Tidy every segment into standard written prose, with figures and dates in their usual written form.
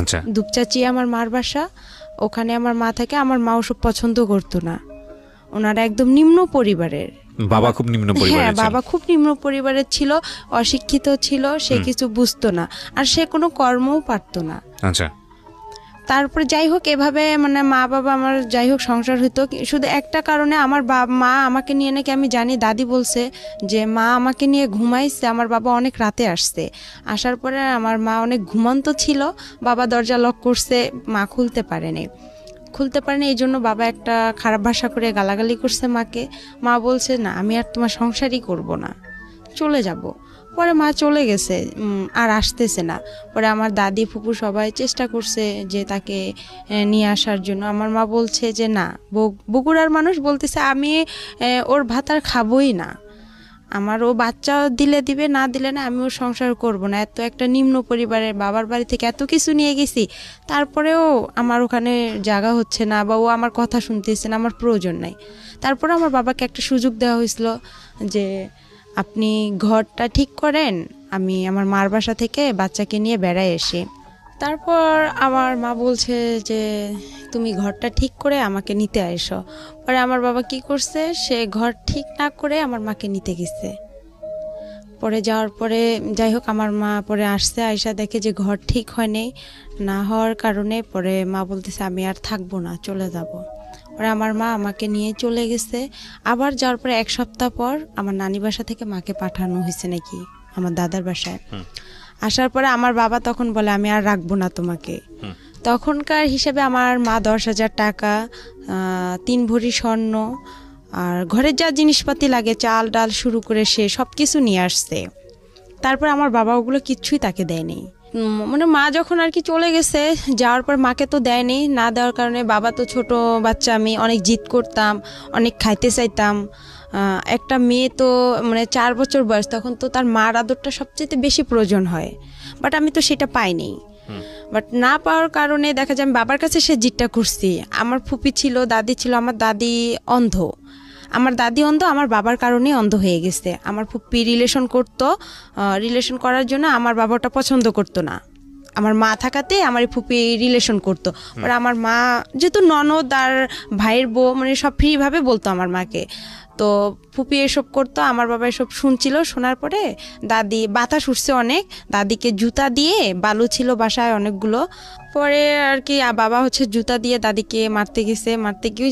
আচ্ছা। দুপচাচি আমার মার বাসা, ওখানে আমার মা থাকে। আমার মা ওসব পছন্দ করতো না, ওনারা একদম নিম্ন পরিবারের। বাবা খুব নিম্ন হ্যাঁ, পরিবারের ছিল। বাবা খুব নিম্ন পরিবারের ছিল, অশিক্ষিত ছিল, সে কিছু বুঝতো না, আর সে কোনো কর্মও পারতো না। আচ্ছা। তারপরে যাই হোক এভাবে মানে মা বাবা আমার যাই হোক সংসার হইতো। শুধু একটা কারণে আমার মা আমাকে নিয়ে নাকি, আমি জানি দাদি বলছে যে মা আমাকে নিয়ে ঘুমাইছে, আমার বাবা অনেক রাতে আসছে, আসার পরে আমার মা অনেক ঘুমন্ত ছিল, বাবা দরজা লক করছে, মা খুলতে পারেনি। এই জন্য বাবা একটা খারাপ ভাষা করে গালাগালি করছে মাকে। মা বলছে না আমি আর তোমার সংসারই করব না, চলে যাব। পরে মা চলে গেছে, আর আসতেছে না। পরে আমার দাদি ফুপু সবাই চেষ্টা করছে যে তাকে নিয়ে আসার জন্য। আমার মা বলছে যে না, বগুড়ার মানুষ বলতেছে আমি ওর ভাত আর খাবোই না, আমার ও বাচ্চা দিলে দিবে, না দিলে না, আমি ওর সংসার করব না। এত একটা নিম্ন পরিবারের, বাবার বাড়ি থেকে এত কিছু নিয়ে গেছি, তারপরেও আমার ওখানে জায়গা হচ্ছে না, বা ও আমার কথা শুনতেছে না, আমার প্রয়োজন নাই। তারপরে আমার বাবাকে একটা সুযোগ দেওয়া হয়েছিল যে আপনি ঘরটা ঠিক করেন, আমি আমার মার বাসা থেকে বাচ্চাকে নিয়ে বেড়াই এসে। তারপর আমার মা বলছে যে তুমি ঘরটা ঠিক করে আমাকে নিতে এসো। পরে আমার বাবা কি করছে, সে ঘর ঠিক না করে আমার মাকে নিতে গেছে। পরে যাওয়ার পরে যাই হোক আমার মা পরে আসছে, আয়সা দেখে যে ঘর ঠিক হয়নি, না হওয়ার কারণে পরে মা বলতেছে আমি আর থাকবো না, চলে যাব। পরে আমার মা আমাকে নিয়ে চলে গেছে। আবার যাওয়ার পরে এক সপ্তাহ পর আমার নানি বাসা থেকে মাকে পাঠানো হয়েছে নাকি আমার দাদার বাসায়। আসার পরে আমার বাবা তখন বলে আমি আর রাখবো না তোমাকে। তখনকার হিসেবে আমার মা 10,000 টাকা, 3 ভরি স্বর্ণ, আর ঘরের যা জিনিসপাতি লাগে চাল ডাল শুরু করে সে সব কিছু নিয়ে আসছে। তারপর আমার বাবা ওগুলো কিচ্ছুই তাকে দেয়নি। মানে মা যখন আর কি চলে গেছে, যাওয়ার পর মাকে তো দেয়নি, না দেওয়ার কারণে বাবা তো ছোট বাচ্চা, আমি অনেক জিদ করতাম, অনেক খাইতে চাইতাম। একটা মেয়ে তো মানে 4 বছর বয়স, তখন তো তার মার আদরটা সবচেয়ে বেশি প্রয়োজন হয়, বাট আমি তো সেটা পাইনি। বাট না পাওয়ার কারণে দেখা যায় আমি বাবার কাছে সে জিদটা করছি। আমার ফুপি ছিল, দাদি ছিল, আমার দাদি অন্ধ, আমার বাবার কারণে অন্ধ হয়ে গেছে। আমার ফুপি রিলেশন করতো, রিলেশন করার জন্য আমার বাবা ওটা পছন্দ করতো না, আমার মা থাকাতে আমার ফুপি রিলেশন করতো। আর আমার মা যেহেতু ননদ আর ভাইয়ের বউ, মানে সব ফ্রিভাবে বলতো আমার মাকে, তো ফুপি এসব করতো। আমার বাবা এসব শুনছিল, শোনার পরে দাদি বাতাস উঠছে অনেক, দাদিকে জুতা দিয়ে, বালু ছিল বাসায় অনেকগুলো, পরে আর কি বাবা হচ্ছে জুতা দিয়ে দাদিকে মারতে গিয়ে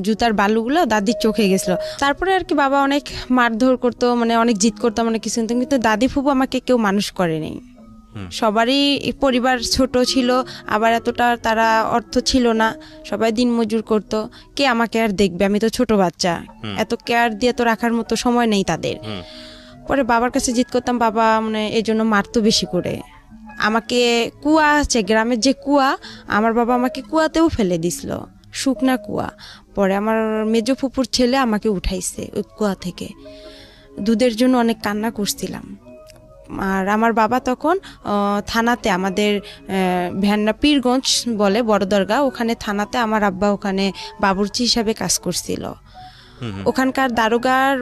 জুতার বালুগুলো দাদির চোখে গেছিলো। তারপরে আর কি বাবা অনেক মারধর করতো, মানে অনেক জিদ করতো, মানে কিছু, কিন্তু দাদি ফুপু আমাকে কেউ মানুষ করেনি। সবারই পরিবার ছোট ছিল, আবার এতটা তারা অর্থ ছিল না, সবাই দিন মজুর করতো, কে আমাকে আর দেখবে, আমি তো ছোট বাচ্চা, এত কেয়ার দিয়ে তো রাখার মতো সময় নেই তাদের। পরে বাবার কাছে জিদ করতাম, বাবা মানে এই জন্য মারতো বেশি করে আমাকে। কুয়া আছে গ্রামের যে কুয়া, আমার বাবা আমাকে কুয়াতেও ফেলে দিছিল, শুকনা কুয়া। পরে আমার মেজো ফুপুর ছেলে আমাকে উঠাইছে ওই কুয়া থেকে, দুধের জন্য অনেক কান্না করছিলাম। আর আমার বাবা তখন থানাতে, আমাদের ভ্যান্না পীরগঞ্জ বলে বড় দরগা, ওখানে থানাতে আমার আব্বা ওখানে বাবুর্চি হিসাবে কাজ করছিল। ওখানকার দারোগার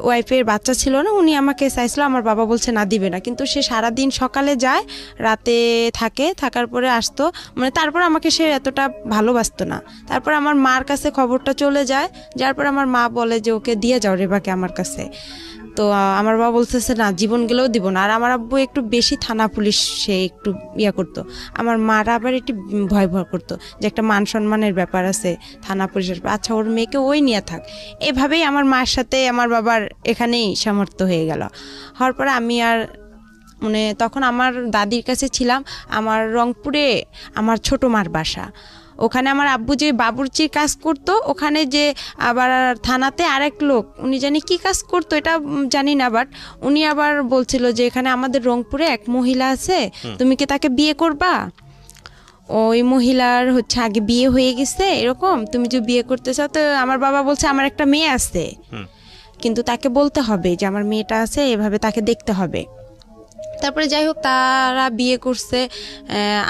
ওয়াইফের বাচ্চা ছিল না, উনি আমাকে চাইছিল, আমার বাবা বলছে না দিবে না, কিন্তু সে সারাদিন সকালে যায়, রাতে থাকে, থাকার পরে আসতো, মানে তারপর আমাকে সে এতটা ভালোবাসতো না। তারপর আমার মার কাছে খবরটা চলে যায়, যার পর আমার মা বলে যে ওকে দিয়ে যাও রেবাকে আমার কাছে। তো আমার বাবা বলতেছে না, জীবন গেলেও দিব না। আর আমার আব্বু একটু বেশি থানা পুলিশ সে একটু করতো, আমার মারা আবার একটু ভয় করতো যে একটা মান সম্মানের ব্যাপার আছে, থানা পুলিশের, আচ্ছা ওর মেয়েকে ওই নিয়ে থাক। এভাবেই আমার মার সাথে আমার বাবার এখানেই সামর্থ্য হয়ে গেল। হওয়ার পরে আমি আর মানে তখন আমার দাদির কাছে ছিলাম। আমার রংপুরে আমার ছোট মার বাসা, ওখানে আমার আব্বু যে বাবুর্চির কাজ করতো, ওখানে যে আবার থানাতে আরেক লোক, উনি জানি কি কাজ করতো এটা জানি না, বাট উনি আবার বলছিল যে এখানে আমাদের রংপুরে এক মহিলা আছে, তুমি কি তাকে বিয়ে করবা? ওই মহিলার হচ্ছে আগে বিয়ে হয়ে গেছে, এরকম তুমি যে বিয়ে করতে চাও। তো আমার বাবা বলছে আমার একটা মেয়ে আছে, কিন্তু তাকে বলতে হবে যে আমার মেয়েটা আছে, এভাবে তাকে দেখতে হবে। তারপরে যাই হোক তারা বিয়ে করছে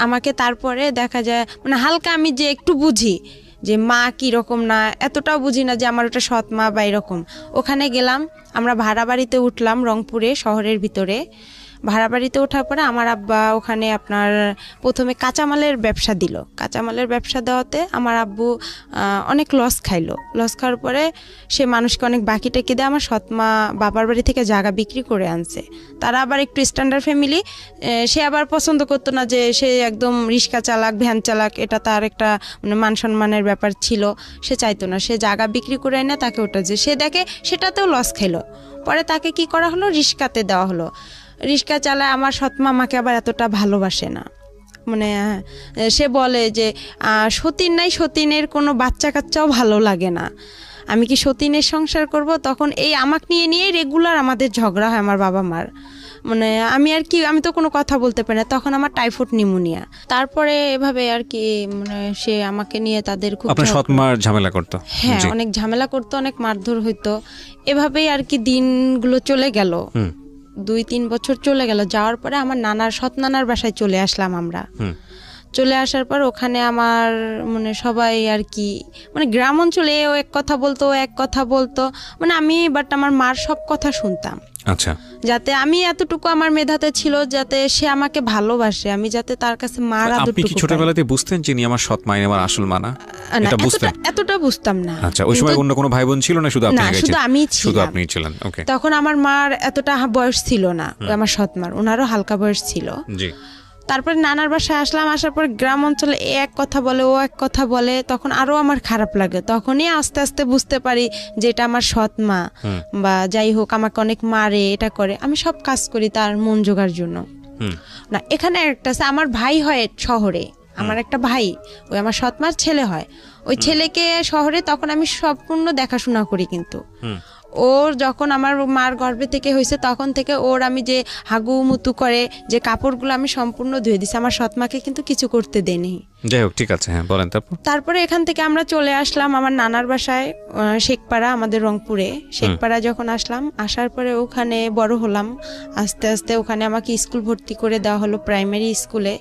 আমাকে। তারপরে দেখা যায় মানে হালকা আমি যে একটু বুঝি যে মা কীরকম, না এতটাও বুঝি না যে আমার ওটা সৎ মা বা এরকম। ওখানে গেলাম, আমরা ভাড়া বাড়িতে উঠলাম রংপুরে, শহরের ভিতরে। ভাড়া বাড়িতে ওঠার পরে আমার আব্বা ওখানে আপনার প্রথমে কাঁচামালের ব্যবসা দিল। কাঁচামালের ব্যবসা দেওয়াতে আমার আব্বু অনেক লস খাইলো। লস খাওয়ার পরে সে মানুষকে অনেক বাকি টেকে দিয়ে আমার সৎমা বাবার বাড়ি থেকে জায়গা বিক্রি করে আনছে। তারা আবার একটু স্ট্যান্ডার্ড ফ্যামিলি, সে আবার পছন্দ করতো না যে সে একদম রিক্সা চালাক ভ্যান চালাক, এটা তার একটা মানে মান সম্মানের ব্যাপার ছিল, সে চাইতো না। সে জায়গা বিক্রি করে এনে তাকে ওটা যে সে দেখে সেটাতেও লস খাইলো। পরে তাকে কি করা হলো, রিক্সাতে দেওয়া হলো। রিক্সা চালায় আমার সৎমা আমাকে আবার এতটা ভালোবাসে না। মানে সে বলে যে সতীন নাই, সতীনের কোনো বাচ্চা কাচ্চাও ভালো লাগে না, আমি কি সতীনের সংসার করব? তখন এই আমাকে নিয়ে রেগুলার আমাদের ঝগড়া হয় আমার বাবা মার। মানে আমি তো কোনো কথা বলতে পারি না, তখন আমার টাইফয়েড নিউমোনিয়া। তারপরে এভাবে আর কি মানে সে আমাকে নিয়ে তাদের খুব আপনার সৎমার ঝামেলা করতো? হ্যাঁ, অনেক ঝামেলা করতো, অনেক মারধর হইতো। এভাবেই আর কি দিনগুলো চলে গেল। 2-3 বছর চলে গেল। যাওয়ার পরে আমার সৎ নানার বাসায় চলে আসলাম আমরা। চলে আসার পর ওখানে আমার মানে সবাই আর কি মানে গ্রাম অঞ্চলে ও এক কথা বলতো, ও এক কথা বলতো, মানে আমার মার সব কথা শুনতাম। আচ্ছা, যাতে আমি এতটুকু আমার মেধাতে ছিল যাতে সে আমাকে ভালোবাসে, আমি যাতে তার কাছে মার আদরটুকু। আপনি কি ছোটবেলাতে বুঝতেন যে আমার সৎ মা আমার আসল মা না? এটা বুঝতেন? এতটা বুঝতাম না। আচ্ছা, ওই সময় অন্য কোনো ভাই বোন ছিল না? শুধু আপনি? না, শুধু আমিই ছিলাম। শুধু আপনিই ছিলেন। ওকে। তখন আমার মার এতটা বয়স ছিল না, আমার সৎ মার, ওনারও হালকা বয়স ছিল। জি। তারপরে নানার বাসায় আসলাম। আসার পর গ্রাম অঞ্চলে এক কথা বলে, ও এক কথা বলে, তখন আরো আমার খারাপ লাগে। তখনই আস্তে আস্তে বুঝতে পারি যে এটা আমার সৎ মা, বা যাই হোক আমাকে অনেক মারে, এটা করে। আমি সব কাজ করি তার মন জোগার জন্য। না, এখানে একটা আছে, আমার ভাই হয় শহরে, আমার একটা ভাই, ওই আমার সৎ মার ছেলে হয়, ওই ছেলেকে শহরে তখন আমি সম্পূর্ণ দেখাশোনা করি। কিন্তু ওর যখন আমার মার গর্ভে থেকে হয়েছে তখন থেকে ওর আমি যে হাগু মুতু করে যে কাপড়গুলো আমি সম্পূর্ণ ধুয়ে দিছি, আমার সৎমাকে কিন্তু কিছু করতে দেনি। যাই হোক, ঠিক আছে, হ্যাঁ বলেন। তারপরে এখান থেকে আমরা চলে আসলাম আমার নানার বাসায়, শেখপাড়া, আমাদের রংপুরে। শেখপাড়া যখন আসলাম, আসার পরে ওখানে বড় হলাম আস্তে আস্তে। ওখানে আমাকে স্কুল ভর্তি করে দেওয়া হলো, প্রাইমারি স্কুলে।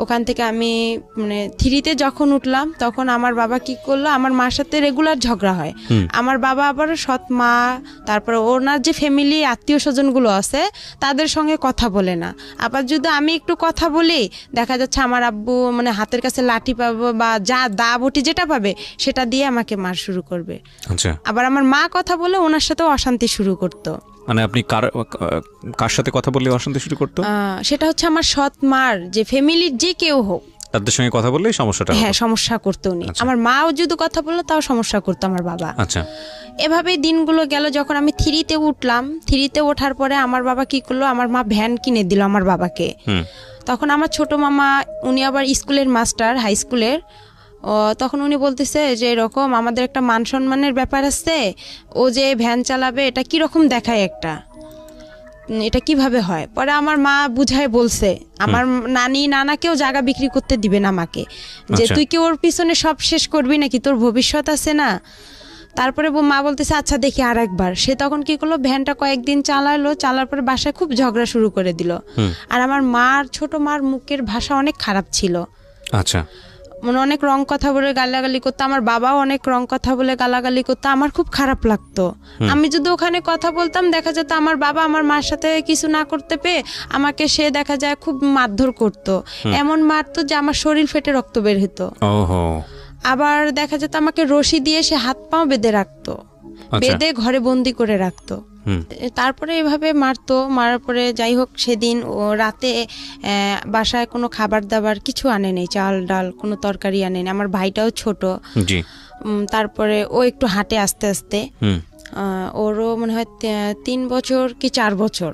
ওখান থেকে আমি মানে 3তে যখন উঠলাম তখন আমার বাবা কি করলো, আমার মার সাথে রেগুলার ঝগড়া হয়। আমার বাবা আবার সৎ মা, তারপরে ওনার যে ফ্যামিলি আত্মীয় স্বজনগুলো আছে তাদের সঙ্গে কথা বলে না। আবার যদি আমি একটু কথা বলি, দেখা যাচ্ছে আমার আব্বু মানে হাতের কাছে লাঠি পাবো বা যা দা বটি যেটা পাবে সেটা দিয়ে আমাকে মার শুরু করবে। আচ্ছা। আবার আমার মা কথা বলে ওনার সাথেও অশান্তি শুরু করতো। মানে আপনি কার সাথে কথা বললে অশান্তি শুরু করতো? সেটা হচ্ছে আমার সৎ মার যে ফ্যামিলির যে কেউ হোক তাদের সঙ্গে কথা বললেই সমস্যাটা? হ্যাঁ, সমস্যা করতো উনি। আমার মাও যদি কথা বললো তাও সমস্যা করতো আমার বাবা। আচ্ছা। এভাবেই দিনগুলো গেল। যখন আমি 3তে উঠলাম, 3তে ওঠার পরে আমার বাবা কি করলো, আমার মা ভ্যান কিনে দিল আমার বাবাকে। তখন আমার ছোট মামা, উনি আবার স্কুলের মাস্টার, হাই স্কুলের। তখন উনি বলতেছে যে এরকম আমাদের একটা মান সম্মানের ব্যাপার আছে, ও যে ভ্যান চালাবে এটা কিরকম দেখায়, এটা কিভাবে হয়। পরে আমার মা বুঝায় বলছে, আমার নানাকেও জায়গা বিক্রি করতে দিবে না আমাকে, যে তুই কি ওর পিছনে সব শেষ করবি নাকি, তোর ভবিষ্যৎ আছে না। তারপরে মা বলতেছে আচ্ছা দেখি আর একবার। সে তখন কি করলো, ভ্যানটা কয়েকদিন চালালো, চালার পরে বাসায় খুব ঝগড়া শুরু করে দিল। আর আমার ছোট মার মুখের ভাষা অনেক খারাপ ছিল। আচ্ছা। মানে অনেক রং কথা বলে গালাগালি করতো, আমার বাবাও অনেক রং কথা বলে গালাগালি করতো, আমার খুব খারাপ লাগতো। আমি যদি ওখানে কথা বলতাম, দেখা যেত আমার বাবা আমার মার সাথে কিছু না করতে পেয়ে আমাকে সে দেখা যায় খুব মারধর করতো, এমন মারতো যে আমার শরীর ফেটে রক্ত বের হতো। আবার দেখা যেত আমাকে রশি দিয়ে সে হাত পাও বেঁধে রাখতো, বেঁধে ঘরে বন্দি করে রাখতো। তারপরে এভাবে মারতো। মারার পরে যাই হোক, সেদিন ও রাতে বাসায় কোনো খাবার দাবার কিছু আনে নেই, চাল ডাল কোনো তরকারি আনে নেই। আমার ভাইটাও ছোট। তারপরে ও একটু হাঁটে আস্তে আস্তে, ওরও মনে হয় 3 বছর কি 4 বছর।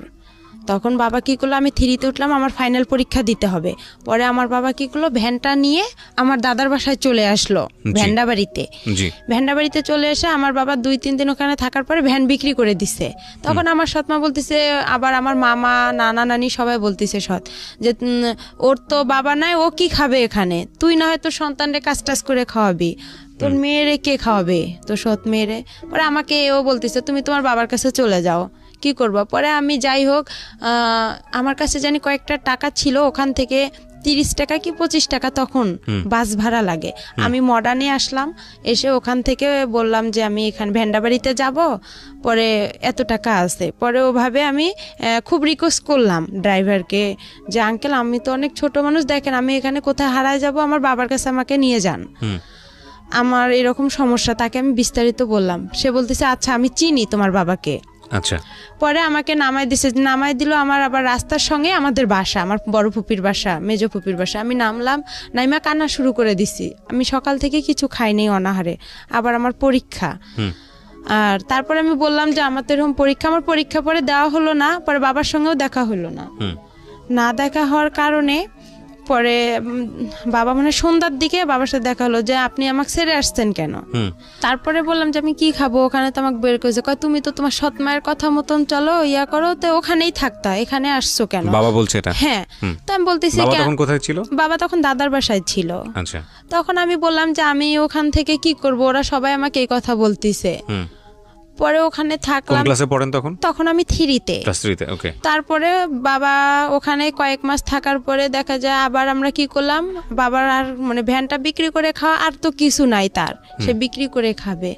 তখন বাবা কি করলো, আমি 3তে উঠলাম, আমার ফাইনাল পরীক্ষা দিতে হবে। পরে আমার বাবা কি করলো, ভ্যানটা নিয়ে আমার দাদার বাসায় চলে আসলো, ভ্যান্ডাবাড়িতে চলে এসে আমার বাবা 2-3 দিন ওখানে থাকার পরে ভ্যান বিক্রি করে দিছে। তখন আমার সৎমা বলতেছে, আবার আমার মামা নানা নানি সবাই বলতেছে যে ওর তো বাবা নাই, ও কি খাবে এখানে, তুই না হয় তোর সন্তানরে কাজ টাজ করে খাওয়াবি, তোর মেয়েরে কে খাওয়াবে, তোর সৎ মেয়েরে। পরে আমাকে ও বলতেছে তুমি তোমার বাবার কাছে চলে যাও, কি করবো। পরে আমি যাই হোক, আমার কাছে জানি কয়েকটা টাকা ছিল, ওখান থেকে 30 টাকা কি 25 টাকা তখন বাস ভাড়া লাগে। আমি মডার্নে আসলাম, এসে ওখান থেকে বললাম যে আমি এখানে ভেন্ডাবাড়িতে যাব, পরে এত টাকা আছে। পরে ওভাবে আমি খুব রিকোয়েস্ট করলাম ড্রাইভারকে যে আঙ্কেল আমি তো অনেক ছোট মানুষ, দেখেন আমি এখানে কোথায় হারায় যাব, আমার বাবার কাছে আমাকে নিয়ে যান, আমার এরকম সমস্যা। তাকে আমি বিস্তারিত বললাম, সে বলতেছে আচ্ছা আমি চিনি তোমার বাবাকে। আচ্ছা, পরে আমাকে নামাই দিল আমার আবার রাস্তার সঙ্গে আমাদের বাসা, আমার বড় ফুপির বাসা, মেজো ফুপির বাসা। আমি নামলাম, নাইমা কান্না শুরু করে দিছি। আমি সকাল থেকে কিছু খাইনি অনাহারে, আবার আমার পরীক্ষা। আর তারপরে আমি বললাম যে আমার তো এরকম পরীক্ষা, আমার পরীক্ষা পরে দেওয়া হলো না, পরে বাবার সঙ্গেও দেখা হলো না। না দেখা হওয়ার কারণে পরে বাবা মানে সন্ধ্যার দিকে বাবার সাথে দেখা হলো যে আপনি আমাকে ছেড়ে আসছেন কেন। তারপরে বললাম যে আমি কি খাবো, ওখানে তো আমাকে বের করেছে, কয় তুমি তো তোমার সৎ মায়ের কথা মতন চলো, ইয়া করো, তো ওখানেই থাকতা, এখানে আসছো কেন? বাবা বলছে এটা? হ্যাঁ। তো আমি বলতেছি বাবা তখন কোথায় ছিল? বাবা তখন দাদার বাসায় ছিল। আচ্ছা। তখন আমি বললাম যে আমি ওখান থেকে কি করব, ওরা সবাই আমাকে এই কথা বলতিছে। পরে ওখানে কোন থাকলাম। ক্লাসে পড়েন তখন? তখন আমি 3-তে। ক্লাস 3-তে, ওকে। তারপরে বাবা ওখানে কয়েক মাস থাকার পরে দেখা যায় আবার আমরা কি করলাম, বাবার আর মানে ভ্যানটা বিক্রি করে খাওয়া আর তো কিছু নাই তার, সে বিক্রি করে খাবে।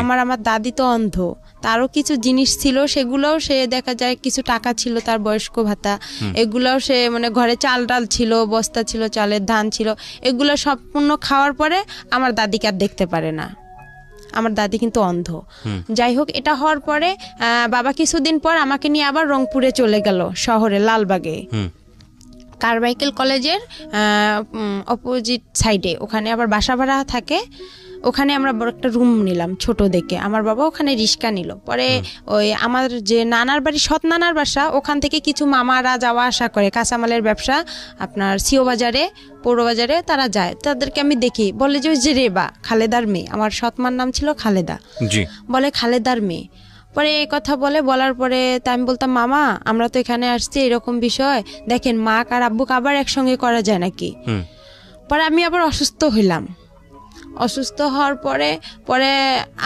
আমার দাদি তো অন্ধ, তারও কিছু জিনিস ছিল, সেগুলোও সে দেখা যায় কিছু টাকা ছিল তার বয়স্ক ভাতা, এগুলোও সে মানে ঘরে চাল ডাল ছিল, বস্তা ছিল চালের, ধান ছিল, এগুলো সম্পূর্ণ খাওয়ার পরে আমার দাদিকে আর দেখতে পারে না। আমার দাদি কিন্তু অন্ধ। যাই হোক, এটা হওয়ার পরে বাবা কিছুদিন পর আমাকে নিয়ে আবার রংপুরে চলে গেল, শহরে লালবাগে, কারমাইকেল কলেজের অপোজিট সাইডে। ওখানে আবার বাসা ভাড়া থাকে, ওখানে আমরা বড় একটা রুম নিলাম ছোট দেখে। আমার বাবা ওখানে রিক্সা নিল। পরে ওই আমার যে নানার বাড়ি, সৎ নানার বাসা, ওখান থেকে কিছু মামারা যাওয়া আসা করে, কাঁচামালের ব্যবসা আপনার সিও বাজারে, পৌর বাজারে তারা যায়, তাদেরকে আমি দেখি, বলে যে ওই যে রেবা, খালেদার মেয়ে, আমার সৎমার নাম ছিল খালেদা, বলে খালেদার মেয়ে। পরে এই কথা বলার পরে তা আমি বলতাম মামা আমরা তো এখানে আসছি, এরকম বিষয় দেখেন মা আর আব্বুকে আবার একসঙ্গে করা যায় নাকি। পরে আমি আবার অসুস্থ হইলাম। অসুস্থ হওয়ার পরে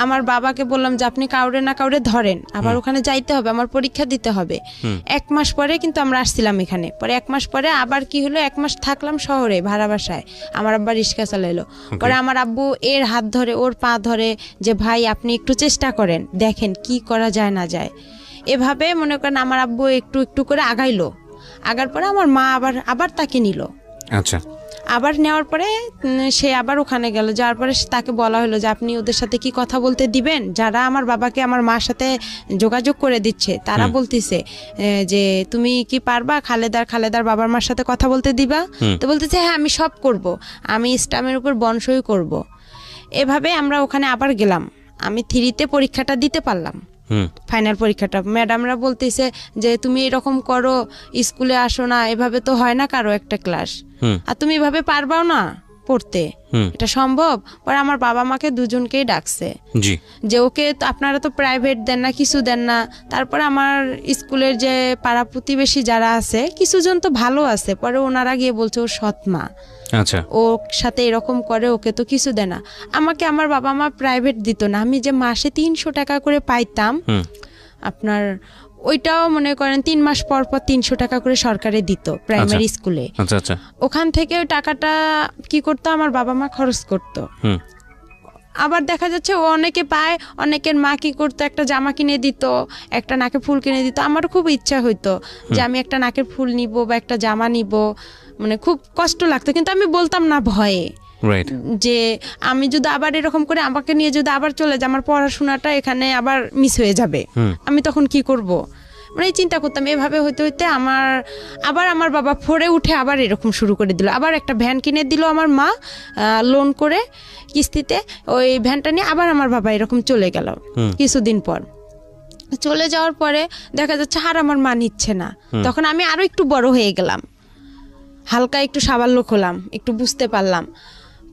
আমার বাবাকে বললাম যে আপনি কাউরে না কাউরে ধরেন, আবার ওখানে যাইতে হবে, আমার পরীক্ষা দিতে হবে। 1 মাস পরে কিন্তু আমরা আসছিলাম এখানে। পরে 1 মাস পরে আবার কি হলো, 1 মাস থাকলাম শহরে ভাড়া বাসায়, আমার আব্বা রিক্সা চালাইলো। পরে আমার আব্বু এর হাত ধরে, ওর পা ধরে, যে ভাই আপনি একটু চেষ্টা করেন, দেখেন কি করা যায় না যায়। এভাবে মনে করেন আমার আব্বু একটু একটু করে আগার পরে আমার মা আবার তাকে নিল। আচ্ছা। আবার নেওয়ার পরে সে আবার ওখানে গেল, যাওয়ার পরে তাকে বলা হলো যে আপনি ওদের সাথে কি কথা বলতে দিবেন, যারা আমার বাবাকে আমার মার সাথে যোগাযোগ করে দিচ্ছে তারা বলতেছে যে তুমি কি পারবা খালেদার বাবার মার সাথে কথা বলতে দিবা? তো বলতেছে হ্যাঁ আমি সব করব, আমি স্টামের উপর বনসই করব। এভাবে আমরা ওখানে আবার গেলাম। আমি 3-তে পরীক্ষাটা দিতে পারলাম, ফাইনাল পরীক্ষাটা। ম্যাডামরা বলতেছে যে তুমি এরকম করো, স্কুলে আসো না, এভাবে তো হয় না কারো একটা ক্লাস, আর তুমি এভাবে পারবাও না পড়তে, এটা সম্ভব? পরে আমার বাবা মাকে দুজনকেই ডাকছে যে ওকে আপনারা তো প্রাইভেট দেন না, কিছু দেন না। তারপরে আমার স্কুলের যে পাড়া প্রতিবেশী যারা আছে, কিছুজন তো ভালো আছে, পরে ওনারা গিয়ে বলছে ও সৎ মা, আচ্ছা, ওর সাথে এরকম করে, ওকে তো কিছু দেয় না। আমাকে আমার বাবা মা প্রাইভেট দিত না, আমি যে মাসে 300 টাকা করে পাইতাম আপনার, ওইটাও মনে করেন 3 মাস পর 300 টাকা করে সরকারে দিত প্রাইমারি স্কুলে। আচ্ছা। ওখান থেকে ওই টাকাটা কি করতো, আমার বাবা মা খরচ করতো। আবার দেখা যাচ্ছে ও অনেকে পায়, অনেকের মা কি করতো, একটা জামা কিনে দিত, একটা নাকের ফুল কিনে দিত। আমার খুব ইচ্ছা হইতো যে আমি একটা নাকের ফুল নিব বা একটা জামা নিব, মানে খুব কষ্ট লাগতো, কিন্তু আমি বলতাম না ভয়ে, যে আমি যদি আবার এরকম করে আমাকে নিয়ে যদি আবার চলে যায়, আমার পড়াশোনাটা এখানে আবার মিস হয়ে যাবে, আমি তখন কি করব, মানে চিন্তা করতাম। এভাবে হইতে হইতে আমার বাবা ফোরে উঠে আবার এরকম শুরু করে দিল। আবার একটা ভ্যান কিনে দিল আমার মা, লোন করে কিস্তিতে। ওই ভ্যানটা নিয়ে আবার আমার বাবা এরকম চলে গেল। কিছুদিন পর চলে যাওয়ার পরে দেখা যাচ্ছে আর আমার মা নিচ্ছে না। তখন আমি আরো একটু বড় হয়ে গেলাম, হালকা একটু সাবাল্য হলাম, একটু বুঝতে পারলাম।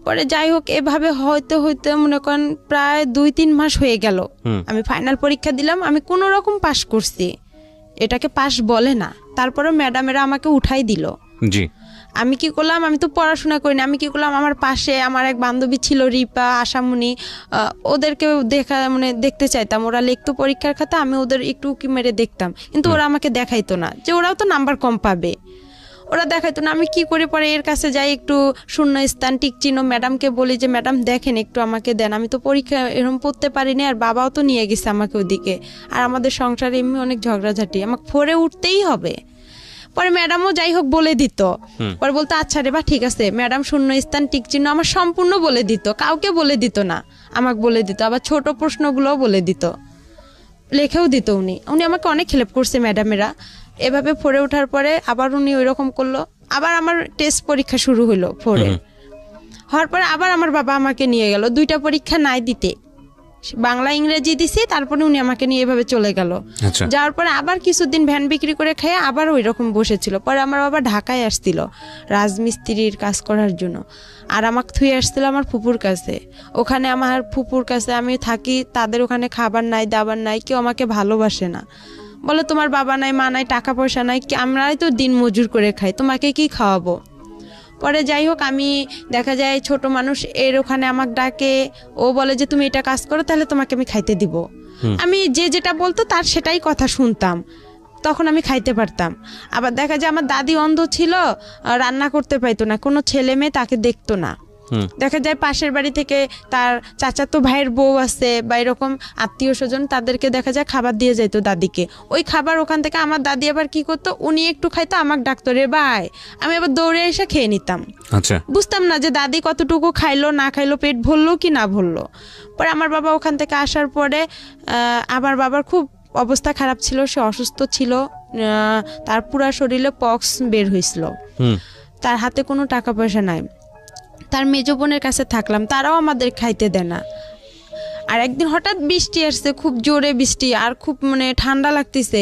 পরে যাই হোক, এভাবে হইতে হইতে মনে করেন প্রায় 2-3 মাস হয়ে গেল। আমি ফাইনাল পরীক্ষা দিলাম, আমি কোনো রকম পাশ করছি, এটাকে পাশ বলে না। তারপরে ম্যাডামেরা আমাকে উঠাই দিল। আমি কি করলাম, আমি তো পড়াশোনা করিনি, আমি কি করলাম, আমার পাশে আমার এক বান্ধবী ছিল রিপা, আশামণি, ওদেরকে দেখতে চাইতাম। ওরা লিখতো পরীক্ষার খাতা, আমি ওদের একটু উকি মেরে দেখতাম, কিন্তু ওরা আমাকে দেখাইতো না, যে ওরাও তো নাম্বার কম পাবে। ওরা দেখাইতো না। আমি কি করে পরে এর কাছে যাই, একটু শূন্য স্থান টিক চিহ্ন ম্যাডামকে বলি যে ম্যাডাম দেখেন একটু আমাকে দেন, আমি তো পরীক্ষা এরকম পড়তে পারিনি, আর বাবাও তো নিয়ে গেছে আমাকে ওদিকে, আর আমাদের সংসারে এমনি অনেক ঝগড়াঝাটি, আমাকে ফোরে উঠতেই হবে। পরে ম্যাডামও যাই হোক বলে দিত, পরে বলতো আচ্ছা রে বা ঠিক আছে। ম্যাডাম শূন্য স্থান টিক চিহ্ন আমার সম্পূর্ণ বলে দিত, কাউকে বলে দিত না, আমাকে বলে দিত। আবার ছোট প্রশ্নগুলোও বলে দিত, লেখেও দিত। উনি আমাকে অনেক হেল্প করছে ম্যাডামেরা। এভাবে ফোরে ওঠার পরে আবার উনি ওই রকম করলো। আবার আমার টেস্ট পরীক্ষা শুরু হলো ফোরে হওয়ার পরে আবার আমার বাবা আমাকে নিয়ে গেল 2টা পরীক্ষা নাই দিতে, বাংলা ইংরেজি দিছি, তারপরে উনি আমাকে নিয়ে এভাবে চলে গেল। যাওয়ার পরে আবার কিছুদিন ভ্যান বিক্রি করে খেয়ে আবার ওই রকম বসেছিল। পরে আমার বাবা ঢাকায় আসছিল রাজমিস্ত্রির কাজ করার জন্য, আর আমাকে থুয়ে আসছিল আমার ফুপুর কাছে। ওখানে আমার ফুপুর কাছে আমি থাকি, তাদের ওখানে খাবার নাই দাবার নাই, কেউ আমাকে ভালোবাসে না, বলে তোমার বাবা নাই মা নাই টাকা পয়সা নাই, আমরাই তো দিন মজুর করে খাই, তোমাকে কি খাওয়াবো। পরে যাই হোক আমি দেখা যায় ছোট মানুষ, এর ওখানে আমাকে ডাকে, ও বলে যে তুমি এটা কাজ করো তাহলে তোমাকে আমি খাইতে দিব। আমি যে যেটা বলতো তার সেটাই কথা শুনতাম, তখন আমি খাইতে পারতাম। আবার দেখা যায় আমার দাদি অন্ধ ছিল, রান্না করতে পাইতো না, কোনো ছেলে মেয়ে তাকে দেখতো না। দেখা যায় পাশের বাড়ি থেকে তার চাচাতো ভাইয়ের বউ আছে বা এরকম আত্মীয় স্বজন, তাদেরকে দেখা যায় খাবার দিয়ে যাইতো দাদিকে। ওই খাবার ওখান থেকে আমার দাদি আবার কি করতো, উনি একটু খাইতো, আমাকে ডাকতো রে ভাই, আমি আবার দৌড়ে এসে খেয়ে নিতাম। আচ্ছা, বুঝতাম না যে দাদি কতটুকু খাইলো না খাইলো, পেট ভরলো কি না ভরলো। পরে আমার বাবা ওখান থেকে আসার পরে আমার বাবার খুব অবস্থা খারাপ ছিল, সে অসুস্থ ছিল, তার পুরা শরীরে পক্স বের হয়েছিল, তার হাতে কোনো টাকা পয়সা নাই। তার মেজ বোনের কাছে থাকলাম, তারাও আমাদের খাইতে দেয় না। আর একদিন হঠাৎ বৃষ্টি আসছে, খুব জোরে বৃষ্টি, আর খুব মানে ঠান্ডা লাগতেছে,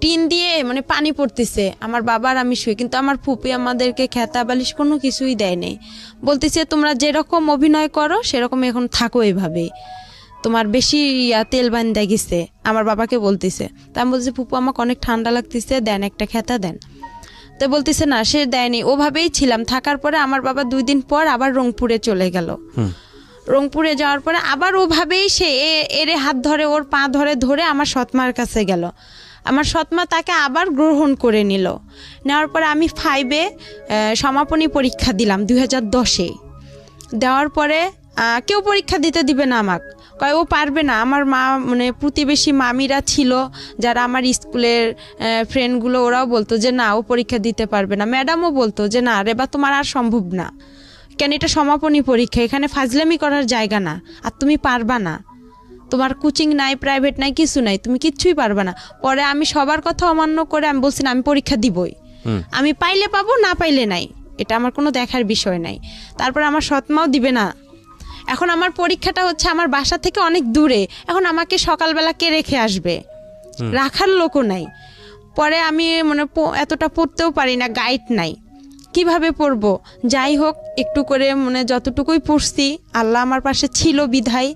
টিন দিয়ে মানে পানি পড়তেছে। আমার বাবার আমি শুই, কিন্তু আমার ফুপি আমাদেরকে খেতা বালিশ কোনো কিছুই দেয় নাই, বলতেছে তোমরা যেরকম অভিনয় করো সেরকম এখন থাকো, এভাবে তোমার বেশি তেল বান্ধা গেছে, আমার বাবাকে বলতেছে। তা আমি বলছি ফুপু আমাকে অনেক ঠান্ডা লাগতেছে, দেন একটা খেতা দেন। তো বলতেছে না সে দেয়নি। ওভাবেই ছিলাম। থাকার পরে আমার বাবা 2 দিন পর আবার রংপুরে চলে গেল। রংপুরে যাওয়ার পরে আবার ওভাবেই সে এরে হাত ধরে, ওর পা ধরে ধরে আমার সৎমার কাছে গেল। আমার সৎমা তাকে আবার গ্রহণ করে নিল। নেওয়ার পরে আমি 5-এ সমাপনী পরীক্ষা দিলাম 2010-এ। দেওয়ার পরে কেউ পরীক্ষা দিতে দিবে না আমাকে, কয় ও পারবে না। আমার মা মানে প্রতিবেশী মামিরা ছিল যারা আমার স্কুলের ফ্রেন্ডগুলো, ওরাও বলতো যে না ও পরীক্ষা দিতে পারবে না। ম্যাডামও বলতো যে না রে বা তোমার আর সম্ভব না, কেন এটা সমাপনী পরীক্ষা, এখানে ফাজলামি করার জায়গা না, আর তুমি পারবা না, তোমার কোচিং নাই প্রাইভেট নাই কিছু নাই, তুমি কিচ্ছুই পারবা না। পরে আমি সবার কথা অমান্য করে আমি বলছি না আমি পরীক্ষা দিবই, আমি পাইলে পাবো না পাইলে নাই, এটা আমার কোনো দেখার বিষয় নাই। তারপরে আমার সৎমাও দিবে না। এখন আমার পরীক্ষাটা হচ্ছে আমার বাসা থেকে অনেক দূরে, এখন আমাকে সকালবেলা কে রেখে আসবে, রাখার লোকও নাই। পরে আমি মানে এতটা পড়তেও পারি না, গাইড নাই, কিভাবে পড়বো। যাই হোক একটু করে মানে যতটুকুই পড়ছি, আল্লাহ আমার পাশে ছিল বিধায়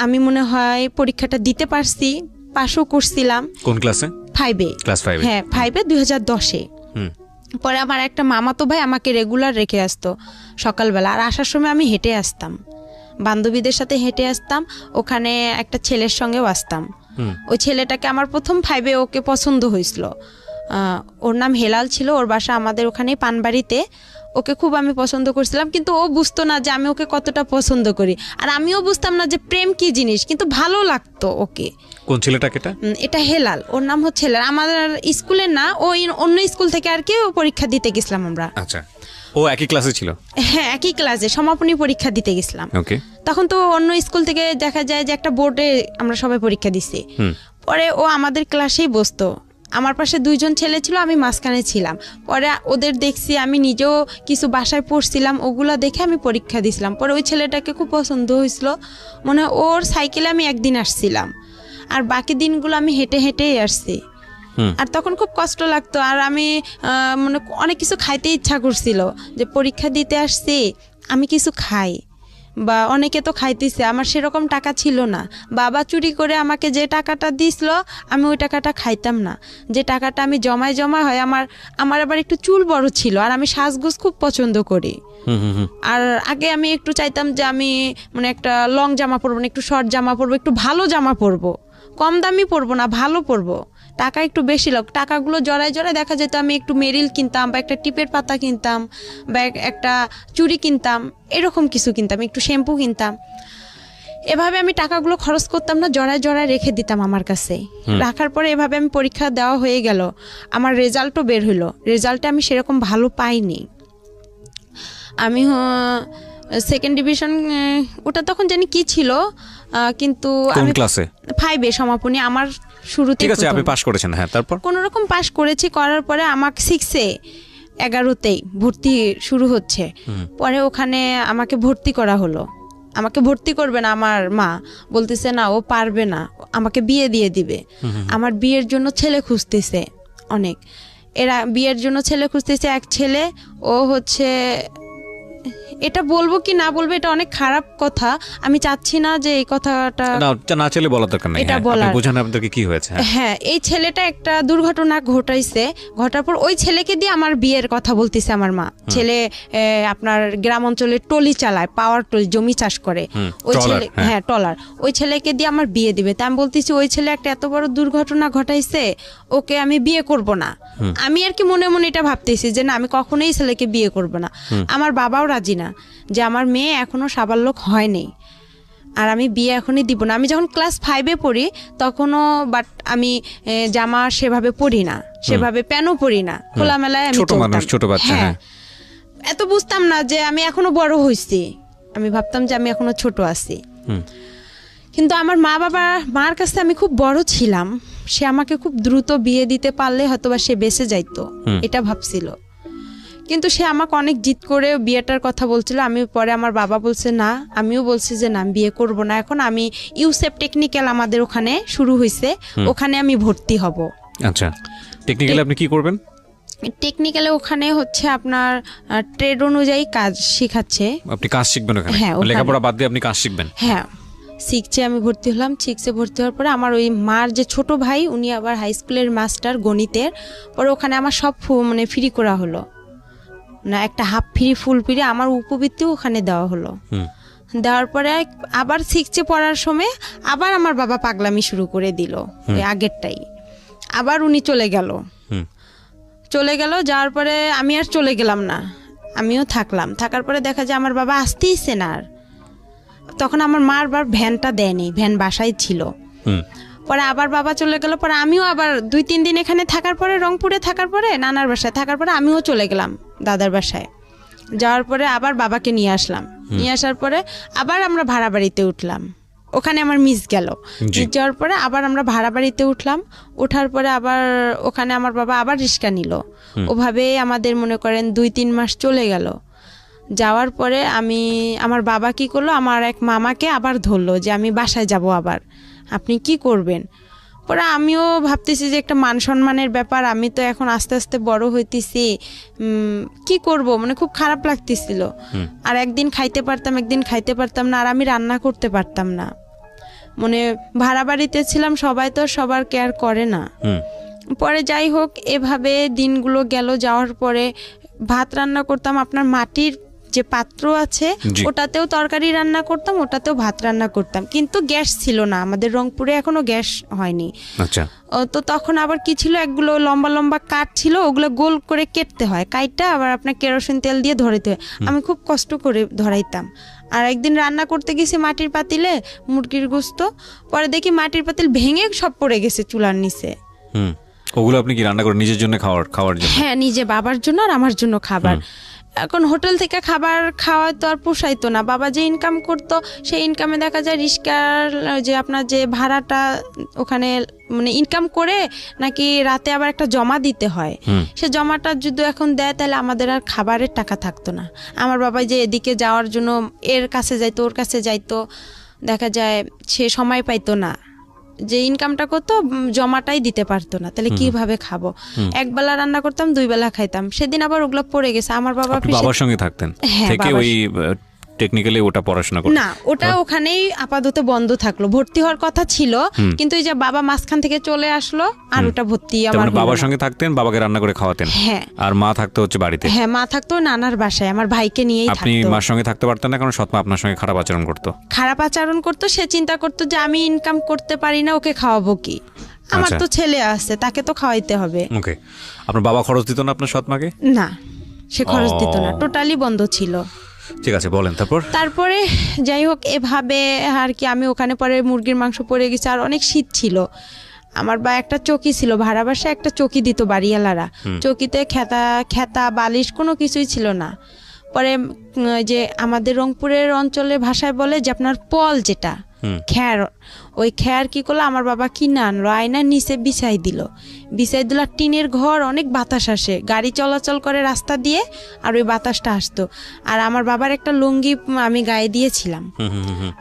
আমি মনে হয় পরীক্ষাটা দিতে পারছি, পাশও করছিলাম। কোন ক্লাসে? 5-এ। ক্লাস 5-এ? হ্যাঁ 5-এ 2010-এ। পরে আমার একটা মামাতো ভাই আমাকে রেগুলার রেখে আসতো সকালবেলা, আর আসার সময় আমি হেঁটে আসতাম, বান্ধবীদের সাথে হেঁটে আসতাম। ওখানে একটা ছেলের সঙ্গেও আসতাম। ওই ছেলেটাকে আমার প্রথম 5-এ ওকে পছন্দ হয়েছিল। ওর নাম হেলাল ছিল, ওর বাসা আমাদের ওখানেই পানবাড়িতে। ওকে খুব আমি পছন্দ করছিলাম, কিন্তু ও বুঝতো না যে আমি ওকে কতটা পছন্দ করি, আর আমিও বুঝতাম না যে প্রেম কি জিনিস, কিন্তু ভালো লাগতো ওকে। কোন ছেলেটাকে? এটা হেলাল, ওর নাম হচ্ছে হেলাল। আমাদের স্কুলে না, ওই অন্য স্কুল থেকে আর কি পরীক্ষা দিতে গেছিলাম আমরা। আচ্ছা, ও একই ক্লাসে ছিল? হ্যাঁ একই ক্লাসে, সমাপনী পরীক্ষা দিতে গেছিলাম। ওকে। তখন তো অন্য স্কুল থেকে দেখা যায় যে একটা বোর্ডে আমরা সবাই পরীক্ষা দিছি। পরে ও আমাদের ক্লাসেই বসতো, আমার পাশে 2 জন ছেলে ছিল, আমি মাঝখানে ছিলাম। পরে ওদের দেখছি, আমি নিজেও কিছু বাসায় পড়ছিলাম, ওগুলা দেখে আমি পরীক্ষা দিছিলাম। পরে ওই ছেলেটাকে খুব পছন্দ হয়েছিল, মানে ওর সাইকেলে আমি একদিন আসছিলাম, আর বাকি দিনগুলো আমি হেঁটে হেঁটেই আসছি। আর তখন খুব কষ্ট লাগতো, আর আমি মানে অনেক কিছু খাইতে ইচ্ছা করছিল, যে পরীক্ষা দিতে আসছি আমি কিছু খাই, বা অনেকে তো খাইতেছে, আমার সেরকম টাকা ছিল না। বাবা চুরি করে আমাকে যে টাকাটা দিছিল আমি ওই টাকাটা খাইতাম না, যে টাকাটা আমি জমা হয়। আমার আবার একটু চুল বড় ছিল, আর আমি সাজগোজ খুব পছন্দ করি। আর আগে আমি একটু চাইতাম যে আমি মানে একটা লং জামা পরবো না, একটু শর্ট জামা পরবো, একটু ভালো জামা পরবো, কম দামি পরবো না, ভালো পরবো। টাকা একটু বেশি লোক, টাকাগুলো জড়ায় জড়ায় দেখা যেত আমি একটু মেরিল কিনতাম বা একটা টিপের পাতা কিনতাম বা একটা চুড়ি কিনতাম, এরকম কিছু কিনতাম, একটু শ্যাম্পু কিনতাম। এভাবে আমি টাকাগুলো খরচ করতাম না, জড়ায় জড়ায় রেখে দিতাম আমার কাছে। রাখার পরে এভাবে আমি পরীক্ষা দেওয়া হয়ে গেল, আমার রেজাল্টও বের হলো। রেজাল্টে আমি সেরকম ভালো পাইনি, আমি সেকেন্ড ডিভিশন, ওটা তখন জানি কি ছিল, কিন্তু কোন আমি ক্লাসে? 5-এ সমাপনী আমার শুরুতে। ঠিক আছে, আপনি পাশ করেছেন, হ্যাঁ, তারপর কোন রকম পাশ করেছি, করার পরে আমাকে 6-এ 11তেই ভর্তি শুরু হচ্ছে। পরে ওখানে আমাকে ভর্তি করা হলো। আমাকে ভর্তি করবে না আমার মা, বলতেছে না ও পারবে না, আমাকে বিয়ে দিয়ে দিবে। আমার বিয়ের জন্য ছেলে খুঁজতেছে অনেক, এরা বিয়ের জন্য ছেলে খুঁজতেছে। এক ছেলে, ও হচ্ছে, এটা বলবো কি না বলবো এটা অনেক খারাপ কথা, আমি চাচ্ছি না যে এই কথাটা না চলে বলার দরকার নেই, এটা আপনি বলার। বোঝান আপনাদেরকে কি হয়েছে। হ্যাঁ, এই ছেলেটা একটা দুর্ঘটনা ঘটাইছে, ঘটার পর ওই ছেলেকে দিয়ে আমার বিয়ের কথা বলতেছে আমার মা। ছেলে আপনার গ্রাম অঞ্চলে টলি চালায়, পাওয়ার টলি, জমি চাষ করে। ওই ছেলে, হ্যাঁ টলার, ওই ছেলেকে দিয়ে আমার বিয়ে দিবে। তা আমি বলতেছি ওই ছেলে একটা এত বড় দুর্ঘটনা ঘটাইছে, ওকে আমি বিয়ে করব না। আমি আর কি মনে মনে এটা ভাবতেছি যে না, আমি কখনোই ছেলেকে বিয়ে করব না। আমার বাবাও রাজি না, যে আমার মেয়ে এখনো সাবালক হয়নি আর আমি বিয়ে এখনই দিব না। আমি যখন ক্লাস 5-এ পড়ি তখনও, বাট আমি জামা সেভাবে পরি না, সেভাবে প্যানও পরি না, খোলামেলায় আমি ছোট মানুষ, ছোট বাচ্চা, হ্যাঁ। এত বুঝতাম না যে আমি এখনো বড় হইছি, আমি ভাবতাম যে আমি এখনো ছোট আছি। কিন্তু আমার মা বাবা, মার কাছে আমি খুব বড় ছিলাম, সে আমাকে খুব দ্রুত বিয়ে দিতে পারলে হয়তোবা সে বেঁচে যাইতো, এটা ভাবছিল। কিন্তু সে আমাকে অনেক জিদ করে বিয়েটার কথা বলছিল। আমি পরে আমার বাবা বলছে না, আমিও বলছি যে না, আমি বিয়ে করব না এখন। আমি ইউসেপ টেকনিক্যাল আমাদের ওখানে শুরু হয়েছে, ওখানে আমি ভর্তি হব। আচ্ছা, টেকনিক্যালি আপনি কি করবেন? টেকনিক্যালে ওখানে হচ্ছে আপনার ট্রেড অনুযায়ী কাজ শিখাচ্ছে। আপনি কাজ শিখবেন ওখানে? হ্যাঁ, লেখাপড়া বাদ দিয়ে আপনি কাজ শিখবেন? হ্যাঁ, 6-এ আমি ভর্তি হলাম। 6-এ ভর্তি হওয়ার পরে আমার ওই মার যে ছোট ভাই, উনি আবার হাই স্কুলের মাস্টার গণিতের। পরে ওখানে আমার সব মানে ফ্রি করা হলো না, একটা হাফ ফ্রি ফুল ফ্রি আমার উপবৃত্তিও ওখানে দেওয়া হলো। দেওয়ার পরে আবার 6-এ পড়ার সময় আবার আমার বাবা পাগলামি শুরু করে দিল, ওই আগেরটাই। আবার উনি চলে গেল, যাওয়ার পরে আমি আর চলে গেলাম না, আমিও থাকলাম। থাকার পরে দেখা যায় আমার বাবা আসতেইছে না আর। তখন আমার মার বার ভ্যানটা দেয়নি, ভ্যান বাসায় ছিল। পরে আবার বাবা চলে গেল, পরে আমিও আবার 2-3 দিন এখানে থাকার পরে, রংপুরে থাকার পরে, নানার বাসায় থাকার পরে আমিও চলে গেলাম দাদার বাসায়। যাওয়ার পরে আবার বাবাকে নিয়ে আসলাম, নিয়ে আসার পরে আবার আমরা ভাড়া বাড়িতে উঠলাম। ওখানে আমার মিস গেল, মিস যাওয়ার পরে আবার আমরা ভাড়া বাড়িতে উঠলাম। ওঠার পরে আবার ওখানে আমার বাবা আবার রিক্সা নিল। ওভাবে আমাদের মনে করেন 2-3 মাস চলে গেল। যাওয়ার পরে আমার বাবা কি করলো, আমার এক মামাকে আবার ধরলো যে আমি বাসায় যাব, আবার আপনি কি করবেন? পরে আমিও ভাবতেছি যে একটা মান সম্মানের ব্যাপার, আমি তো এখন আস্তে আস্তে বড় হইতেছি, কি করব, মানে খুব খারাপ লাগতেছিল। আর একদিন খাইতে পারতাম, একদিন খাইতে পারতাম না, আর আমি রান্না করতে পারতাম না। মানে ভাড়া বাড়িতে ছিলাম, সবাই তো সবার কেয়ার করে না। পরে যাই হোক, এভাবে দিনগুলো গেল। যাওয়ার পরে ভাত রান্না করতাম, আপনার মাটির যে পাত্র আছে ওটাতেও তরকারি রান্না করতাম, ওটাতেও ভাত রান্না করতাম। কিন্তু গ্যাস ছিল না, আমাদের রংপুরে এখনো গ্যাস হয়নি। আচ্ছা, তো তখন আবার কি ছিল, একগুলো লম্বা লম্বা কাঠ ছিল, ওগুলো গোল করে কেটতে হয়, কাইটটা আবার আপনার কেরোসিন তেল দিয়ে ধরাইতে হয়। আমি খুব কষ্ট করে ধরাইতাম। আর একদিন রান্না করতে গেছি মাটির পাতিলে মুরগির গোস্ত, পরে দেখি মাটির পাতিল ভেঙে সব পড়ে গেছে চুলার নিচে। ওগুলো আপনি কি রান্না করে নিজের জন্য খাওয়ার জন্য? হ্যাঁ, নিজে, বাবার জন্য আর আমার জন্য খাবার। এখন হোটেল থেকে খাবার খাওয়া তো আর পোষাইতো না। বাবা যে ইনকাম করতো, সেই ইনকামে দেখা যায় রিস্কার যে আপনার যে ভাড়াটা ওখানে মানে ইনকাম করে নাকি রাতে আবার একটা জমা দিতে হয়, সে জমাটা যদি এখন দেয় তাহলে আমাদের আর খাবারের টাকা থাকতো না। আমার বাবা যে এদিকে যাওয়ার জন্য এর কাছে যাইতো, ওর কাছে যাইতো, দেখা যায় সে সময় পাইতো না, যে ইনকামটা করতো জমাটাই দিতে পারতো না, তাহলে কিভাবে খাবো? একবেলা রান্না করতাম, 2 বেলা খাইতাম। সেদিন আবার ওগুলো পড়ে গেছে। আমার বাবার সঙ্গে থাকতেন থেকে ওই টেকনিক্যালি ওটা পড়াশোনা করতেন না, ওটা ওখানেই আপাতত বন্ধ থাকলো। ভর্তি হওয়ার কথা ছিল, কিন্তু এই যে বাবা মাঝখান থেকে চলে আসলো, আর ওটা ভর্তি আমার বাবার সঙ্গে থাকতেন, বাবাকে রান্না করে খাওয়াতেন। হ্যাঁ, আর মা থাকতো হচ্ছে বাড়িতে। হ্যাঁ, মা থাকতো নানার বাসায়, আমার ভাইকে নিয়েই থাকতো। আপনি মার সঙ্গে থাকতে পারতেন না, কারণ সৎমা আপনার সঙ্গে খারাপ আচরণ করতো। সে চিন্তা করতো যে আমি ইনকাম করতে পারি না, ওকে খাওয়াবো কি? আমার তো ছেলে আছে, তাকে তো খাওয়াইতে হবে। ওকে, আপনার বাবা খরচ দিত না আপনার সৎ মাকে? না, সে খরচ দিত না, টোটালি বন্ধ ছিল। ঠিক আছে, বলেন। তারপরে যাই হোক, এভাবে আর কি আমি ওখানে পরে মুরগির মাংস পড়ে গেছে, আর অনেক শীত ছিল। আমার বা একটা চকি ছিল, ভাড়া বাসায় একটা চকি দিত বাড়িওয়ালারা, চকিতে খেতা বালিশ কোনো কিছুই ছিল না। পরে যে আমাদের রংপুরের অঞ্চলের ভাষায় বলে যে আপনার পল, যেটা খ্যার, ওই খ্যার কি করলো আমার বাবা কিনে আনলো, আয়নার নিচে বিছাই দিল। আর টিনের ঘর, অনেক বাতাস আসে, গাড়ি চলাচল করে রাস্তা দিয়ে, আর ওই বাতাসটা আসতো। আর আমার বাবার একটা লুঙ্গি আমি গায়ে দিয়েছিলাম,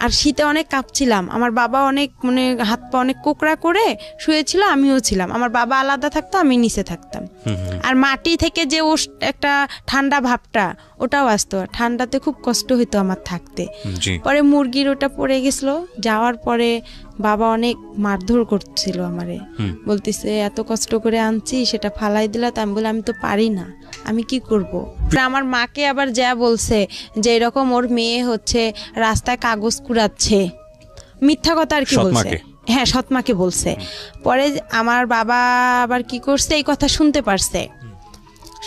আর শীতে অনেক কাঁপছিলাম। আমার বাবা অনেক মানে হাত পা অনেক কোকড়া করে শুয়েছিল, আমিও ছিলাম। আমার বাবা আলাদা থাকতো, আমি নিচে থাকতাম। আর মাটি থেকে যে একটা ঠান্ডা ভাবটা ওটাও আসতো, ঠান্ডাতে খুব কষ্ট হইতো আমার থাকতে। পরে মুরগির ওটা পড়ে গেছিল, যাওয়ার পরে বাবা অনেক মারধর করছিল আমারে, বলতেছে এত কষ্ট করে আনছি সেটা ফালাই দিলা। তো আমি বললাম আমি তো পারি না, আমি কি করব। আমার মাকে আবার যা বলছে যে এরকম ওর মেয়ে হচ্ছে রাস্তায় কাগজ কুড়াচ্ছে, মিথ্যা কথা আর কি বলছে। হ্যাঁ, সৎমাকে বলছে। পরে আমার বাবা আবার কি করছে, এই কথা শুনতে পারছে,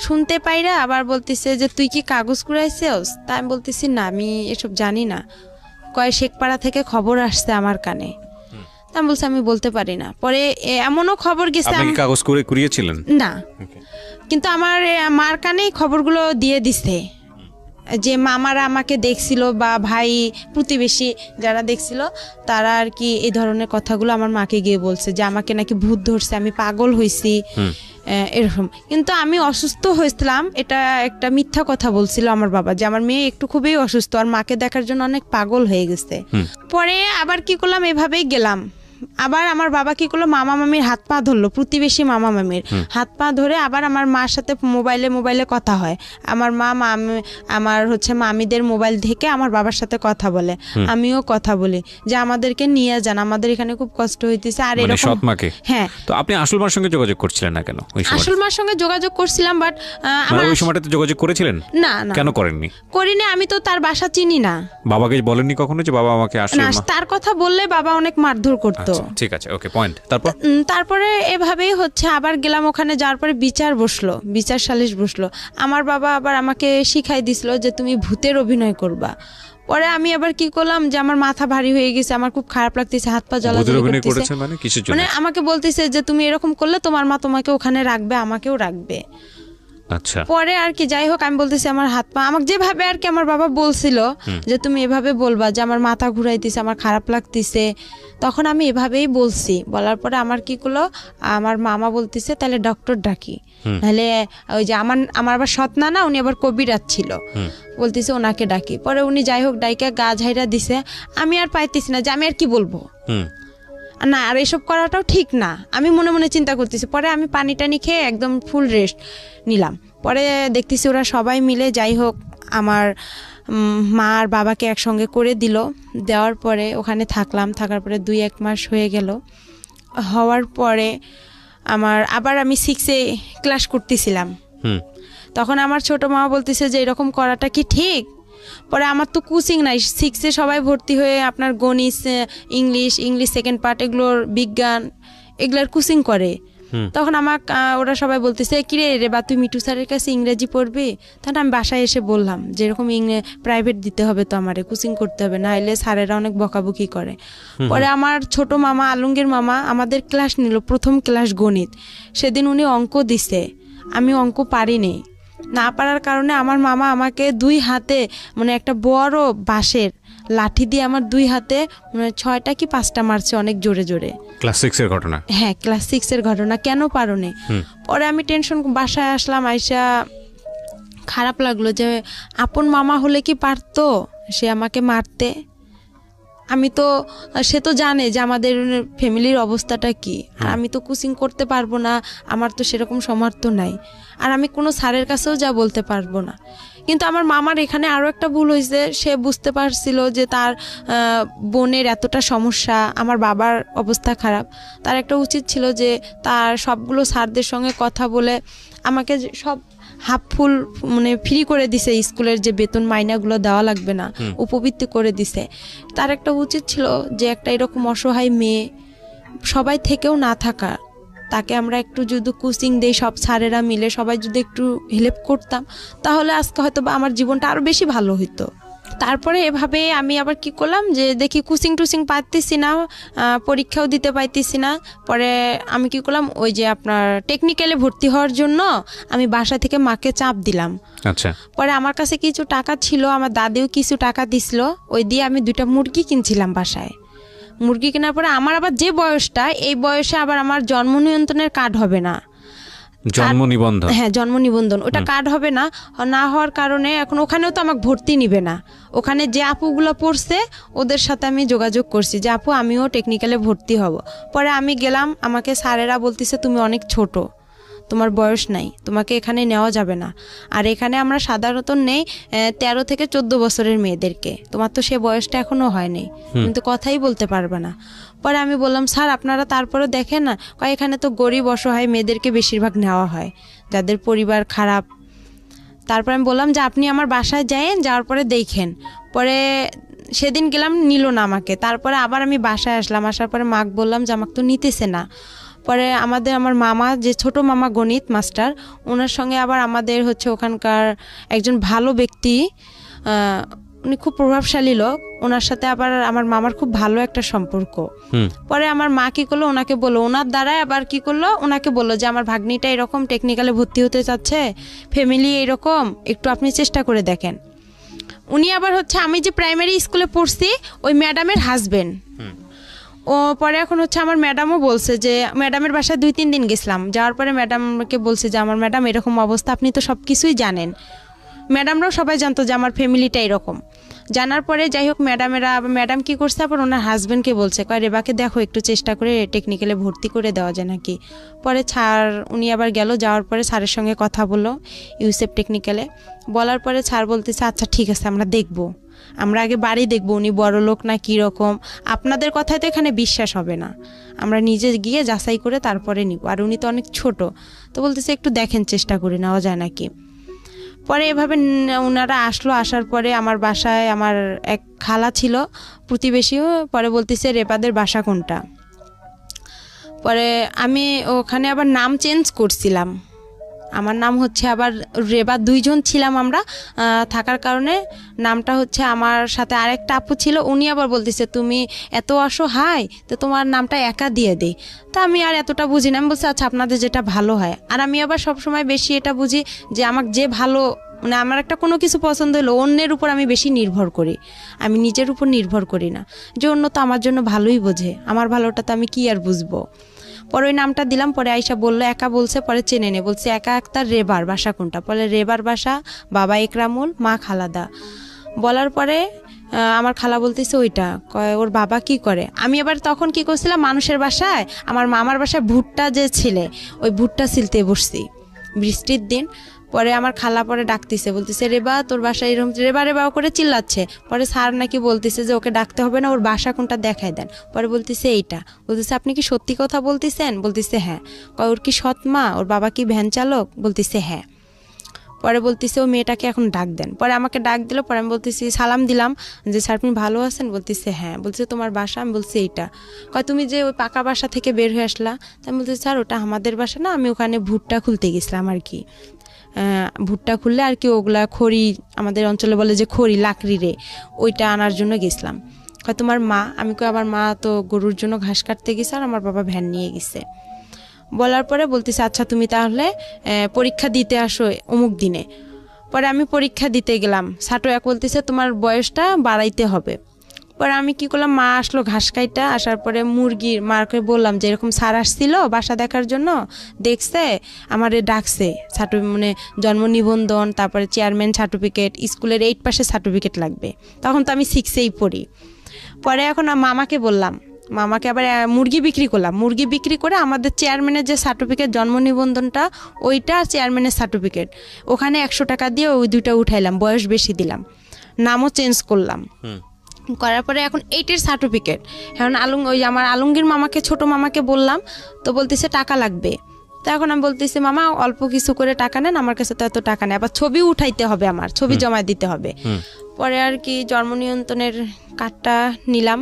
শুনতে পাইরা আবার বলতেছে যে তুই কি কাগজ কুড়াইছিস? তা আমি বলতেছি না, আমি এসব জানি না। কয় শেখপাড়া থেকে খবর আসছে আমার কানে। তা আমি বলছি আমি বলতে পারি না। পরে এমনও খবর গেছে, আপনি কাগজ কুড়িয়েছিলেন না, কিন্তু আমার মার কানেই খবরগুলো দিয়ে দিছে, যে মামারা আমাকে দেখছিল বা ভাই প্রতিবেশী যারা দেখছিল তারা আর কি এই ধরনের কথাগুলো আমার মাকে গিয়ে বলছে যে আমাকে নাকি ভূত ধরছে, আমি পাগল হয়েছি, এরকম। কিন্তু আমি অসুস্থ হয়েছিলাম, এটা একটা মিথ্যা কথা বলছিল আমার বাবা, যে আমার মেয়ে একটু খুবই অসুস্থ আর মাকে দেখার জন্য অনেক পাগল হয়ে গেছে। পরে আবার কি করলাম, এভাবেই গেলাম। আবার আমার বাবা কি করলো, মামা মামির হাত পা ধরলো, প্রতিবেশী মামা মামির হাত পা ধরে আবার আমার মার সাথে মোবাইলে কথা হয়। আমার মা আমার হচ্ছে মামিদের মোবাইল থেকে আমার বাবার সাথে কথা বলে, আমিও কথা বলি যে আমাদেরকে নিয়ে যান, আমাদের এখানে খুব কষ্ট হইতেছে। আর এরকম সৎ মাকে। হ্যাঁ। তো আপনি আসল মার সঙ্গে যোগাযোগ করছিলেন না কেন? আসল মার সঙ্গে যোগাযোগ করছিলাম, বাট আমার ওই সময়টাতে যোগাযোগ করেছিলেন না? কেন করেননি? করিনি, আমি তো তার বাসা চিনি না। বাবাকে বলেননি কখনো যে বাবা আমাকে আসলে? তার কথা বললে বাবা অনেক মারধর করতো। ঠিক আছে, ওকে, পয়েন্ট। তারপরে এভাবেই হচ্ছে আবার গেলাম, ওখানে যাওয়ার পরে বিচার সালিশ বসলো। আমার বাবা আবার আমাকে শিখাই দিছিল যে তুমি ভূতের অভিনয় করবা। পরে আমি আবার কি করলাম, যে আমার মাথা ভারী হয়ে গেছে, আমার খুব খারাপ লাগতেছে, হাত পা জ্বালাজ্বালি করতেছে। মানে আমাকে বলতেছে যে তুমি এরকম করলে তোমার মা তোমাকে ওখানে রাখবে, আমাকেও রাখবে। আচ্ছা। পরে আর কি যাই হোক, আমি বলতেছি আমার হাত পা, আমাকে যেভাবে আর কি আমার বাবা বলছিল যে তুমি এভাবে বলবা যে আমার মাথা ঘুরাইতেছে, আমার খারাপ লাগতেছে, তখন আমি এভাবেই বলছি। বলার পরে আমার কি করলো, আমার মামা বলতেছে তাহলে ডক্টর ডাকি, নাহলে ওই যে আমার আবার সৎ না, উনি আবার কবিরাজ ছিল, বলতেছে ওনাকে ডাকি। পরে উনি যাই হোক ডাইকা গা ঝাইরা দিছে। আমি আর পাইতেছি না যে আমি আর কি বলবো না, আর এসব করাটাও ঠিক না, আমি মনে মনে চিন্তা করতেছি। পরে আমি পানি টানি খেয়ে একদম ফুল রেস্ট নিলাম। পরে দেখতেছি ওরা সবাই মিলে যাই হোক আমার মা আর বাবাকে একসঙ্গে করে দিল। দেওয়ার পরে ওখানে থাকার পরে 2-1 মাস হয়ে গেল। হওয়ার পরে আবার আমি 6-এ ক্লাস করতেছিলাম। তখন আমার ছোট মা বলতেছে যে এরকম করাটা কি ঠিক? পরে আমার তো কোচিং নাই, 6-এ সবাই ভর্তি হয়ে আপনার গণিত, ইংলিশ সেকেন্ড পার্ট, এগুলোর বিজ্ঞান, এগুলোর কোচিং করে। তখন ওরা সবাই বলতেছে কিরে রে বা তুই মিঠু স্যারের কাছে ইংরেজি পড়বি? তখন আমি বাসায় এসে বললাম যে এরকম প্রাইভেট দিতে হবে, তো আমারে কোচিং করতে হবে, না হলে স্যারেরা অনেক বকাবকি করে। পরে আমার ছোট মামা, আলমগীর মামা আমাদের ক্লাস নিল, প্রথম ক্লাস গণিত। সেদিন উনি অঙ্ক দিছে, আমি অঙ্ক পারিনি। না পারার কারণে আমার মামা আমাকে 2 হাতে মানে একটা বড় বাঁশের লাঠি দিয়ে আমার 2 হাতে 6টা কি 5টা মারছে, অনেক জোরে জোরে। ক্লাস 6-এর ঘটনা? হ্যাঁ, ক্লাস 6-এর ঘটনা। কেন পারোনি? পরে আমি টেনশন, বাসায় আসলাম, আইসা খারাপ লাগলো যে আপন মামা হলে কি পারতো সে আমাকে মারতে? সে তো জানে যে আমাদের ফ্যামিলির অবস্থাটা কি, আর আমি তো কোচিং করতে পারবো না, আমার তো সেরকম সামর্থ্য নাই, আর আমি কোনো স্যারের কাছেও যা বলতে পারবো না। কিন্তু আমার মামার এখানে আরও একটা ভুল হয়েছে, সে বুঝতে পারছিল যে তার বোনের এতটা সমস্যা, আমার বাবার অবস্থা খারাপ, তার একটা উচিত ছিল যে তার সবগুলো স্যারদের সঙ্গে কথা বলে আমাকে সব হাফ ফুল মানে ফ্রি করে দিছে, স্কুলের যে বেতন মাইনাগুলো দেওয়া লাগবে না, উপবৃত্তি করে দিছে। তার একটা উচিত ছিল যে একটা এরকম অসহায় মেয়ে সবাই থেকেও না থাকা, তাকে আমরা একটু যদি কোচিং দেই সব স্যারেরা মিলে সবাই যদি একটু হেল্প করতাম, তাহলে আজকে হয়তো বা আমার জীবনটা আরও বেশি ভালো হতো। তারপরে এভাবে আমি আবার কি করলাম যে দেখি কোচিং টুচিং পাইতেছি না, পরীক্ষাও দিতে পাইতেছি না। পরে আমি কি করলাম, ওই যে আপনার টেকনিক্যালে ভর্তি হওয়ার জন্য আমি বাসা থেকে মাকে চাপ দিলাম। আচ্ছা। পরে আমার কাছে কিছু টাকা ছিল, আমার দাদিও কিছু টাকা দিছিল, ওই দিয়ে আমি 2টা মুরগি কিনছিলাম বাসায়। মুরগি কেনার পরে আমার আবার যে বয়সটা, এই বয়সে আবার আমার জন্ম নিয়ন্ত্রণের কার্ড হবে না, জন্ম নিবন্ধন। হ্যাঁ, জন্ম নিবন্ধন, ওটা কার্ড হবে না। না হওয়ার কারণে এখন ওখানেও তো আমাকে ভর্তি নিবে না। ওখানে যে আপুগুলো পড়ছে ওদের সাথে আমি যোগাযোগ করছি যে আপু আমিও টেকনিক্যালে ভর্তি হব। পরে আমি গেলাম, আমাকে স্যারেরা বলতেছে তুমি অনেক ছোট, তোমার বয়স নাই, তোমাকে এখানে নেওয়া যাবে না। আর এখানে আমরা সাধারণত নেই 13 থেকে 14 বছরের মেয়েদেরকে, তোমার তো সে বয়সটা এখনো হয়নি, কিন্তু কথাই বলতে পারবে না। পরে আমি বললাম স্যার আপনারা তারপরে দেখেন না, এখানে তো গরিব অসহায় মেয়েদেরকে বেশিরভাগ নেওয়া হয়, যাদের পরিবার খারাপ। তারপর আমি বললাম যে আপনি আমার বাসায় যায়েন, যাওয়ার পরে দেখেন। পরে সেদিন গেলাম, নিল না আমাকে। তারপরে আবার আমি বাসায় আসলাম, আসার পরে মাকে বললাম যে আমাকে তো নিতেছে না। পরে আমার মামা, যে ছোট মামা গণিত মাস্টার, ওনার সঙ্গে আবার আমাদের হচ্ছে ওখানকার একজন ভালো ব্যক্তি, উনি খুব প্রভাবশালী লোক, ওনার সাথে আবার আমার মামার খুব ভালো একটা সম্পর্ক। পরে আমার মা কি করলো, ওনাকে বললো, ওনার দ্বারাই আবার কি করলো, ওনাকে বললো যে আমার ভাগ্নিটা এরকম টেকনিক্যালে ভর্তি হতে চাচ্ছে, ফ্যামিলি এরকম, একটু আপনি চেষ্টা করে দেখেন। উনি আবার হচ্ছে আমি যে প্রাইমারি স্কুলে পড়ছি ওই ম্যাডামের হাজবেন্ড। ও পরে এখন হচ্ছে আমার ম্যাডামও বলছে যে, ম্যাডামের বাসায় 2-3 দিন গেছিলাম, যাওয়ার পরে ম্যাডামকে বলছে যে আমার ম্যাডাম এরকম অবস্থা, আপনি তো সব কিছুই জানেন। ম্যাডামরাও সবাই জানতো যে আমার ফ্যামিলিটা এরকম। জানার পরে যাই হোক, ম্যাডাম কি করছে, আবার ওনার হাজবেন্ডকে বলছে, রেবাকে দেখো একটু চেষ্টা করে টেকনিক্যালে ভর্তি করে দেওয়া যায় নাকি। পরে স্যার উনি আবার গেল, যাওয়ার পরে স্যারের সঙ্গে কথা বললো ইউসেফ টেকনিক্যালে। বলার পরে স্যার বলতেছে আচ্ছা ঠিক আছে, আমরা দেখবো, আমরা আগে বাড়ি দেখবো, উনি বড় লোক না কীরকম, আপনাদের কথায় তো এখানে বিশ্বাস হবে না, আমরা নিজে গিয়ে যাচাই করে তারপরে নিব। আর উনি তো অনেক ছোট, তো বলতেছে একটু দেখেন চেষ্টা করে নেওয়া যায় নাকি। পরে এভাবে ওনারা আসলো, আসার পরে আমার বাসায় আমার এক খালা ছিল প্রতিবেশীও, পরে বলতেছে রেবাদের বাসা কোনটা। পরে আমি ওখানে আবার নাম চেঞ্জ করছিলাম, আমার নাম হচ্ছে আবার রেবা, 2 জন ছিলাম আমরা, থাকার কারণে নামটা হচ্ছে, আমার সাথে আরেকটা আপু ছিল, উনি আবার বলতেছে তুমি এত অসহায়, তো তোমার নামটা একা দিয়ে দে। তা আমি আর এতটা বুঝি না, আমি বলছি আচ্ছা আপনাদের যেটা ভালো হয়। আর আমি আবার সবসময় বেশি এটা বুঝি যে আমাকে যে ভালো, মানে আমার একটা কোনো কিছু পছন্দ হলো অন্যের উপর আমি বেশি নির্ভর করি, আমি নিজের উপর নির্ভর করি না, যে অন্য তো আমার জন্য ভালোই বোঝে, আমার ভালোটা তো আমি কি আর বুঝবো। পরে ওই নামটা দিলাম, পরে আয়সা বললো একা, বলছে পরে চেনে নে, বলছে একা আক্তার রেবার বাসা কোনটা, বলে রেবার বাসা বাবা একরামুল মা খালাদা। বলার পরে আমার খালা বলতেছে ওইটা, ওর বাবা কি করে। আমি আবার তখন কি করছিলাম, মানুষের বাসায়, আমার মামার বাসায় ভুট্টা যে ছিলে, ওই ভুট্টা ছিলতে বসছি বৃষ্টির দিন। পরে আমার খালা পরে ডাকতেছে, বলতেছে রেবা তোর বাসা এরকম, রেবা রেবা করে চিল্লাচ্ছে। পরে স্যার নাকি বলতেছে যে ওকে ডাকতে হবে না, ওর বাসা কোনটা দেখায় দেন। পরে বলতেছে এইটা, বলতেছে আপনি কি সত্যি কথা বলতেছেন, বলতেছে হ্যাঁ। ওর কি সৎ মা, ওর বাবা কি ভ্যান চালক, বলতেছে হ্যাঁ। পরে বলতেছে ও মেয়েটাকে এখন ডাক দেন। পরে আমাকে ডাক দিল, পরে আমি বলতেছি, সালাম দিলাম যে স্যার আপনি ভালো আছেন, বলতেছে হ্যাঁ। বলছে তোমার বাসা, আমি বলছি এইটা। তুমি যে ওই পাকা বাসা থেকে বের হয়ে আসলা, তাই আমি বলতেছি স্যার ওটা আমাদের বাসা না, আমি ওখানে ভুট্টা খুলতে গেছিলাম আর কি, ভুট্টা খুললে আর কি ওগুলা খড়ি, আমাদের অঞ্চলে বলে যে খড়ি লাকড়ি রে, ওইটা আনার জন্য গেছিলাম। তোমার মা, আমি আমার মা তো গরুর জন্য ঘাস কাটতে গেছে, আর আমার বাবা ভ্যান নিয়ে গেছে। বলার পরে বলতেছে আচ্ছা তুমি তাহলে পরীক্ষা দিতে আসো অমুক দিনে। পরে আমি পরীক্ষা দিতে গেলাম, ছাটো এক বলতেছে তোমার বয়সটা বাড়াইতে হবে। পরে আমি কি করলাম, মা আসলো ঘাস কাইটা, আসার পরে মুরগির মাকে বললাম যে এরকম স্যার আসছিল বাসা দেখার জন্য, দেখছে আমারে ডাকছে, মানে জন্ম নিবন্ধন, তারপরে চেয়ারম্যান সার্টিফিকেট, স্কুলের 8 পাসের সার্টিফিকেট লাগবে। তখন তো আমি 6-এই পড়ি। পরে এখন মামাকে বললাম, মামাকে আবার মুরগি বিক্রি করলাম, মুরগি বিক্রি করে আমাদের চেয়ারম্যানের যে সার্টিফিকেট জন্ম নিবন্ধনটা, ওইটা চেয়ারম্যানের সার্টিফিকেট, ওখানে 100 টাকা দিয়ে ওই 2টা উঠাইলাম, বয়স বেশি দিলাম, নামও চেঞ্জ করলাম। করার পরে এখন 8-এর সার্টিফিকেট, এখন ওই আমার আলমগীর মামাকে, ছোট মামাকে বললাম, তো বলতেছে টাকা লাগবে। তো এখন আমি বলতেছি মামা অল্প কিছু করে টাকা নেন, আমার কাছে তো এত টাকা নেই, আবার ছবি উঠাইতে হবে, আমার ছবি জমা দিতে হবে। পরে আর কি জন্ম নিয়ন্ত্রণের কার্ডটা নিলাম,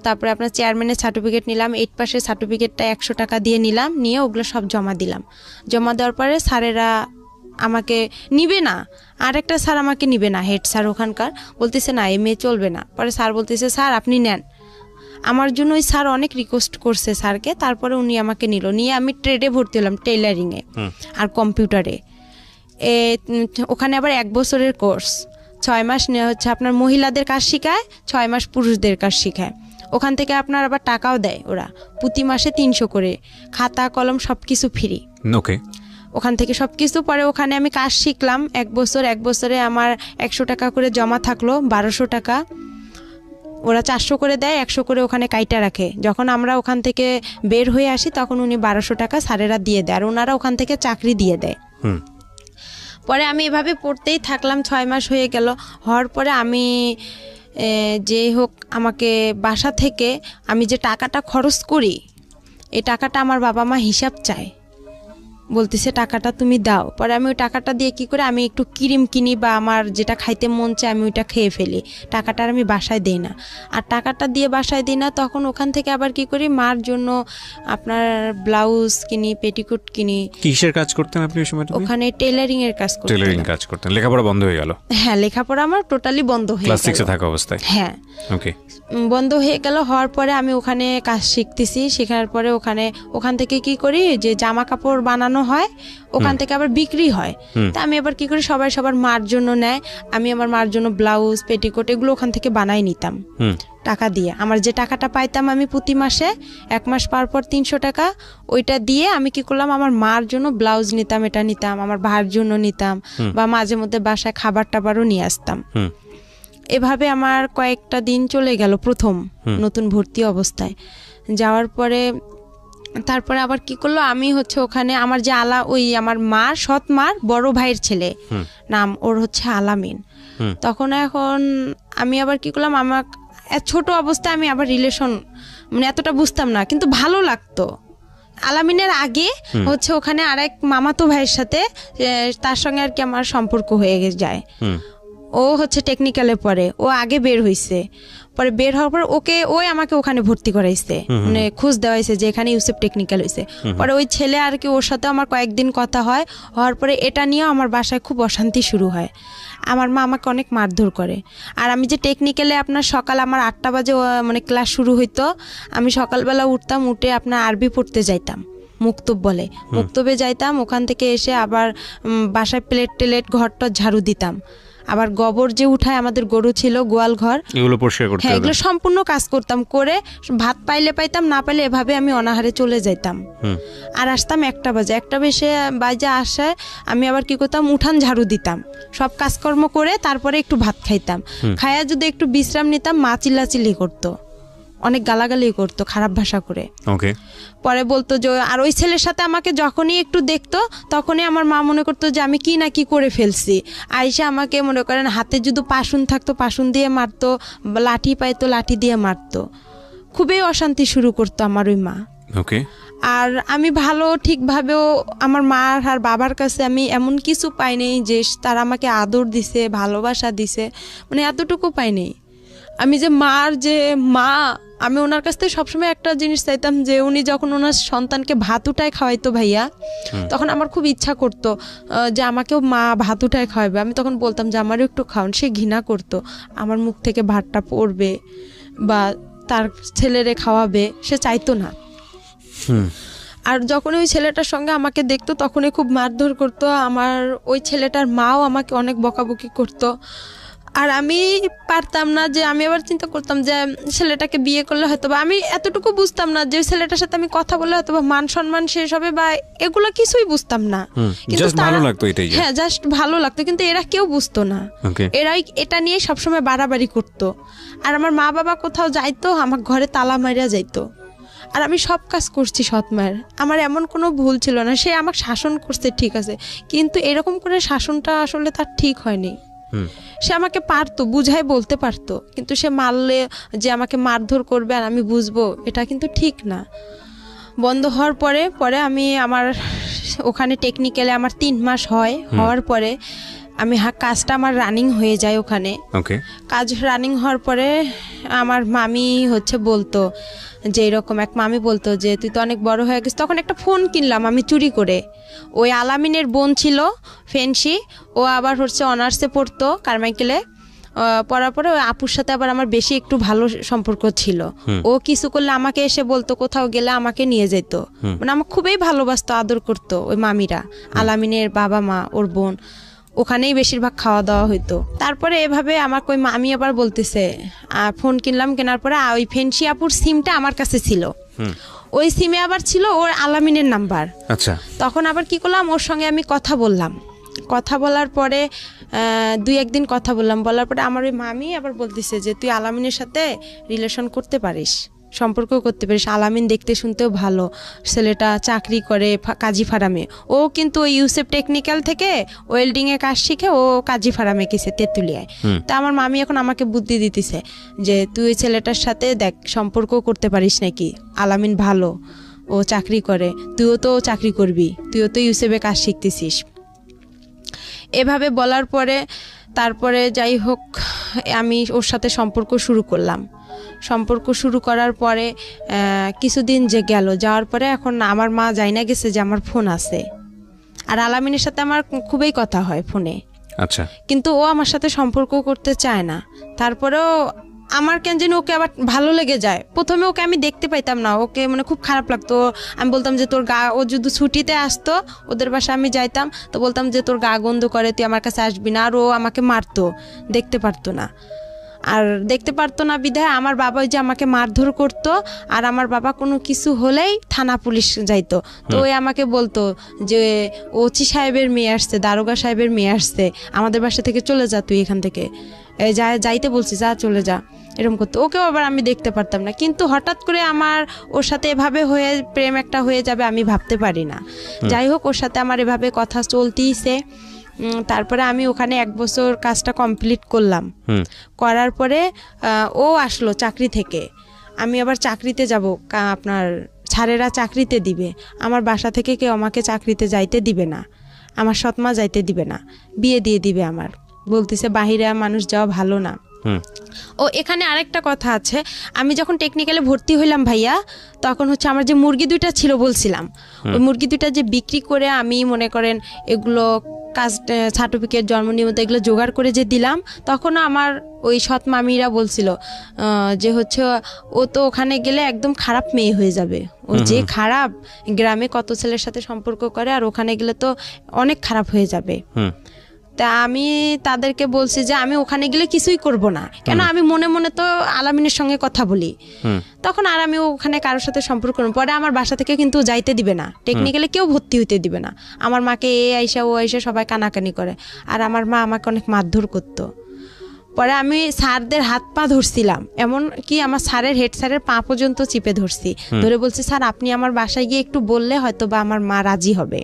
তারপরে আপনার চেয়ারম্যানের সার্টিফিকেট নিলাম, 8 পাসের সার্টিফিকেটটা 100 টাকা দিয়ে নিলাম, নিয়ে ওগুলো সব জমা দিলাম। জমা দেওয়ার পরে স্যারেরা আমাকে নিবে না, আর একটা স্যার আমাকে নিবে না, হেড স্যার ওখানকার, বলতেছে না মেয়ে চলবে না। পরে স্যার বলতেছে স্যার আপনি নেন। আমার জন্য ওই স্যার অনেক রিকোয়েস্ট করছে স্যারকে, তারপরে উনি আমাকে নিল, নিয়ে আমি ট্রেডে ভর্তি হলাম, টেইলারিংয়ে আর কম্পিউটারে। ওখানে আবার 1 বছরের কোর্স, 6 মাস হচ্ছে আপনার মহিলাদের কাজ শেখায়, 6 মাস পুরুষদের কাজ শেখায়। ওখান থেকে আপনার আবার টাকাও দেয় ওরা, প্রতি মাসে 300 করে, খাতা কলম সব কিছু ফ্রি। ওকে, ওখান থেকে সব কিছু। পরে ওখানে আমি কাজ শিখলাম 1 বছর, 1 বছরে আমার 100 টাকা করে জমা থাকলো, 1200 টাকা। ওরা 400 করে দেয়, 100 করে ওখানে কাইটা রাখে। যখন আমরা ওখান থেকে বের হয়ে আসি তখন উনি 1200 টাকা স্যারেরা দিয়ে দেয়, আর ওনারা ওখান থেকে চাকরি দিয়ে দেয়। পরে আমি এভাবে পড়তেই থাকলাম, 6 মাস হয়ে গেল। হওয়ার পরে আমি যে হোক আমাকে বাসা থেকে আমি যে টাকাটা খরচ করি, এই টাকাটা আমার বাবা মা হিসাব চায়, বলতেছে টাকাটা তুমি দাও। পরে আমি ওই টাকাটা দিয়ে কি করে আমি একটু ক্রিম কিনি বা আমার যেটা খাইতে মন চায় আমি ওইটা খেয়ে ফেলি, টাকাটা আমি বাসায় দিই না। আর টাকাটা দিয়ে বাসায় দিই না, তখন ওখান থেকে আবার কি করি মার জন্য আপনার ব্লাউজ কিনি, পেটিকোট কিনি। কিসের কাজ করতেন আপনি ওই সময়টা? ওখানে টেইলারিং এর কাজ করতেন। টেইলারিং কাজ করতেন। লেখাপড়া বন্ধ হয়ে গেল? হ্যাঁ, লেখাপড়া আমার টোটালি বন্ধ হয়ে গেল, ক্লাস 6 এ থাকা অবস্থায়। হ্যাঁ, ওকে, বন্ধ হয়ে গেল। হওয়ার পরে আমি ওখানে কাজ শিখতেছি, শেখার পরে ওখান থেকে কি করি যে জামা কাপড় বানানো হয়, ওখান থেকে আবার বিক্রি হয়। তা আমি আবার কি করি, সবার মার জন্য নেয়, আমি আমার মার জন্য ব্লাউজ পেটিকোট এগুলো ওখান থেকে বানাই নিতাম টাকা দিয়ে। আমার যে টাকাটা পাইতাম আমি প্রতি মাসে 1 মাস পার পর 300 টাকা, ওইটা দিয়ে আমি কি করলাম আমার মার জন্য ব্লাউজ নিতাম, এটা নিতাম, আমার ভাইয়ের জন্য নিতাম, বা মাঝে মধ্যে বাসায় খাবার টাবারও নিয়ে আসতাম। এভাবে আমার কয়েকটা দিন চলে গেল প্রথম নতুন ভর্তি অবস্থায়। যাওয়ার পরে তারপরে আবার কি করলো, আমি হচ্ছে ওখানে আমার যে ওই আমার মার সৎ মার বড় ভাইয়ের ছেলে, নাম ওর হচ্ছে আলামিন। তখন এখন আমি আবার কি করলাম, আমার ছোট অবস্থায় আমি আবার রিলেশন মানে এতটা বুঝতাম না, কিন্তু ভালো লাগতো। আলামিনের আগে হচ্ছে ওখানে আরেক মামাতো ভাইয়ের সাথে তার সঙ্গে আর কি আমার সম্পর্ক হয়ে যায়। ও হচ্ছে টেকনিক্যালে পড়ে, ও আগে বের হইছে। পরে বের হওয়ার পর ওই আমাকে ওখানে ভর্তি করাইছে, মানে খোঁজ দেওয়াইছে যে এখানে ইউসেফ টেকনিক্যাল হইছে। পরে ওই ছেলে আর কি ওর সাথে আমার কয়েকদিন কথা হয়, হওয়ার পরে এটা নিয়েও আমার বাসায় খুব অশান্তি শুরু হয়। আমার মা আমাকে অনেক মারধর করে। আর আমি যে টেকনিক্যালে আপনার সকাল আমার 8টা বাজে মানে ক্লাস শুরু হইতো, আমি সকালবেলা উঠতাম, উঠে আপনার আরবি পড়তে যাইতাম, মুক্তব বলে, মুক্তবে যাইতাম। ওখান থেকে এসে আবার বাসায় প্লেট টেলেট ঘরটা ঝাড়ু দিতাম, আবার গোবর যে উঠায় আমাদের গরু ছিল গোয়াল ঘর, এগুলো পরিষ্কার করতে, হ্যাঁ এগুলো সম্পূর্ণ কাজ করতাম। করে ভাত পাইলে পাইতাম, না পাইলে এভাবে আমি অনাহারে চলে যাইতাম। আর আসতাম 1টা বাজে, 1টা বাজে আসে আমি আবার কি করতাম, উঠান ঝাড়ু দিতাম, সব কাজকর্ম করে তারপরে একটু ভাত খাইতাম। খাইয়া যদি একটু বিশ্রাম নিতাম, মা চিল্লাচিল্লি করতো, অনেক গালাগালি করতো খারাপ ভাষা করে। ওকে, পরে বলতো যে, আর ওই ছেলের সাথে আমাকে যখনই একটু দেখতো তখনই আমার মা মনে করতো যে আমি কি না কি করে ফেলছি। আইসা আমাকে মনে করেন হাতে যদি পাশুন থাকতো পাশুন দিয়ে মারতো, লাঠি পাইতো লাঠি দিয়ে মারতো। খুবই অশান্তি শুরু করতো আমার ওই মা। ওকে, আর আমি ভালো ঠিকভাবেও আমার মা আর বাবার কাছে আমি এমন কিছু পাইনি যে তারা আমাকে আদর দিছে, ভালোবাসা দিছে, মানে এতটুকু পাইনি। আমি যে মার যে মা, আমি ওনার কাছ থেকে সবসময় একটা জিনিস চাইতাম যে উনি যখন ওনার সন্তানকে ভাত উঠায় খাওয়াইতো ভাইয়া, তখন আমার খুব ইচ্ছা করতো যে আমাকেও মা ভাত উঠায় খাওয়াবে। আমি তখন বলতাম যে আমারও একটু খাওয়ান। সে ঘৃণা করতো, আমার মুখ থেকে ভাতটা পড়বে বা তার ছেলেরে খাওয়াবে, সে চাইতো না। আর যখন ওই ছেলেটার সঙ্গে আমাকে দেখতো তখনই খুব মারধর করতো। আমার ওই ছেলেটার মাও আমাকে অনেক বকাবকি করতো। আর আমি পারতাম না যে, আমি আবার চিন্তা করতাম যে ছেলেটাকে বিয়ে করলে হয়তো বা, আমি এতটুকু বুঝতাম না যে ছেলেটার সাথে আমি কথা বললে হয়তো বা মান সম্মান শেষ হবে বা এগুলো কিছুই বুঝতাম না। কিন্তু ভালো লাগতো এটাই, হ্যাঁ জাস্ট ভালো লাগতো, কিন্তু এরা কেউ বুঝতো না। এরাই এটা নিয়ে সবসময় বাড়াবাড়ি করতো। আর আমার মা বাবা কোথাও যাইতো, আমার ঘরে তালা মারিয়া যাইতো। আর আমি সব কাজ করছি সৎ মায়ের, আমার এমন কোনো ভুল ছিল না। সে আমাকে শাসন করছে ঠিক আছে, কিন্তু এরকম করে শাসনটা আসলে তার ঠিক হয়নি। সে আমাকে পারতো, বুঝাই বলতে পারতো, কিন্তু সে মারলে যে আমাকে মারধর করবে আর আমি বুঝবো, এটা কিন্তু ঠিক না। বন্ধ হওয়ার পরে আমি আমার ওখানে টেকনিক্যালে আমার 3 মাস হওয়ার পরে আমি কাজটা আমার রানিং হয়ে যায় ওখানে। ওকে। কাজ রানিং হওয়ার পরে আমার মামি হচ্ছে বলতো যে এরকম, এক মামি বলতো যে তুই তো অনেক বড় হয়ে গেছিস। তখন একটা ফোন কিনলাম আমি চুরি করে। ওই আলামিনের বোন ছিল ফেন্সি, ও আবার হচ্ছে অনার্সে পড়তো কারমাইকেলে। পড়ার পরে ওই আপুর সাথে আবার আমার বেশি একটু ভালো সম্পর্ক ছিল। ও কিছু করলে আমাকে এসে বলতো, কোথাও গেলে আমাকে নিয়ে যেত। মানে আমার খুবই ভালোবাসতো, আদর করতো ওই মামিরা, আলামিনের বাবা মা, ওর বোন। ওখানেই বেশিরভাগ খাওয়া দাওয়া হইতো। তারপরে এভাবে আমাকে ওই মামি আবার বলতেছে, ফোন কিনলাম, কেনার পরে ওই ফেন্সি আপুর সিমটা আমার কাছে ছিল। ওই সিমে আবার ছিল ওর আলামিনের নাম্বার। আচ্ছা। তখন আবার কি করলাম, ওর সঙ্গে আমি কথা বললাম। কথা বলার পরে 2-1 দিন কথা বললাম। বলার পরে আমার ওই মামি আবার বলতেছে যে তুই আলামিনের সাথে রিলেশন করতে পারিস, সম্পর্ক করতে পারিস। আলামিন দেখতে শুনতেও ভালো, ছেলেটা চাকরি করে কাজী ফার্মে। ও কিন্তু ওই ইউসেফ টেকনিক্যাল থেকে ওয়েল্ডিংয়ে কাজ শিখে ও কাজী ফার্মে গেছে তেঁতুলিয়ায়। তা আমার মামি এখন আমাকে বুদ্ধি দিতেছে যে তুই ওই ছেলেটার সাথে দেখ সম্পর্ক করতে পারিস নাকি, আলামিন ভালো, ও চাকরি করে, তুইও তো চাকরি করবি, তুইও তো ইউসেফে কাজ শিখতেছিস। এভাবে বলার পরে তারপরে যাই হোক আমি ওর সাথে সম্পর্ক শুরু করলাম। সম্পর্ক শুরু করার পরে কিছুদিন যে গেল, যাওয়ার পরে এখন আমার মা যাই না গেছে যে আমার ফোন আছে। আর আলামিনের সাথে আমার খুবই কথা হয় ফোনে। আচ্ছা। কিন্তু ও আমার সাথে সম্পর্ক করতে চায় না। তারপরেও আমার কেন যেন ওকে আবার ভালো লেগে যায়। প্রথমে ওকে আমি দেখতে পাইতাম না, ওকে মানে খুব খারাপ লাগতো। আমি বলতাম যে তোর গা, ও যদি ছুটিতে আসতো ওদের বাসায় আমি যাইতাম, তো বলতাম যে তোর গা গন্ধ করে, তুই আমার কাছে আসবি না। আর ও আমাকে মারতো, দেখতে পারতো না। আর দেখতে পারতো না বিধায় আমার বাবা ওই যে আমাকে মারধর করতো। আর আমার বাবা কোনো কিছু হলেই থানা পুলিশ যাইতো। তো ওই আমাকে বলতো যে ওসি সাহেবের মেয়ে আসছে, দারোগা সাহেবের মেয়ে আসছে, আমাদের বাসা থেকে চলে যা, তুই এখান থেকে যাইতে বলছিস, যা চলে যা, এরকম করতো। ওকেও আবার আমি দেখতে পারতাম না। কিন্তু হঠাৎ করে আমার ওর সাথে এভাবে হয়ে প্রেম একটা হয়ে যাবে আমি ভাবতে পারি না। যাই হোক ওর সাথে আমার এভাবে কথা চলতেইছে। তারপরে আমি ওখানে 1 বছর কাজটা কমপ্লিট করলাম। করার পরে ও আসলো চাকরি থেকে। আমি আবার চাকরিতে যাব, আপনার ছাড়েরা চাকরিতে দিবে। আমার বাসা থেকে কেউ আমাকে চাকরিতে যাইতে দিবে না, আমার সৎমা যাইতে দিবে না, বিয়ে দিয়ে দিবে আমার। বলতেছে বাহিরে মানুষ যাওয়া ভালো না। ও এখানে আরেকটা কথা আছে, আমি যখন টেকনিক্যালে ভর্তি হইলাম ভাইয়া, তখন হচ্ছে আমার যে মুরগি 2টা ছিল বলছিলাম, ওই মুরগি 2টা যে বিক্রি করে আমি মনে করেন এগুলো কাজ সার্টিফিকেট, জন্ম নিবন্ধন এগুলো জোগাড় করে যে দিলাম, তখনও আমার ওই সৎ মামিরা বলছিল যে হচ্ছে ও তো ওখানে গেলে একদম খারাপ মেয়ে হয়ে যাবে। ও যে খারাপ, গ্রামে কত ছেলের সাথে সম্পর্ক করে, আর ওখানে গেলে তো অনেক খারাপ হয়ে যাবে। তা আমি তাদেরকে বলছি যে আমি ওখানে গেলে কিছুই করব না, কেন আমি মনে মনে তো আলামিনের সঙ্গে কথা বলি। তখন আর আমি ওখানে কারোর সাথে সম্পর্ক করব। পরে আমার বাসা থেকে কিন্তু যাইতে দিবে না, টেকনিক্যালি কেউ ভর্তি হইতে দিবে না। আমার মাকে ও আইসা সবাই কানাকানি করে, আর আমার মা আমাকে অনেক মারধর করতো। পরে আমি স্যারদের হাত পা ধরছিলাম, এমন কি আমার স্যারের হেড স্যারের পা পর্যন্ত চিপে ধরছি, ধরে বলছি স্যার আপনি আমার বাসায় গিয়ে একটু বললে হয়তো বা আমার মা রাজি হবে।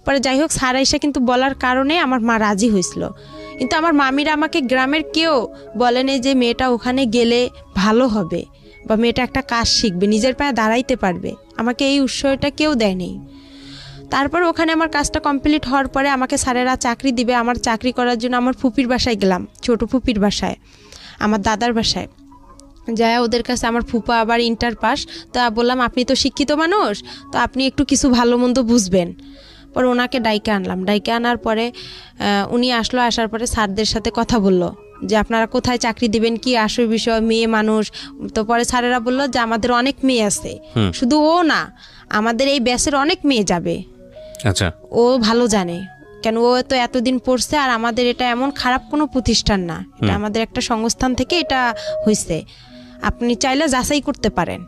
পরে যাই হোক স্যার এসে কিন্তু বলার কারণে আমার মা রাজি হয়েছিল। কিন্তু আমার মামিরা আমাকে গ্রামের কেউ বলেনি যে মেয়েটা ওখানে গেলে ভালো হবে বা মেয়েটা একটা কাজ শিখবে, নিজের পায়ে দাঁড়াইতে পারবে। আমাকে এই উৎসাহটা কেউ দেয়নি। তারপর ওখানে আমার কাজটা কমপ্লিট হওয়ার পরে আমাকে স্যারেরা চাকরি দিবে। আমার চাকরি করার জন্য আমার ফুপির বাসায় গেলাম, ছোট ফুপির বাসায়, আমার দাদার বাসায়। যায় ওদের কাছে আমার ফুপা আবার ইন্টার পাস। তা বললাম আপনি তো শিক্ষিত মানুষ, তো আপনি একটু কিছু ভালো মন্দ বুঝবেন। পরে ওনাকে ডাইকে আনলাম। ডাইকে আনার পরে উনি আসলো। আসার পরে স্যারদের সাথে কথা বললো যে আপনারা কোথায় চাকরি দিবেন, কি আসল বিষয়, মেয়ে মানুষ। তো পরে স্যারেরা বললো যে আমাদের অনেক মেয়ে আছে, শুধু ও না, আমাদের এই ব্যাচের অনেক মেয়ে যাবে। আচ্ছা। ও ভালো জানে, কেন ও তো এতদিন পড়ছে। আর আমাদের এটা এমন খারাপ কোনো প্রতিষ্ঠান না, এটা আমাদের একটা সংস্থান থেকে এটা হয়েছে, আপনি চাইলে যাচাই করতে পারেন।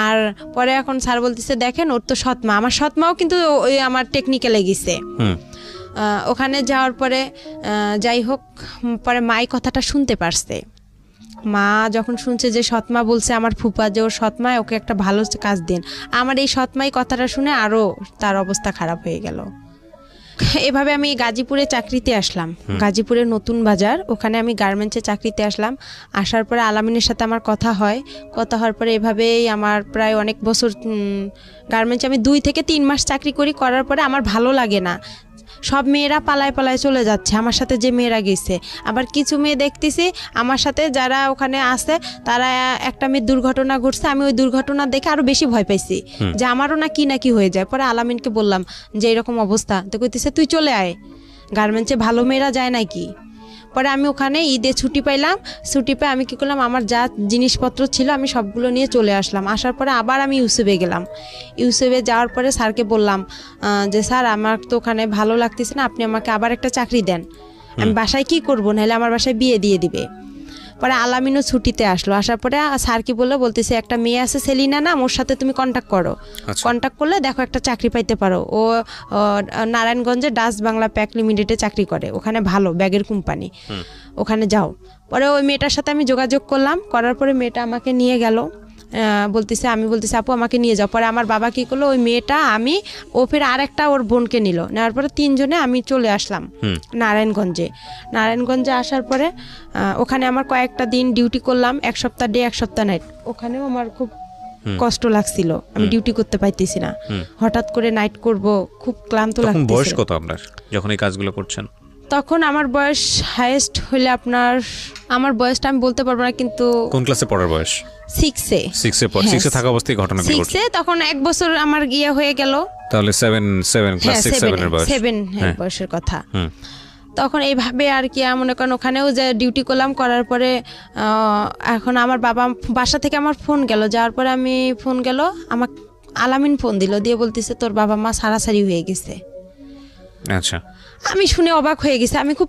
আর পরে এখন স্যার বলতেছে দেখেন ওর তো সৎমা, আমার সৎমাও কিন্তু ওই আমার টেকনিক্যালে গেছে। ওখানে যাওয়ার পরে যাই হোক পরে মাই কথাটা শুনতে পারছে। মা যখন শুনছে যে সৎমা বলছে আমার ফুপা যে ওর সৎমায় ওকে একটা ভালো কাজ দিন, আমার এই সৎমাই কথাটা শুনে আরও তার অবস্থা খারাপ হয়ে গেল। এভাবে আমি গাজীপুরে চাকরিতে আসলাম, গাজীপুরের নতুন বাজার, ওখানে আমি গার্মেন্টসে চাকরিতে আসলাম। আসার পরে আলামিনের সাথে আমার কথা হয়। কথা হওয়ার পরে এভাবেই আমার প্রায় অনেক বছর গার্মেন্টসে আমি 2 থেকে 3 মাস চাকরি করি। করার পরে আমার ভালো লাগে না, সব মেয়েরা পালায় পালায় চলে যাচ্ছে আমার সাথে যে মেয়েরা গেছে। আবার কিছু মেয়ে দেখতেছি আমার সাথে যারা ওখানে আছে তারা একটা মেয়ের দুর্ঘটনা ঘটছে, আমি ওই দুর্ঘটনা দেখে আরো বেশি ভয় পাইছি যে আমারও না কি হয়ে যায়। পরে আলামিনকে বললাম যে এরকম অবস্থা, তো কইতেছে তুই চলে আয়, গার্মেন্টসে ভালো মেয়েরা যায় নাকি। পরে আমি ওখানে ঈদে ছুটি পাইলাম, ছুটি পেয়ে আমি কি করলাম আমার যা জিনিসপত্র ছিল আমি সবগুলো নিয়ে চলে আসলাম। আসার পরে আবার আমি ইউসুফে গেলাম। ইউসুফে যাওয়ার পরে স্যারকে বললাম যে স্যার আমার তো ওখানে ভালো লাগতেছে না, আপনি আমাকে আবার একটা চাকরি দেন, আমি বাসায় কি করবো, নাহলে আমার বাসায় বিয়ে দিয়ে দিবে। পরে আলামিনও ছুটিতে আসলো, আসার পরে স্যার কি বলতেছে একটা মেয়ে আছে সেলিনা নাম, ওর সাথে তুমি কন্ট্যাক্ট করো, কন্ট্যাক্ট করলে দেখো একটা চাকরি পাইতে পারো। ও নারায়ণগঞ্জে ডাচ বাংলা প্যাক লিমিটেডে চাকরি করে, ওখানে ভালো ব্যাগের কোম্পানি, ওখানে যাও। পরে ওই মেয়েটার সাথে আমি যোগাযোগ করলাম, করার পরে মেয়েটা আমাকে নিয়ে গেল, আমি বলতেছি আপু আমাকে নিয়ে যাও। পরে আমার বাবা কি করলো, ওই মেয়েটা আমি ও ফের আরেকটা ওর বোনকে নিল, নেওয়ার পরে 3 জনে আমি চলে আসলাম নারায়ণগঞ্জে আসার পরে ওখানে আমার কয়েকটা দিন ডিউটি করলাম, 1 সপ্তাহ ডে 1 সপ্তাহ নাইট। ওখানেও আমার খুব কষ্ট লাগছিল, আমি ডিউটি করতে পাইতেছি না, হঠাৎ করে নাইট করব, খুব ক্লান্ত লাগতেছিল। বয়স কত আপনার যখন এই কাজগুলো করছেন? তখন আমার বয়স হাইয়েস্ট হলে আমার বয়সটা আমি বলতে পারবো না, কিন্তু কোন ক্লাসে পড়ার বয়স? 6-এ। 6-এ থাকা অবস্থায় ঘটনাগুলো ঘটছে। 6-এ তখন 1 বছর আমার গিয়ে হয়ে গেল, তাহলে 7 ক্লাস 6-7 এর বয়স, 7 বয়সের কথা। তখন এইভাবে আর কি মনে করেন ওখানেও যে ডিউটি করলাম, করার পরে এখন আমার বাসা থেকে আমার ফোন গেল, যাওয়ার পরে আমি ফোন গেল আমার আলামিন ফোন দিল, দিয়ে বলতেছে তোর বাবা মা সারাসারি হয়ে গেছে। আচ্ছা, আমি শুনে অবাক হয়ে গেছি, আমি খুব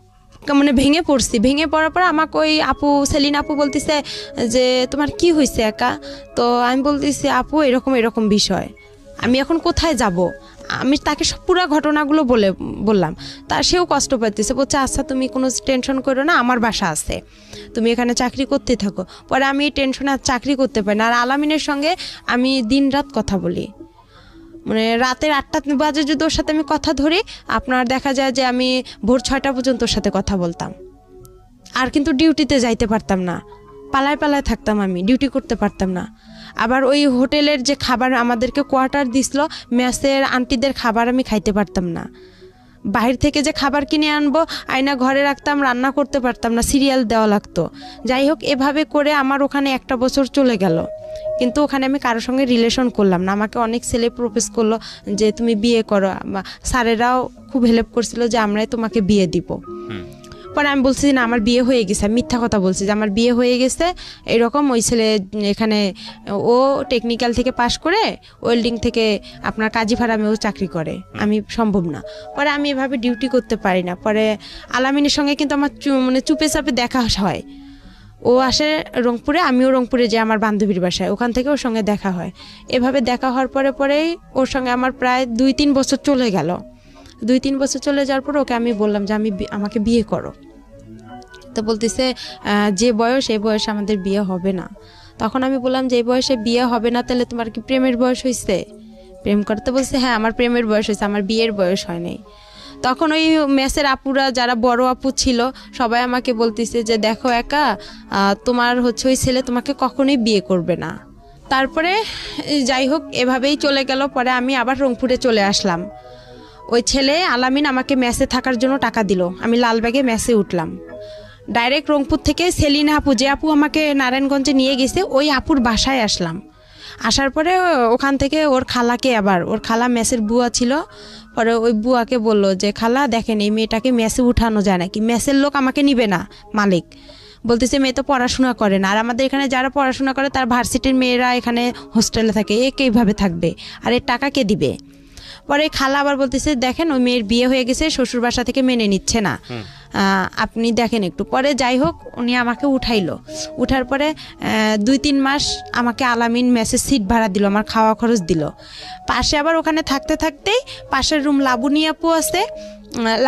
মানে ভেঙে পড়ছি। ভেঙে পড়ার পর আমাকে ওই সেলিনা আপু বলতেছে যে তোমার কি হয়েছে একা, তো আমি বলতেছি আপু এরকম বিষয়, আমি এখন কোথায় যাব। আমি তাকে পুরো ঘটনাগুলো বললাম, সেও কষ্ট পাইতেছে, বলছে আচ্ছা তুমি কোনো টেনশন করো না, আমার বাসা আছে, তুমি এখানে চাকরি করতে থাকো। পরে আমি এই টেনশনে আর চাকরি করতে পারি না। আর আলামিনের সঙ্গে আমি দিনরাত কথা বলি, মানে রাতের 8টা বাজে যদি ওর সাথে আমি কথা ধরি, আপনার দেখা যায় যে আমি ভোর 6টা পর্যন্ত ওর সাথে কথা বলতাম। আর কিন্তু ডিউটিতে যাইতে পারতাম না, পালায় থাকতাম, আমি ডিউটি করতে পারতাম না। আবার ওই হোটেলের যে খাবার আমাদেরকে কোয়ার্টার দিছিল, মেসের আন্টিদের খাবার আমি খাইতে পারতাম না। বাহির থেকে যে খাবার কিনে আনবো, আয়না ঘরে রাখতাম, রান্না করতে পারতাম না, সিরিয়াল দেওয়া লাগতো। যাই হোক, এভাবে করে আমার ওখানে 1টা বছর চলে গেল, কিন্তু ওখানে আমি কারোর সঙ্গে রিলেশন করলাম না। আমাকে অনেক ছেলে প্রপোজ করলো যে তুমি বিয়ে করো, স্যারেরাও খুব হেল্প করছিল যে আমরাই তোমাকে বিয়ে দিব। পরে আমি বলছি না আমার বিয়ে হয়ে গেছে, আমি মিথ্যা কথা বলছি যে আমার বিয়ে হয়ে গেছে এরকম। ওই ছেলে এখানে ও টেকনিক্যাল থেকে পাশ করে ওয়েল্ডিং থেকে আপনার কাজী ফার্মেও চাকরি করে, আমি সম্ভব না। পরে আমি এভাবে ডিউটি করতে পারি না। পরে আলামিনের সঙ্গে কিন্তু আমার মানে চুপে চাপে দেখা হয়, ও আসে রংপুরে, আমিও রংপুরে যাই আমার বান্ধবীর বাসায়, ওখান থেকে ওর সঙ্গে দেখা হয়। এভাবে দেখা হওয়ার পরেই ওর সঙ্গে আমার প্রায় 2-3 বছর চলে গেল। 2-3 বছর চলে যাওয়ার পর ওকে আমি বললাম যে আমাকে বিয়ে করো। তো বলতেছে যে বয়স এই বয়সে আমাদের বিয়ে হবে না। তখন আমি বললাম যে এই বয়সে বিয়ে হবে না, তাহলে তোমার কি প্রেমের বয়স হয়েছে? প্রেম করতে বলছে হ্যাঁ আমার প্রেমের বয়স হয়েছে, আমার বিয়ের বয়স হয় নাই। তখন ওই মেসের আপুরা যারা বড় আপু ছিল সবাই আমাকে বলতেছে যে দেখো একা, তোমার ওই ছেলে তোমাকে কখনোই বিয়ে করবে না। তারপরে যাই হোক এভাবেই চলে গেল। পরে আমি আবার রংপুরে চলে আসলাম। ওই ছেলে আলামিন আমাকে মেসে থাকার জন্য টাকা দিল, আমি লালবাগে মেসে উঠলাম। ডাইরেক্ট রংপুর থেকে সেলিনা আপু, যে আপু আমাকে নারায়ণগঞ্জে নিয়ে গেছে, ওই আপুর বাসায় আসলাম। আসার পরে ওখান থেকে ওর খালা মেসের বুয়া ছিল, পরে ওই বুয়াকে বললো যে খালা দেখেন এই মেয়েটাকে মেসে উঠানো যায় নাকি, মেসের লোক আমাকে নিবে না, মালিক বলতেছে মেয়ে তো পড়াশোনা করে না, আর আমাদের এখানে যারা পড়াশোনা করে তার ভার্সিটির মেয়েরা এখানে হোস্টেলে থাকে, এইভাবে থাকবে, আর এর টাকা কে দিবে। পরে খালা আবার বলতেছে দেখেন ওই মেয়ের বিয়ে হয়ে গেছে, শ্বশুর বাসা থেকে মেনে নিচ্ছে না, আপনি দেখেন একটু। পরে যাই হোক উনি আমাকে উঠাইলো, উঠার পরে 2-3 মাস আমাকে আলামিন মেসের সিট ভাড়া দিল, আমার খাওয়া খরচ দিল। পাশে আবার ওখানে থাকতেই পাশের রুম লাবণী আপু আছে,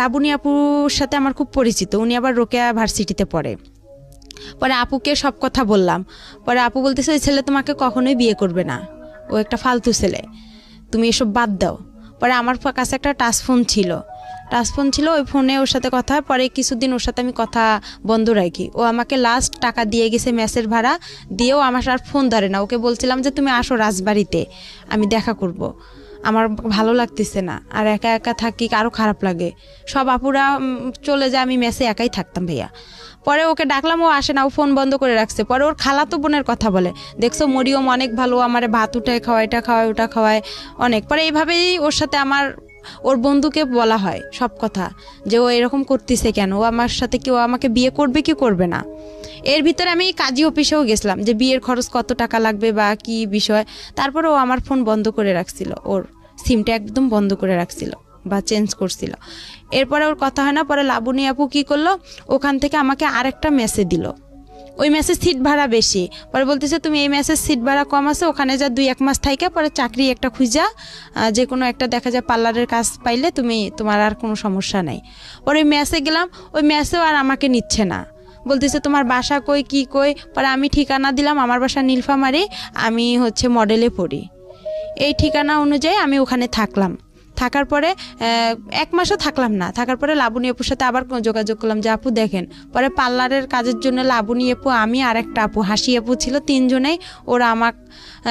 লাবণী আপুর সাথে আমার খুব পরিচিত, উনি আবার রোকেয়া ভার্সিটিতে পড়ে। পরে আপুকে সব কথা বললাম। পরে আপু বলতেছে ওই ছেলে তোমাকে কখনোই বিয়ে করবে না, ও একটা ফালতু ছেলে, তুমি এসব বাদ দাও। পরে আমার কাছে একটা টাচ ফোন ছিল, ওই ফোনে ওর সাথে কথা হয়। পরে কিছুদিন ওর সাথে আমি কথা বন্ধ রাখি। ও আমাকে লাস্ট টাকা দিয়ে গেছে মেসের ভাড়া, দিয়েও আমার আর ফোন ধরে না। ওকে বলছিলাম যে তুমি আসো রাজবাড়িতে, আমি দেখা করব। আমার ভালো লাগতেছে না, আর একা একা থাকি, আরও খারাপ লাগে। সব আপুরা চলে যায়, আমি মেসে একাই থাকতাম ভাইয়া। পরে ওকে ডাকলাম, ও আসে না, ও ফোন বন্ধ করে রাখছে। পরে ওর খালাতো বোনের কথা বলে, দেখছো মরিয়ম অনেক ভালো, আমারে ভাত উঠায় খাওয়ায়, এটা খাওয়ায় ওটা খাওয়ায় অনেক। পরে এইভাবেই ওর সাথে ওর বন্ধুকে বলা হয় সব কথা, যে ও এরকম করতেছে কেন, ও আমার সাথে কেউ আমাকে বিয়ে করবে কি করবে না। এর ভিতরে আমি কাজী অফিসেও গেছিলাম যে বিয়ের খরচ কত টাকা লাগবে বা কি বিষয়। তারপরে ও আমার ফোন বন্ধ করে রাখছিল, ওর সিমটা একদম বন্ধ করে রাখছিল বা চেঞ্জ করছিল। এরপরে ওর কথা হয় না। পরে লাবণী আপু কী করলো, ওখান থেকে আমাকে আরেকটা মেসে দিল। ওই মেসের সিট ভাড়া বেশি। পরে বলতেছে তুমি এই মেসের সিট ভাড়া কম আছে, ওখানে যা 2-1 মাস থাইকা পরে চাকরি একটা খুঁজা, যে কোনো একটা দেখা যায় পার্লারের কাজ পাইলে তোমার আর কোনো সমস্যা নাই। পরে ওই মেসে গেলাম, ওই মেসেও আর আমাকে নিচ্ছে না। বলতেছে তোমার বাসা কই কি কই। পরে আমি ঠিকানা দিলাম, আমার বাসা নীলফামারী, আমি মডেলে পড়ি। এই ঠিকানা অনুযায়ী আমি ওখানে থাকলাম। থাকার পরে 1 মাসও থাকলাম না। থাকার পরে লাবণী আপুর সাথে আবার যোগাযোগ করলাম যে আপু দেখেন। পরে পার্লারের কাজের জন্য লাবণী আপু, আমি আর একটা আপু, হাসি আপু ছিল, 3 জনেই ওরা আমার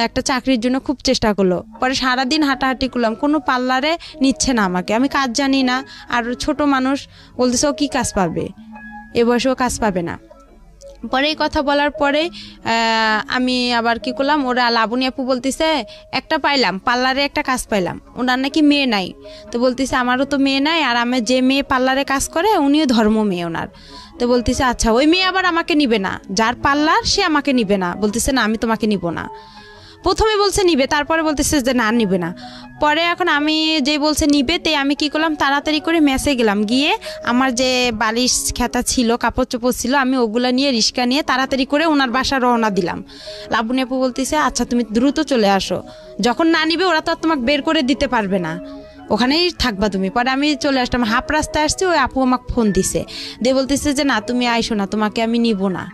একটা চাকরির জন্য খুব চেষ্টা করলো। পরে সারাদিন হাঁটাহাঁটি করলাম, কোনো পার্লারে নিচ্ছে না আমাকে। আমি কাজ জানি না, আর ছোট মানুষ, বলতেছে ও কী কাজ পাবে, এ বয়সেও কাজ পাবে না। পরে এই কথা বলার পরে আমি আবার কি করলাম, ওরা লাবণী আপু বলতেছে একটা পাইলাম, পার্লারে একটা কাজ পাইলাম, ওনার নাকি মেয়ে নাই। তো বলতেছে আমারও তো মেয়ে নাই, আর আমার যে মেয়ে পার্লারে কাজ করে উনিও ধর্ম মেয়ে ওনার। তো বলতেছে আচ্ছা ওই মেয়ে আবার আমাকে নিবে না, যার পার্লার সে আমাকে নিবে না। বলতেছে না আমি তোমাকে নিব না। প্রথমে বলছে নিবে, তারপরে বলতেছে যে না নিবে না। পরে এখন আমি যে বলছে নিবে, তে আমি কি করলাম, তাড়াতাড়ি করে মেসে গেলাম। গিয়ে আমার যে বালিশ খেতা ছিল, কাপড় চোপড় ছিল, আমি ওগুলো নিয়ে রিক্সা নিয়ে তাড়াতাড়ি করে ওনার বাসা রওনা দিলাম। লাবণী আপু বলতেছে আচ্ছা তুমি দ্রুত চলে আসো, যখন না নিবে ওরা তো আর তোমাকে বের করে দিতে পারবে না, ওখানেই থাকবা তুমি। পরে আমি চলে আসলাম, হাফ রাস্তায় আসছি, ওই আপু আমাকে ফোন দিছে, দিয়ে বলতেছে যে না তুমি আইসো না, তোমাকে আমি নিব না,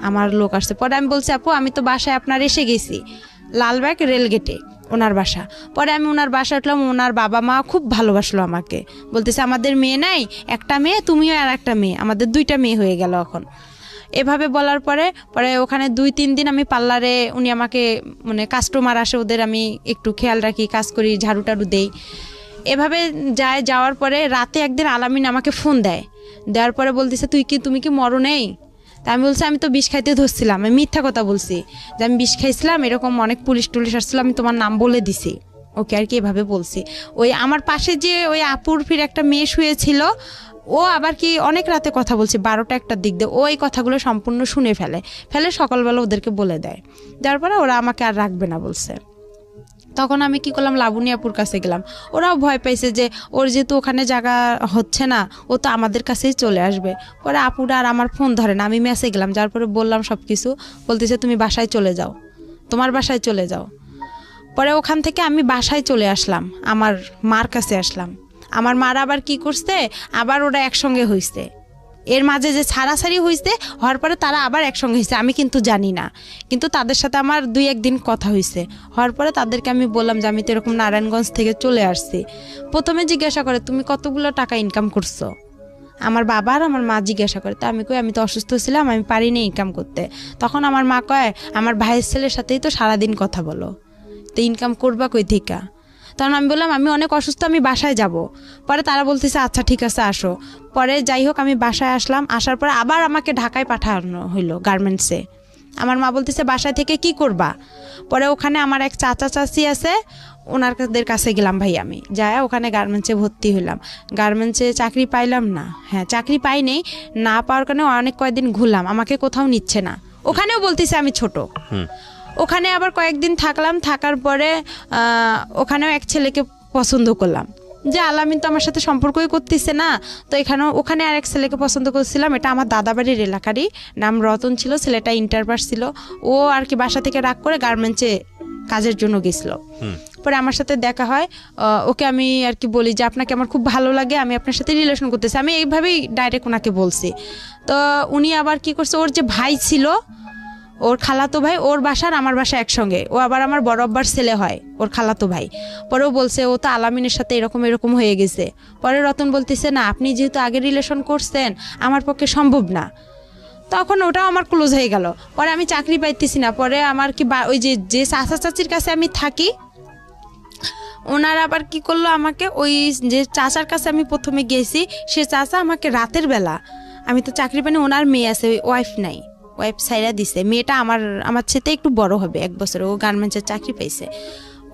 আমার লোক আসছে। পরে আমি বলছি আপু আমি তো বাসায় আপনার এসে গেছি, লালবাগ রেলগেটে ওনার বাসা। পরে আমি ওনার বাসা উঠলাম, ওনার বাবা মা খুব ভালোবাসলো আমাকে, বলতেছে আমাদের মেয়ে নাই, একটা মেয়ে, তুমিও আর একটা মেয়ে, আমাদের 2টা মেয়ে হয়ে গেল এখন। এভাবে বলার পরে ওখানে 2-3 দিন আমি পার্লারে, উনি আমাকে কাস্টমার আসে ওদের আমি একটু খেয়াল রাখি, কাজ করি, ঝাড়ু টাড়ু দেই। এভাবে যাওয়ার পরে রাতে একদিন আলামিন আমাকে ফোন দেওয়ার পরে বলতেছে তুমি কি মরো নেই? তা আমি বলছি আমি তো বিষ খাইতে ধরছিলাম, আমি মিথ্যা কথা বলছি যে আমি বিষ খাইছিলাম, এরকম অনেক পুলিশ টুলিশ আসছিল, আমি তোমার নাম বলে দিছি ওকে আর কি, এভাবে বলছি। ওই আমার পাশে যে ওই আপুর ফির একটা মেয়ে শুয়েছিল, ও আবার কি অনেক রাতে কথা বলছে, 12টা-1টার দিক দিয়ে, ও এই কথাগুলো সম্পূর্ণ শুনে ফেলে সকালবেলা ওদেরকে বলে দেয়। যার পরে ওরা আমাকে আর রাখবে না বলছে। তখন আমি কি করলাম, লাবণী আপুর কাছে গেলাম। ওরাও ভয় পাইছে যে ওর যেহেতু ওখানে জায়গা হচ্ছে না, ও তো আমাদের কাছেই চলে আসবে। পরে আপুরা আর আমার ফোন ধরে না, আমি মেসে গেলাম, যার পরে বললাম সব কিছু। বলতেছে তুমি বাসায় চলে যাও, তোমার বাসায় চলে যাও। পরে ওখান থেকে আমি বাসায় চলে আসলাম, আমার মার কাছে আসলাম। আমার মার আবার কি করছে, আবার ওরা একসঙ্গে হয়েছে। এর মাঝে যে ছাড়াছাড়ি হয়েছে, হওয়ার পরে তারা আবার একসঙ্গে হয়েছে, আমি কিন্তু জানি না। কিন্তু তাদের সাথে আমার 2-1 দিন কথা হয়েছে। হওয়ার পরে তাদেরকে আমি বললাম যে আমি তো এরকম নারায়ণগঞ্জ থেকে চলে আসছি। প্রথমে জিজ্ঞাসা করে তুমি কতগুলো টাকা ইনকাম করছো, আমার বাবা আর আমার মা জিজ্ঞাসা করে। তো আমি কই আমি তো অসুস্থ ছিলাম, আমি পারিনি ইনকাম করতে। তখন আমার মা কয় আমার ভাইয়ের ছেলের সাথেই তো সারাদিন কথা বলো, তো ইনকাম করবা কই থেকে? তখন আমি বললাম আমি অনেক অসুস্থ, আমি বাসায় যাব। পরে তারা বলতেছে আচ্ছা ঠিক আছে আসো। পরে যাই হোক আমি বাসায় আসলাম। আসার পরে আবার আমাকে ঢাকায় পাঠানো হইলো গার্মেন্টসে। আমার মা বলতেছে বাসায় থেকে কি করবা? পরে ওখানে আমার এক চাচা চাচি আছে, ওনাদের কাছে গেলাম ভাই, আমি যাই ওখানে গার্মেন্টসে ভর্তি হইলাম। গার্মেন্টসে চাকরি পাইলাম না, হ্যাঁ চাকরি পাইনি, না পাওয়ার কারণে অনেক কয়েকদিন ঘুরলাম, আমাকে কোথাও নিচ্ছে না। ওখানেও বলতেছে আমি ছোট। ওখানে আবার কয়েকদিন থাকলাম, থাকার পরে ওখানেও এক ছেলেকে পছন্দ করলাম, যে আলামিন তো আমার সাথে সম্পর্কই করতেছে না। তো ওখানে আর এক ছেলেকে পছন্দ করছিলাম, এটা আমার দাদাবাড়ির এলাকারই, নাম রতন ছিল, ছেলেটা ইন্টার পাস ছিল। ও আর কি বাসা থেকে রাগ করে গার্মেন্টসে কাজের জন্য গেছিলো। পরে আমার সাথে দেখা হয়, ওকে আমি আর কি বলি যে আপনাকে আমার খুব ভালো লাগে, আমি আপনার সাথে রিলেশন করতেছি, আমি এইভাবেই ডাইরেক্ট ওনাকে বলছি। তো উনি আবার কি করছে, ওর যে ভাই ছিল, ওর খালাতো ভাই, ওর বাসার আমার বাসা একসঙ্গে, ও আবার আমার বড় আব্বার ছেলে হয়, ওর খালাতো ভাই। পরেও বলছে ও তো আলামিনের সাথে এরকম হয়ে গেছে। পরে রতন বলতেছে না আপনি যেহেতু আগে রিলেশন করছেন আমার পক্ষে সম্ভব না। তখন ওটাও আমার ক্লোজ হয়ে গেল। পরে আমি চাকরি পাইতেছি না। পরে আমার কি ওই যে চাচা চাচির কাছে আমি থাকি, ওনারা আবার কি করলো, আমাকে ওই যে চাচার কাছে আমি প্রথমে গেছি, সে চাচা আমাকে রাতের বেলা, আমি তো চাকরি পাইনি, ওনার মেয়ে আছে, ওয়াইফ নাই, ওয়াইফ সাইরা দিছে, মেয়েটা আমার সাথে একটু বড় হবে 1 বছর, ও গার্মেন্টসের চাকরি পাইছে।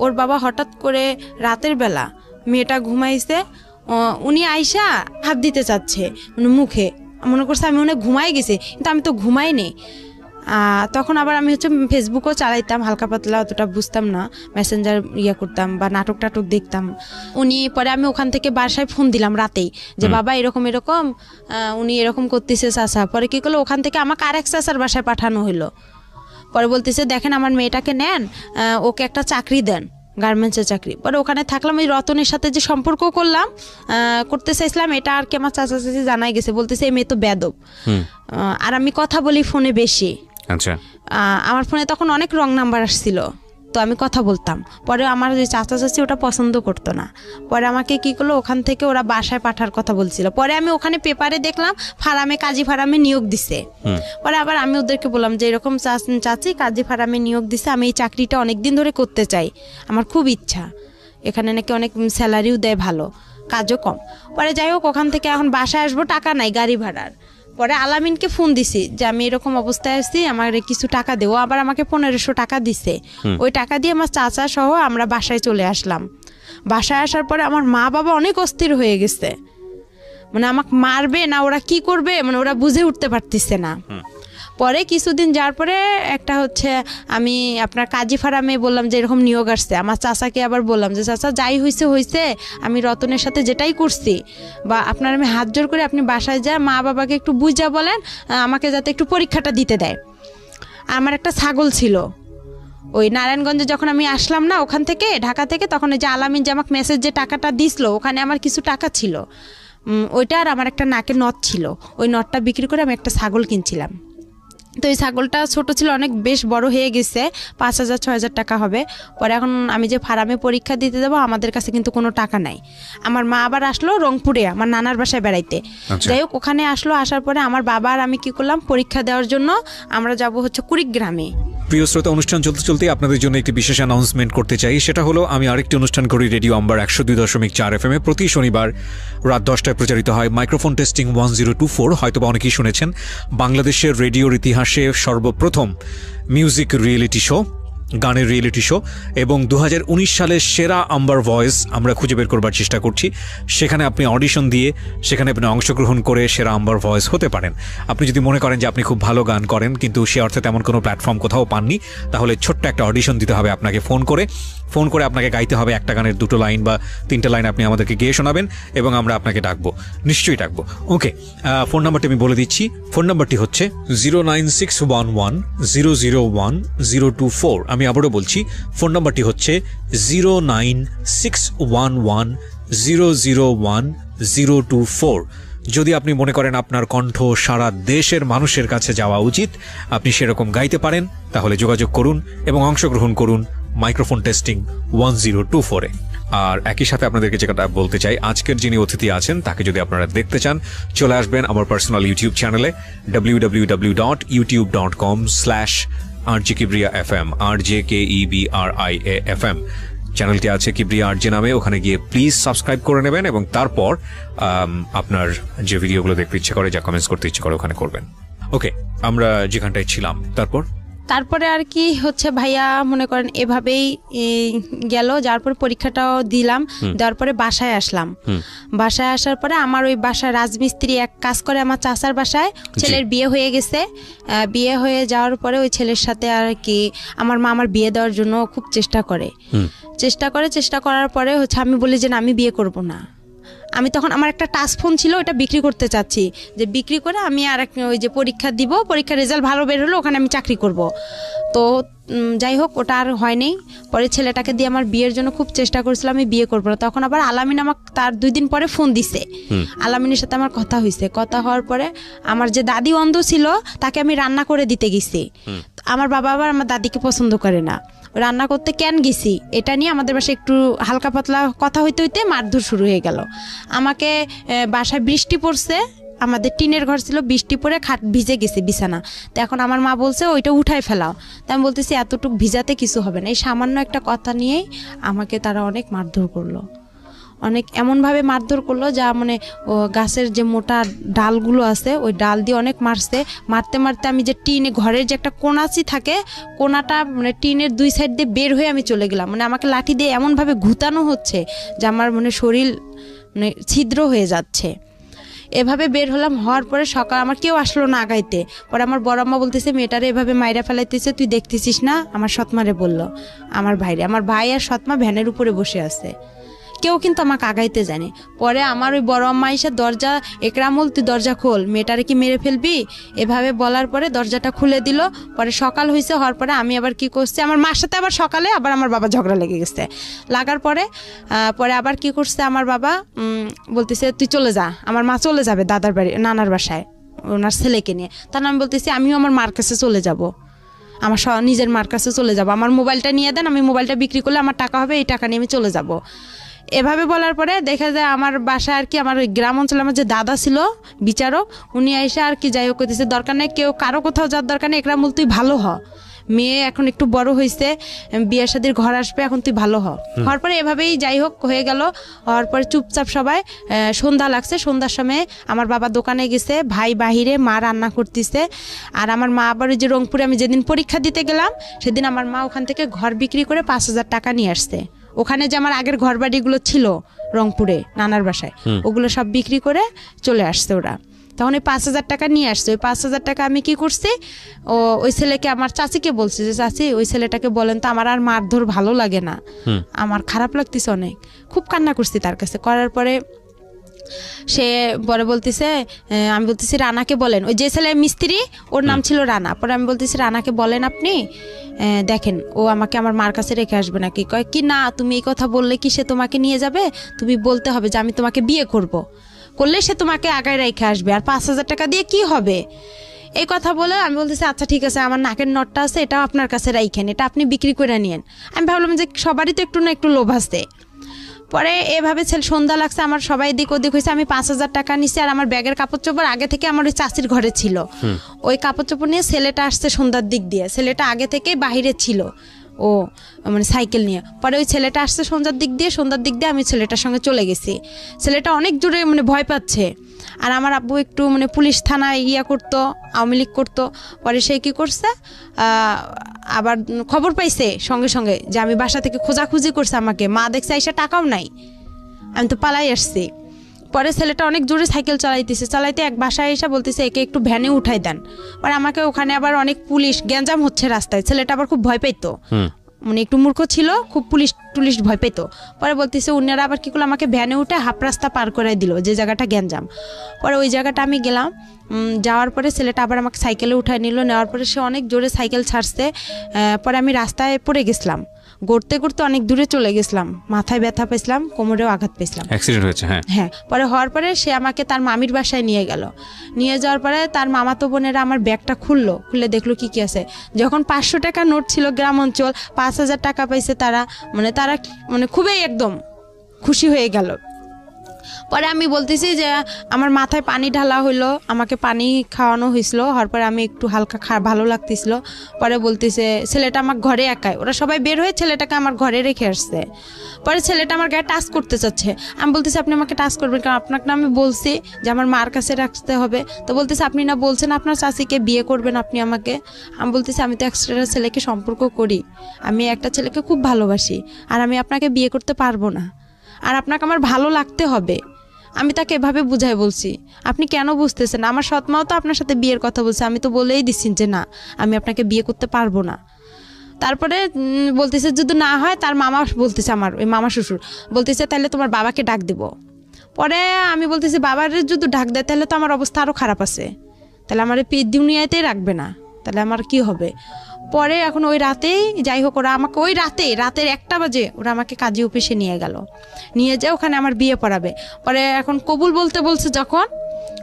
ওর বাবা হঠাৎ করে রাতের বেলা মেয়েটা ঘুমাইছে, উনি আইসা হাত দিতে চাচ্ছে মানে মুখে, মনে করছে আমি মনে ঘুমাই গেছি, কিন্তু আমি তো ঘুমাইনি। তখন আবার আমি হচ্ছে ফেসবুকও চালাইতাম হালকা পাতলা, অতটা বুঝতাম না, মেসেঞ্জার করতাম বা নাটক টাটক দেখতাম। উনি পরে আমি ওখান থেকে বাসায় ফোন দিলাম রাতেই যে বাবা এরকম উনি এরকম করতেছে চাচা। পরে কি করলো, ওখান থেকে আমাকে আরেক চাচার বাসায় পাঠানো হলো। পরে বলতেছে দেখেন আমার মেয়েটাকে নেন, ওকে একটা চাকরি দেন, গার্মেন্টসের চাকরি। পরে ওখানে থাকলাম, ওই রতনের সাথে যে সম্পর্ক করতে চাইছিলাম, এটা আর কি আমার চাচা চাচি জানাই গেছে, বলতেছে এই মেয়ে তো বেদব। আর আমি কথা বলি ফোনে বেশি। আচ্ছা, আমার ফোনে তখন অনেক রং নাম্বার আসছিল, তো আমি কথা বলতাম। পরে আমার যে চাচা চাচি ওটা পছন্দ করতো না, পরে আমাকে কি করলো, ওখান থেকে ওরা বাসায় পাঠার কথা বলছিল। পরে আমি ওখানে পেপারে দেখলাম কাজী ফার্মে নিয়োগ দিছে। পরে আবার আমি ওদেরকে বললাম যে এরকম চাচি কাজী ফার্মে নিয়োগ দিছে, আমি এই চাকরিটা অনেকদিন ধরে করতে চাই, আমার খুব ইচ্ছা, এখানে নাকি অনেক স্যালারিও দেয় ভালো, কাজও কম। পরে যাই হোক, ওখান থেকে এখন বাসায় আসবো, টাকা নাই গাড়ি ভাড়ার। পরে আলামিনকে ফোন দিছি যে আমি এরকম অবস্থায় আছি, আমার কিছু টাকা দেও। আবার আমাকে 1500 টাকা দিছে। ওই টাকা দিয়ে আমার চাচা সহ আমরা বাসায় চলে আসলাম। বাসায় আসার পরে আমার মা বাবা অনেক অস্থির হয়ে গেছে, মানে আমাকে মারবে না ওরা কি করবে, মানে ওরা বুঝে উঠতে পারতেছে না। পরে কিছুদিন যাওয়ার পরে একটা হচ্ছে আমি আপনার কাজী ফার্মে বললাম যে এরকম নিয়োগ আসছে। আমার চাচাকে আবার বললাম যে চাচা যাই হয়েছে, আমি রতনের সাথে যেটাই করছি, বা আপনার আমি হাত জোর করে আপনি বাসায় যা মা বাবাকে একটু বুঝা বলেন আমাকে যাতে একটু পরীক্ষাটা দিতে দেয়। আমার একটা ছাগল ছিল, ওই নারায়ণগঞ্জে যখন আমি আসলাম না ওখান থেকে ঢাকা থেকে, তখন ওই যে আলামিন যে আমাকে মেসেজ যে টাকাটা দিছিল, ওখানে আমার কিছু টাকা ছিল, ওইটা আর আমার একটা নাকের নথ ছিল, ওই নথটা বিক্রি করে আমি একটা ছাগল কিনছিলাম। তো এই ছাগলটা ছোট ছিল, অনেক বেশ বড় হয়ে গেছে, 5000-6000 টাকা হবে। পরে এখন আমি যে ফার্মে পরীক্ষা দিতে যাবো, আমাদের কাছে কিন্তু কোনো টাকা নাই। আমার মা আবার আসলো রংপুরে আমার নানার বাসায় বেড়াইতে। যাই হোক, ওখানে আসার পরে আমার বাবা আর আমি কি করলাম, পরীক্ষা দেওয়ার জন্য আমরা যাব হচ্ছে কুড়িগ্রামে। প্রিয় শ্রোতা, অনুষ্ঠান চলতে চলতে আপনাদের জন্য একটি বিশেষ অ্যানাউন্সমেন্ট করতে চাই। সেটা হলো আমি আরেকটি অনুষ্ঠান করি রেডিও আম্বার 102.4 FM এ, প্রতি শনিবার রাত 10টায় প্রচারিত হয় মাইক্রোফোন টেস্টিং 1024। হয়তোবা অনেকেই শুনেছেন, বাংলাদেশের রেডিওর ইতিহাসে সর্বপ্রথম মিউজিক রিয়েলিটি শো, গানের রিয়েলিটি শো, এবং 2019 সালের সেরা আম্বার ভয়েস আমরা খুঁজে বের করবার চেষ্টা করছি। সেখানে আপনি অডিশন দিয়ে সেখানে আপনি অংশগ্রহণ করে সেরা আম্বার ভয়েস হতে পারেন। আপনি যদি মনে করেন যে আপনি খুব ভালো গান করেন কিন্তু সে অর্থে তেমন কোনো প্ল্যাটফর্ম কোথাও পাননি, তাহলে ছোট্ট একটা অডিশন দিতে হবে আপনাকে। ফোন করে আপনাকে গাইতে হবে একটা গানের 2টো লাইন বা 3টে লাইন আপনি আমাদেরকে গেয়ে শোনাবেন এবং আমরা আপনাকে ডাকবো, নিশ্চয়ই ডাকবো। ওকে, ফোন নাম্বারটি আমি বলে দিচ্ছি। ফোন নাম্বারটি হচ্ছে 09611001024। আমি আবারও বলছি, ফোন নাম্বারটি হচ্ছে 09611001024। যদি আপনি মনে করেন আপনার কণ্ঠ সারা দেশের মানুষের কাছে যাওয়া উচিত, আপনি সেরকম গাইতে পারেন, তাহলে যোগাযোগ করুন এবং অংশগ্রহণ করুন মাইক্রোফোন টেস্টিং 1024-এ। আর একই সাথে আপনাদেরকে যেটা বলতে চাই, আজকের যিনি অতিথি আছেন তাকে যদি আপনারা দেখতে চান, চলে আসবেন আমার পার্সোনাল ইউটিউব চ্যানেলে www.youtube.com/RJ Kibriya FM, RJKEBRIA FM। চ্যানেলটি আছে কিবরিয়া আরজে নামে, ওখানে গিয়ে প্লিজ সাবস্ক্রাইব করে নেবেন এবং তারপর আপনার যে ভিডিওগুলো দেখতে ইচ্ছে করে, যা কমেন্টস করতে ইচ্ছে করে ওখানে করবেন। ওকে, আমরা যেখানটায় ছিলাম তারপরে আর কি হচ্ছে ভাইয়া মনে করেন এভাবেই গেল। যার পরে পরীক্ষাটাও দিলাম, দেওয়ার পরে বাসায় আসলাম। বাসায় আসার পরে আমার ওই বাসায় রাজমিস্ত্রি এক কাজ করে আমার চাচার বাসায়, ছেলের বিয়ে হয়ে গেছে। বিয়ে হয়ে যাওয়ার পরে ওই ছেলের সাথে আর কি আমার মা আমার বিয়ে দেওয়ার জন্য খুব চেষ্টা করার পরে হচ্ছে আমি বলি যে না, আমি বিয়ে করব না। আমি তখন আমার একটা টাচ ফোন ছিল, ওটা বিক্রি করতে চাচ্ছি, যে বিক্রি করে আমি আর ওই যে পরীক্ষা দিব, পরীক্ষার রেজাল্ট ভালো বের হলো, ওখানে আমি চাকরি করব। তো যাই হোক, ওটা আর হয়নি। পরে ছেলেটাকে দিয়ে আমার বিয়ের জন্য খুব চেষ্টা করেছিলাম, আমি বিয়ে করবো না। তখন আবার আলামিন আমাকে তার 2 দিন পরে ফোন দিছে। আলামিনের সাথে আমার কথা হয়েছে। কথা হওয়ার পরে আমার যে দাদি অন্ধ ছিল, তাকে আমি রান্না করে দিতে গেছি। আমার বাবা আবার আমার দাদিকে পছন্দ করে না, রান্না করতে কেন গেছি এটা নিয়ে আমাদের বাসায় একটু হালকা পাতলা কথা হইতে হইতে মারধর শুরু হয়ে গেল। আমাকে বাসায় বৃষ্টি পড়ছে, আমাদের টিনের ঘর ছিল, বৃষ্টি পড়ে খাট ভিজে গেছে বিছানা। তো এখন আমার মা বলছে ওইটা উঠাই ফেলাও। তো আমি বলতেছি এতটুকু ভিজাতে কিছু হবে না। এই সামান্য একটা কথা নিয়েই আমাকে তারা অনেক মারধর করলো, অনেক এমনভাবে মারধর করলো যা মানে গাছের যে মোটা ডালগুলো আছে ওই ডাল দিয়ে অনেক মারছে। মারতে মারতে আমি যে টিনে ঘরের যে একটা কোনাচি থাকে, কোনাটা মানে টিনের 2 সাইড দিয়ে বের হয়ে আমি চলে গেলাম। মানে আমাকে লাঠি দিয়ে এমনভাবে ঘুতানো হচ্ছে যে আমার মানে শরীর মানে ছিদ্র হয়ে যাচ্ছে। এভাবে বের হলাম, হওয়ার পরে সকাল আমার কেউ আসলো না আগাইতে। পরে আমার বড় আম্মা বলতেছে মেয়েটারে এভাবে মাইরা ফেলাইতেছে, তুই দেখতেছিস না? আমার সৎমারে বলল, আমার ভাই আর সৎমা ভ্যানের উপরে বসে আছে, কেউ কিন্তু আমাকে আগাইতে জানে। পরে আমার ওই বড় আম্মা এসে দরজা, একরামুল তুই দরজা খোল, মেয়েটারে কি মেরে ফেলবি, এভাবে বলার পরে দরজাটা খুলে দিল। পরে সকাল হয়েছে, হওয়ার পরে আমি আবার কি করছি, আমার মার সাথে আবার সকালে আবার আমার বাবা ঝগড়া লেগে গেছে। লাগার পরে আবার কি করছে আমার বাবা, বলতেছে তুই চলে যা। আমার মা চলে যাবে দাদার বাড়ি, নানার বাসায় ওনার ছেলেকে নিয়ে। তার আমি বলতেছি আমিও আমার মার কাছে চলে যাব, আমার নিজের মার কাছে চলে যাব, আমার মোবাইলটা নিয়ে দেন, আমি মোবাইলটা বিক্রি করলে আমার টাকা হবে, এই টাকা নিয়ে আমি চলে যাব। এভাবে বলার পরে দেখা যায় আমার বাসায় আর কি আমার ওই গ্রাম অঞ্চলে আমার যে দাদা ছিল বিচারক, উনি এসে আর কি যাই হোক করতেছে, দরকার নেই কেউ কারো কোথাও যাওয়ার দরকার নেই, একরামুল তুই ভালো হ, মেয়ে এখন একটু বড় হয়েছে, বিয়ে শাদির ঘর আসবে, এখন তুই ভালো হ। হওয়ার পরে এভাবেই যাই হোক হয়ে গেল। হওয়ার পরে চুপচাপ সবাই সন্ধ্যা লাগছে, সন্ধ্যার সময় আমার বাবা দোকানে গেছে, ভাই বাহিরে, মা রান্না করতেছে। আর আমার মা আবার ওই যে রংপুরে আমি যেদিন পরীক্ষা দিতে গেলাম সেদিন আমার মা ওখান থেকে ঘর বিক্রি করে 5,000 টাকা নিয়ে আসছে। ওখানে যে আমার আগের ঘর বাড়িগুলো ছিল রংপুরে নানার বাসায়, ওগুলো সব বিক্রি করে চলে আসছে ওরা। তখন ওই 5,000 টাকা নিয়ে আসছে। ওই 5,000 টাকা আমি কি করছি, ওই ছেলেকে আমার চাচিকে বলছি যে চাচি ওই ছেলেটাকে বলেন তো আমার আর মারধর ভালো লাগে না, আমার খারাপ লাগতেছে অনেক। খুব কান্না করছি তার কাছে। করার পরে সে পরে বলতেছে, আমি বলতেছি রানাকে বলেন, ওই যে ছেলে মিস্ত্রি ওর নাম ছিল রানা। পরে আমি বলতেছি রানাকে বলেন আপনি, দেখেন ও আমাকে আমার মার কাছে রেখে আসবে নাকি। কয় কি না, তুমি এই কথা বললে কি সে তোমাকে নিয়ে যাবে, তুমি বলতে হবে যে আমি তোমাকে বিয়ে করলে সে তোমাকে আগায় রেখে আসবে, আর 5,000 টাকা দিয়ে কি হবে। এই কথা বলে আমি বলতেছি আচ্ছা ঠিক আছে, আমার নাকের নটটা আছে এটা আপনার কাছে রাইখেন, এটা আপনি বিক্রি করে নিয়েন। আমি ভাবলাম যে সবারই তো একটু না একটু লোভ আছে। পরে এভাবে সন্ধ্যা লাগছে, আমার সবাই দিক ওদিক হয়েছে, আমি 5,000 টাকা নিছি। আর আমার ব্যাগের কাপড় চোপড় আগে থেকে আমার ওই চাচির ঘরে ছিল, ওই কাপড় চোপড় নিয়ে ছেলেটা আসছে সন্ধ্যার দিক দিয়ে। ছেলেটা আগে থেকে বাহিরে ছিল, ও মানে সাইকেল নিয়ে। পরে ওই ছেলেটা আসছে সন্ধ্যার দিক দিয়ে আমি ছেলেটার সঙ্গে চলে গেছি। ছেলেটা অনেক জোরে মানে ভয় পাচ্ছে। আর আমার আব্বু একটু মানে পুলিশ থানায় করতো, আওয়ামী লীগ করতো। পরে সে কী করছে, আবার খবর পাইছে সঙ্গে সঙ্গে যে আমি বাসা থেকে খোঁজাখুঁজি করছে আমাকে। মা দেখছে আইসা টাকাও নাই, আমি তো পালাই আসছি। পরে ছেলেটা অনেক জোরে সাইকেল চালাইতে এক বাসায় এসে বলতেছে একে একটু ভ্যানে উঠাই দেন। পরে আমাকে ওখানে আবার অনেক পুলিশ, গ্যাঞ্জাম হচ্ছে রাস্তায়। ছেলেটা আবার খুব ভয় পাইতো, মানে একটু মূর্খ ছিল, খুব পুলিশ ভয় পেতো। পরে বলতেছে উনারা আবার কি করলো, আমাকে ভ্যানে উঠে হাফ রাস্তা পার করে দিল, যে জায়গাটা গ্যাঞ্জাম। পরে ওই জায়গাটা আমি গেলাম, যাওয়ার পরে ছেলেটা আবার আমাকে সাইকেলে উঠায় নিল। নেওয়ার পরে সে অনেক জোরে সাইকেল ছাড়ছে। পরে আমি রাস্তায় পড়ে গেছিলাম, গড়তে অনেক দূরে চলে গেছিলাম, মাথায় ব্যথা পেয়েছিলাম, কোমরেও আঘাত পেয়েছিলাম, অ্যাক্সিডেন্ট হয়েছে। হ্যাঁ। পরে হওয়ার পরে সে আমাকে তার মামির বাসায় নিয়ে গেল। নিয়ে যাওয়ার পরে তার মামাতো বোনেরা আমার ব্যাগটা খুলে দেখলো কি আছে। যখন 500 টাকা নোট ছিল, গ্রাম অঞ্চল, 5,000 টাকা পাইছে তারা মানে খুবই একদম খুশি হয়ে গেল। পরে আমি বলতেছি যে আমার মাথায় পানি ঢালা হইলো, আমাকে পানি খাওয়ানো হয়েছিল। হওয়ার পরে আমি একটু হালকা ভালো লাগতেছিল। পরে বলতেছে ছেলেটা আমার ঘরে একাই, ওরা সবাই বের হয়ে ছেলেটাকে আমার ঘরে রেখে আসছে। পরে ছেলেটা আমার গায়ে টাচ করতে চাচ্ছে। আমি বলতেছি আপনি আমাকে টাচ করবেন কারণ আপনাকে না আমি বলছি যে আমার মার কাছে রাখতে হবে। তো বলতেছে আপনি না বলছেন আপনার চাচিকে বিয়ে করবেন আপনি আমাকে। আমি বলতেছি আমি তো একটা ছেলেকে সম্পর্ক করি, আমি একটা ছেলেকে খুব ভালোবাসি, আর আমি আপনাকে বিয়ে করতে পারবো না, আর আপনাকে আমার ভালো লাগতে হবে। আমি তাকে এভাবে বুঝাই বলছি, আপনি কেন বুঝতেছেন? আমার সৎমাও তো আপনার সাথে বিয়ের কথা বলছে, আমি তো বলেই দিচ্ছি যে না আমি আপনাকে বিয়ে করতে পারবো না। তারপরে বলতেছে যদি না হয়, তার মামা বলতেছে, আমার ওই মামা শ্বশুর বলতেছে তাহলে তোমার বাবাকে ডাক দিব। পরে আমি বলতেছি বাবার যদি ডাক দেয় তাহলে তো আমার অবস্থা আরও খারাপ আছে, তাহলে আমার দুনিয়াতেই রাখবে না, তাহলে আমার কি হবে। পরে এখন ওই রাতেই যাই হোক ওরা আমাকে ওই রাতের 1টা বাজে ওরা আমাকে কাজী অফিসে নিয়ে গেল, নিয়ে যায় ওখানে আমার বিয়ে পড়াবে। পরে এখন কবুল বলতে বলছে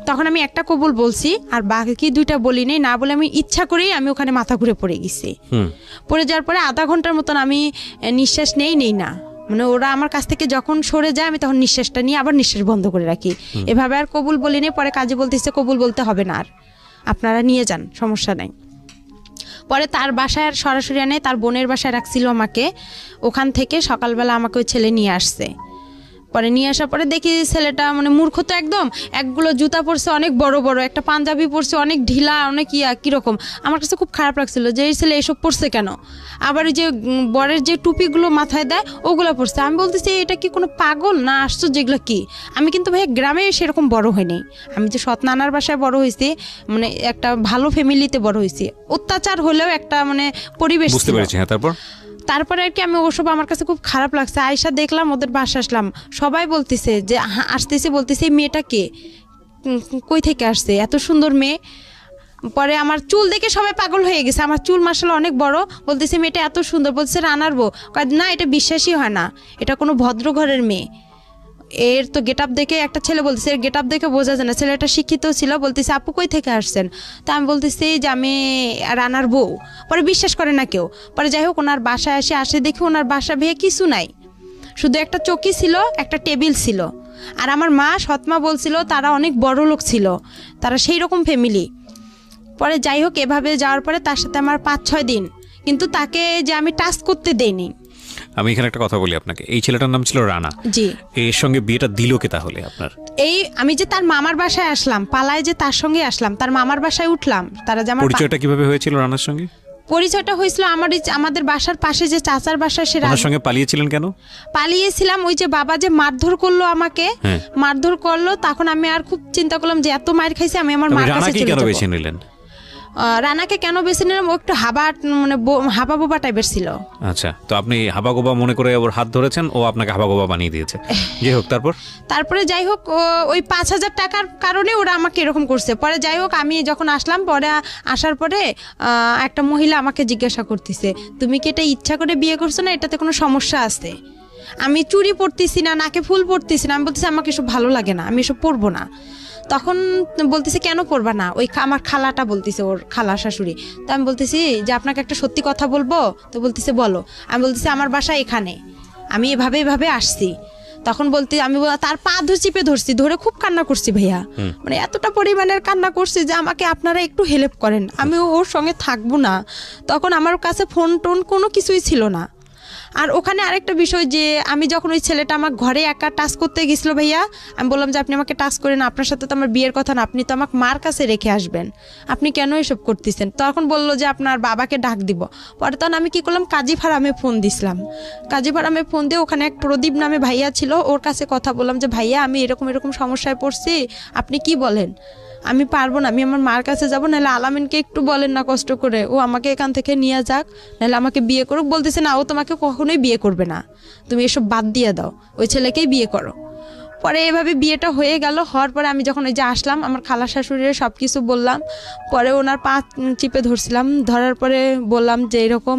তখন আমি একটা কবুল বলছি, আর বাকি 2টা বলি নেই, না বলে আমি ইচ্ছা করেই আমি ওখানে মাথা ঘুরে পড়ে গেছি। পড়ে যাওয়ার পরে আধা ঘন্টার মতন আমি নিঃশ্বাস নেই না, মানে ওরা আমার কাছ থেকে যখন সরে যায় আমি তখন নিঃশ্বাসটা নিয়ে আবার নিঃশ্বাস বন্ধ করে রাখি। এভাবে আর কবুল বলিনি। পরে কাজী বলতেছে কবুল বলতে হবে না, আর আপনারা নিয়ে যান, সমস্যা নাই। পরে তার বাসায় আর সরাসরি আনে, তার বোনের বাসায় রাখছিল আমাকে। ওখান থেকে সকালবেলা আমাকে ওই ছেলে নিয়ে আসছে। পরে নিয়ে আসার পরে দেখি ছেলেটা মানে মূর্খ তো একদম, একগুলো জুতা পরছে অনেক বড় বড়, একটা পাঞ্জাবি পরছে অনেক ঢিলা, অনেক কীরকম। আমার কাছে খুব খারাপ লাগছিল যে এই ছেলে এসব পরছে কেন। আবার ওই যে বরের যে টুপিগুলো মাথায় দেয় ওগুলো পরছে। আমি বলতেছি এটা কি কোনো পাগল না আসছো যেগুলো কি। আমি কিন্তু ভাই গ্রামে সেরকম বড় হয়নি, আমি যে সৎ নানার বাসায় বড় হয়েছি, মানে একটা ভালো ফ্যামিলিতে বড় হয়েছি। অত্যাচার হলেও একটা মানে পরিবেশ বুঝতে পেরেছি। হ্যাঁ, তারপরে আর কি আমি ওসব আমার কাছে খুব খারাপ লাগছে। আয়সা দেখলাম, ওদের বাসা আসলাম, সবাই বলতেছে যে আসতেছে, বলতেছে এই মেয়েটা কে, কই থেকে আসছে, এত সুন্দর মেয়ে। পরে আমার চুল দেখে সবাই পাগল হয়ে গেছে, আমার চুল মাশাআল্লাহ অনেক বড়। বলতেছে মেয়েটা এত সুন্দর, বলছে রানার বউ। না, এটা বিশ্বাসই হয় না, এটা কোনো ভদ্র ঘরের মেয়ে। এর তো গেট আপ দেখে একটা ছেলে বলতেছে, এর গেট আপ দেখে বোঝা যায় না। ছেলেটা শিক্ষিত ছিল, বলতেছে আপু কই থেকে আসছেন। তা আমি বলতেছি যে আমি রানার বউ। পরে বিশ্বাস করে না কেউ। পরে যাই হোক ওনার বাসায় আসে দেখি ওনার বাসা ভেয়ে কিছু নাই, শুধু একটা চৌকি ছিল, একটা টেবিল ছিল। আর আমার মা সৎমা বলছিল তারা অনেক বড় লোক ছিল, তারা সেই রকম ফ্যামিলি। পরে যাই হোক এভাবে যাওয়ার পরে তার সাথে আমার 5-6 দিন, কিন্তু তাকে যে আমি টাচ করতে দেইনি। আমি এখানে একটা কথা বলি আপনাকে, এই ছেলেটার নাম ছিল রানা। জি। এর সঙ্গে বিয়েটা দিল কে তাহলে আপনার? এই আমি যে তার মামার বাসায় আসলাম, পালায় যে তার সঙ্গে আসলাম, তার মামার বাসায় উঠলাম। তারা যে আমার পরিচয়টা কিভাবে হয়েছিল রানার সঙ্গে? পরিচয়টা হয়েছিল আমাদের বাসার পাশে যে চাচার বাসা, সে রানার সঙ্গে পালিয়েছিলেন কেন? পালিয়েছিলাম ওই যে বাবা যে মারধর করলো আমাকে, মারধর করলো, তখন আমি আর খুব চিন্তা করলাম যে এত মার খাইছি, আমি আমার মার কাছে চলে যাব। বেছে নিলেন রানাকে কেন বেছে নিলাম, ও একটু মানে হাবা বোবা টাইপের ছিল। আচ্ছা, তো আপনি হাবা গোবা মনে করে ওর হাত ধরেছেন, ও আপনাকে হাবা গোবা বানিয়ে দিয়েছে। যাই হোক তারপরে যাই হোক ওই 5,000 টাকার কারণে ওরা আমাকে এরকম করছে। পরে যাই হোক আমি যখন আসলাম, পরে আসার পরে একটা মহিলা আমাকে জিজ্ঞাসা করতেছে তুমি কি এটা ইচ্ছা করে বিয়ে করছো না, এটাতে কোনো সমস্যা আছে? আমি চুড়ি পরতেছি না, নাকে ফুল পরতেছি না, আমি বলতেছি আমাকে এসব ভালো লাগে না, আমি এসব পরবো না। তখন বলতেছে কেন পড়বা না, ওই আমার খালাটা বলতেছে, ওর খালা শাশুড়ি। তো আমি বলতেছি যে আপনাকে একটা সত্যি কথা বলবো। তো বলতেছে বলো। আমি বলতেছি আমার বাসা এখানে, আমি এভাবে আসছি। তখন বলতে আমি তার পা চিপে ধরছি, ধরে খুব কান্না করছি ভাইয়া, মানে এতটা পরিমাণের কান্না করছি যে আমাকে আপনারা একটু হেল্প করেন, আমি ওর সঙ্গে থাকবো না। তখন আমার কাছে ফোন টোন কোনো কিছুই ছিল না। আর ওখানে আরেকটা বিষয় যে আমি যখন ওই ছেলেটা আমার ঘরে একা টাচ করতে গেছিলো ভাইয়া, আমি বললাম যে আপনি আমাকে টাচ করেন, আপনার সাথে তো আমার বিয়ের কথা না, আপনি তো আমাকে মার কাছে রেখে আসবেন, আপনি কেন এসব করতেছেন? তখন বললো যে আপনার বাবাকে ডাক দিব। পরে তখন আমি কি করলাম, কাজী ফার্মে ফোন দিছিলাম। কাজী ফার্মে ফোন দিয়ে ওখানে এক প্রদীপ নামে ভাইয়া ছিল, ওর কাছে কথা বললাম যে ভাইয়া আমি এরকম সমস্যায় পড়ছি, আপনি কি বলেন? আমি পারবো না, আমি আমার মার কাছে যাবো, নাহলে আলামিনকে একটু বলেন না কষ্ট করে, ও আমাকে এখান থেকে নিয়ে যাক, নাহলে আমাকে বিয়ে করুক। বলতেছে না, ও তোমাকে কখনোই বিয়ে করবে না, তুমি এসব বাদ দিয়ে দাও, ওই ছেলেকেই বিয়ে করো। পরে এভাবে বিয়েটা হয়ে গেল। হওয়ার পরে আমি যখন ওই যে আসলাম, আমার খালা শাশুড়ির সব কিছু বললাম। পরে ওনার পা চিপে ধরছিলাম, ধরার পরে বললাম যে এরকম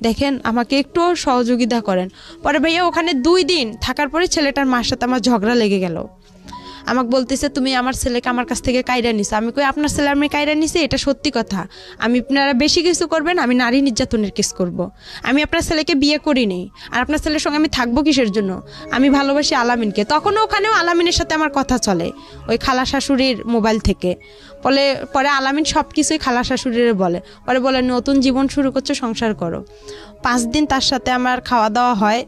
দেখেন আমাকে একটু সহযোগিতা করেন। পরে ভাইয়া ওখানে 2 দিন থাকার পরে ছেলেটার মার সাথে আমার ঝগড়া লেগে গেল। আমাকে বলতেছে তুমি আমার ছেলেকে আমার কাছ থেকে কাইরা নিছো। আমি কই আপনার ছেলে আমি কাইরা নিছি, এটা সত্যি কথা, আমি আপনারা বেশি কিছু করবেন, আমি নারী নির্যাতনের কেস করব। আমি আপনার ছেলেকে বিয়ে করিনি, আর আপনার ছেলের সঙ্গে আমি থাকবো কিসের জন্য? আমি ভালোবাসি আলামিনকে। তখনও ওখানেও আলামিনের সাথে আমার কথা চলে ওই খালা শাশুড়ির মোবাইল থেকে। পরে আলামিন সব কিছুই খালা শাশুড়ির বলে নতুন জীবন শুরু করছে, সংসার করো। 5 দিন তার সাথে আমার খাওয়া দাওয়া হয়,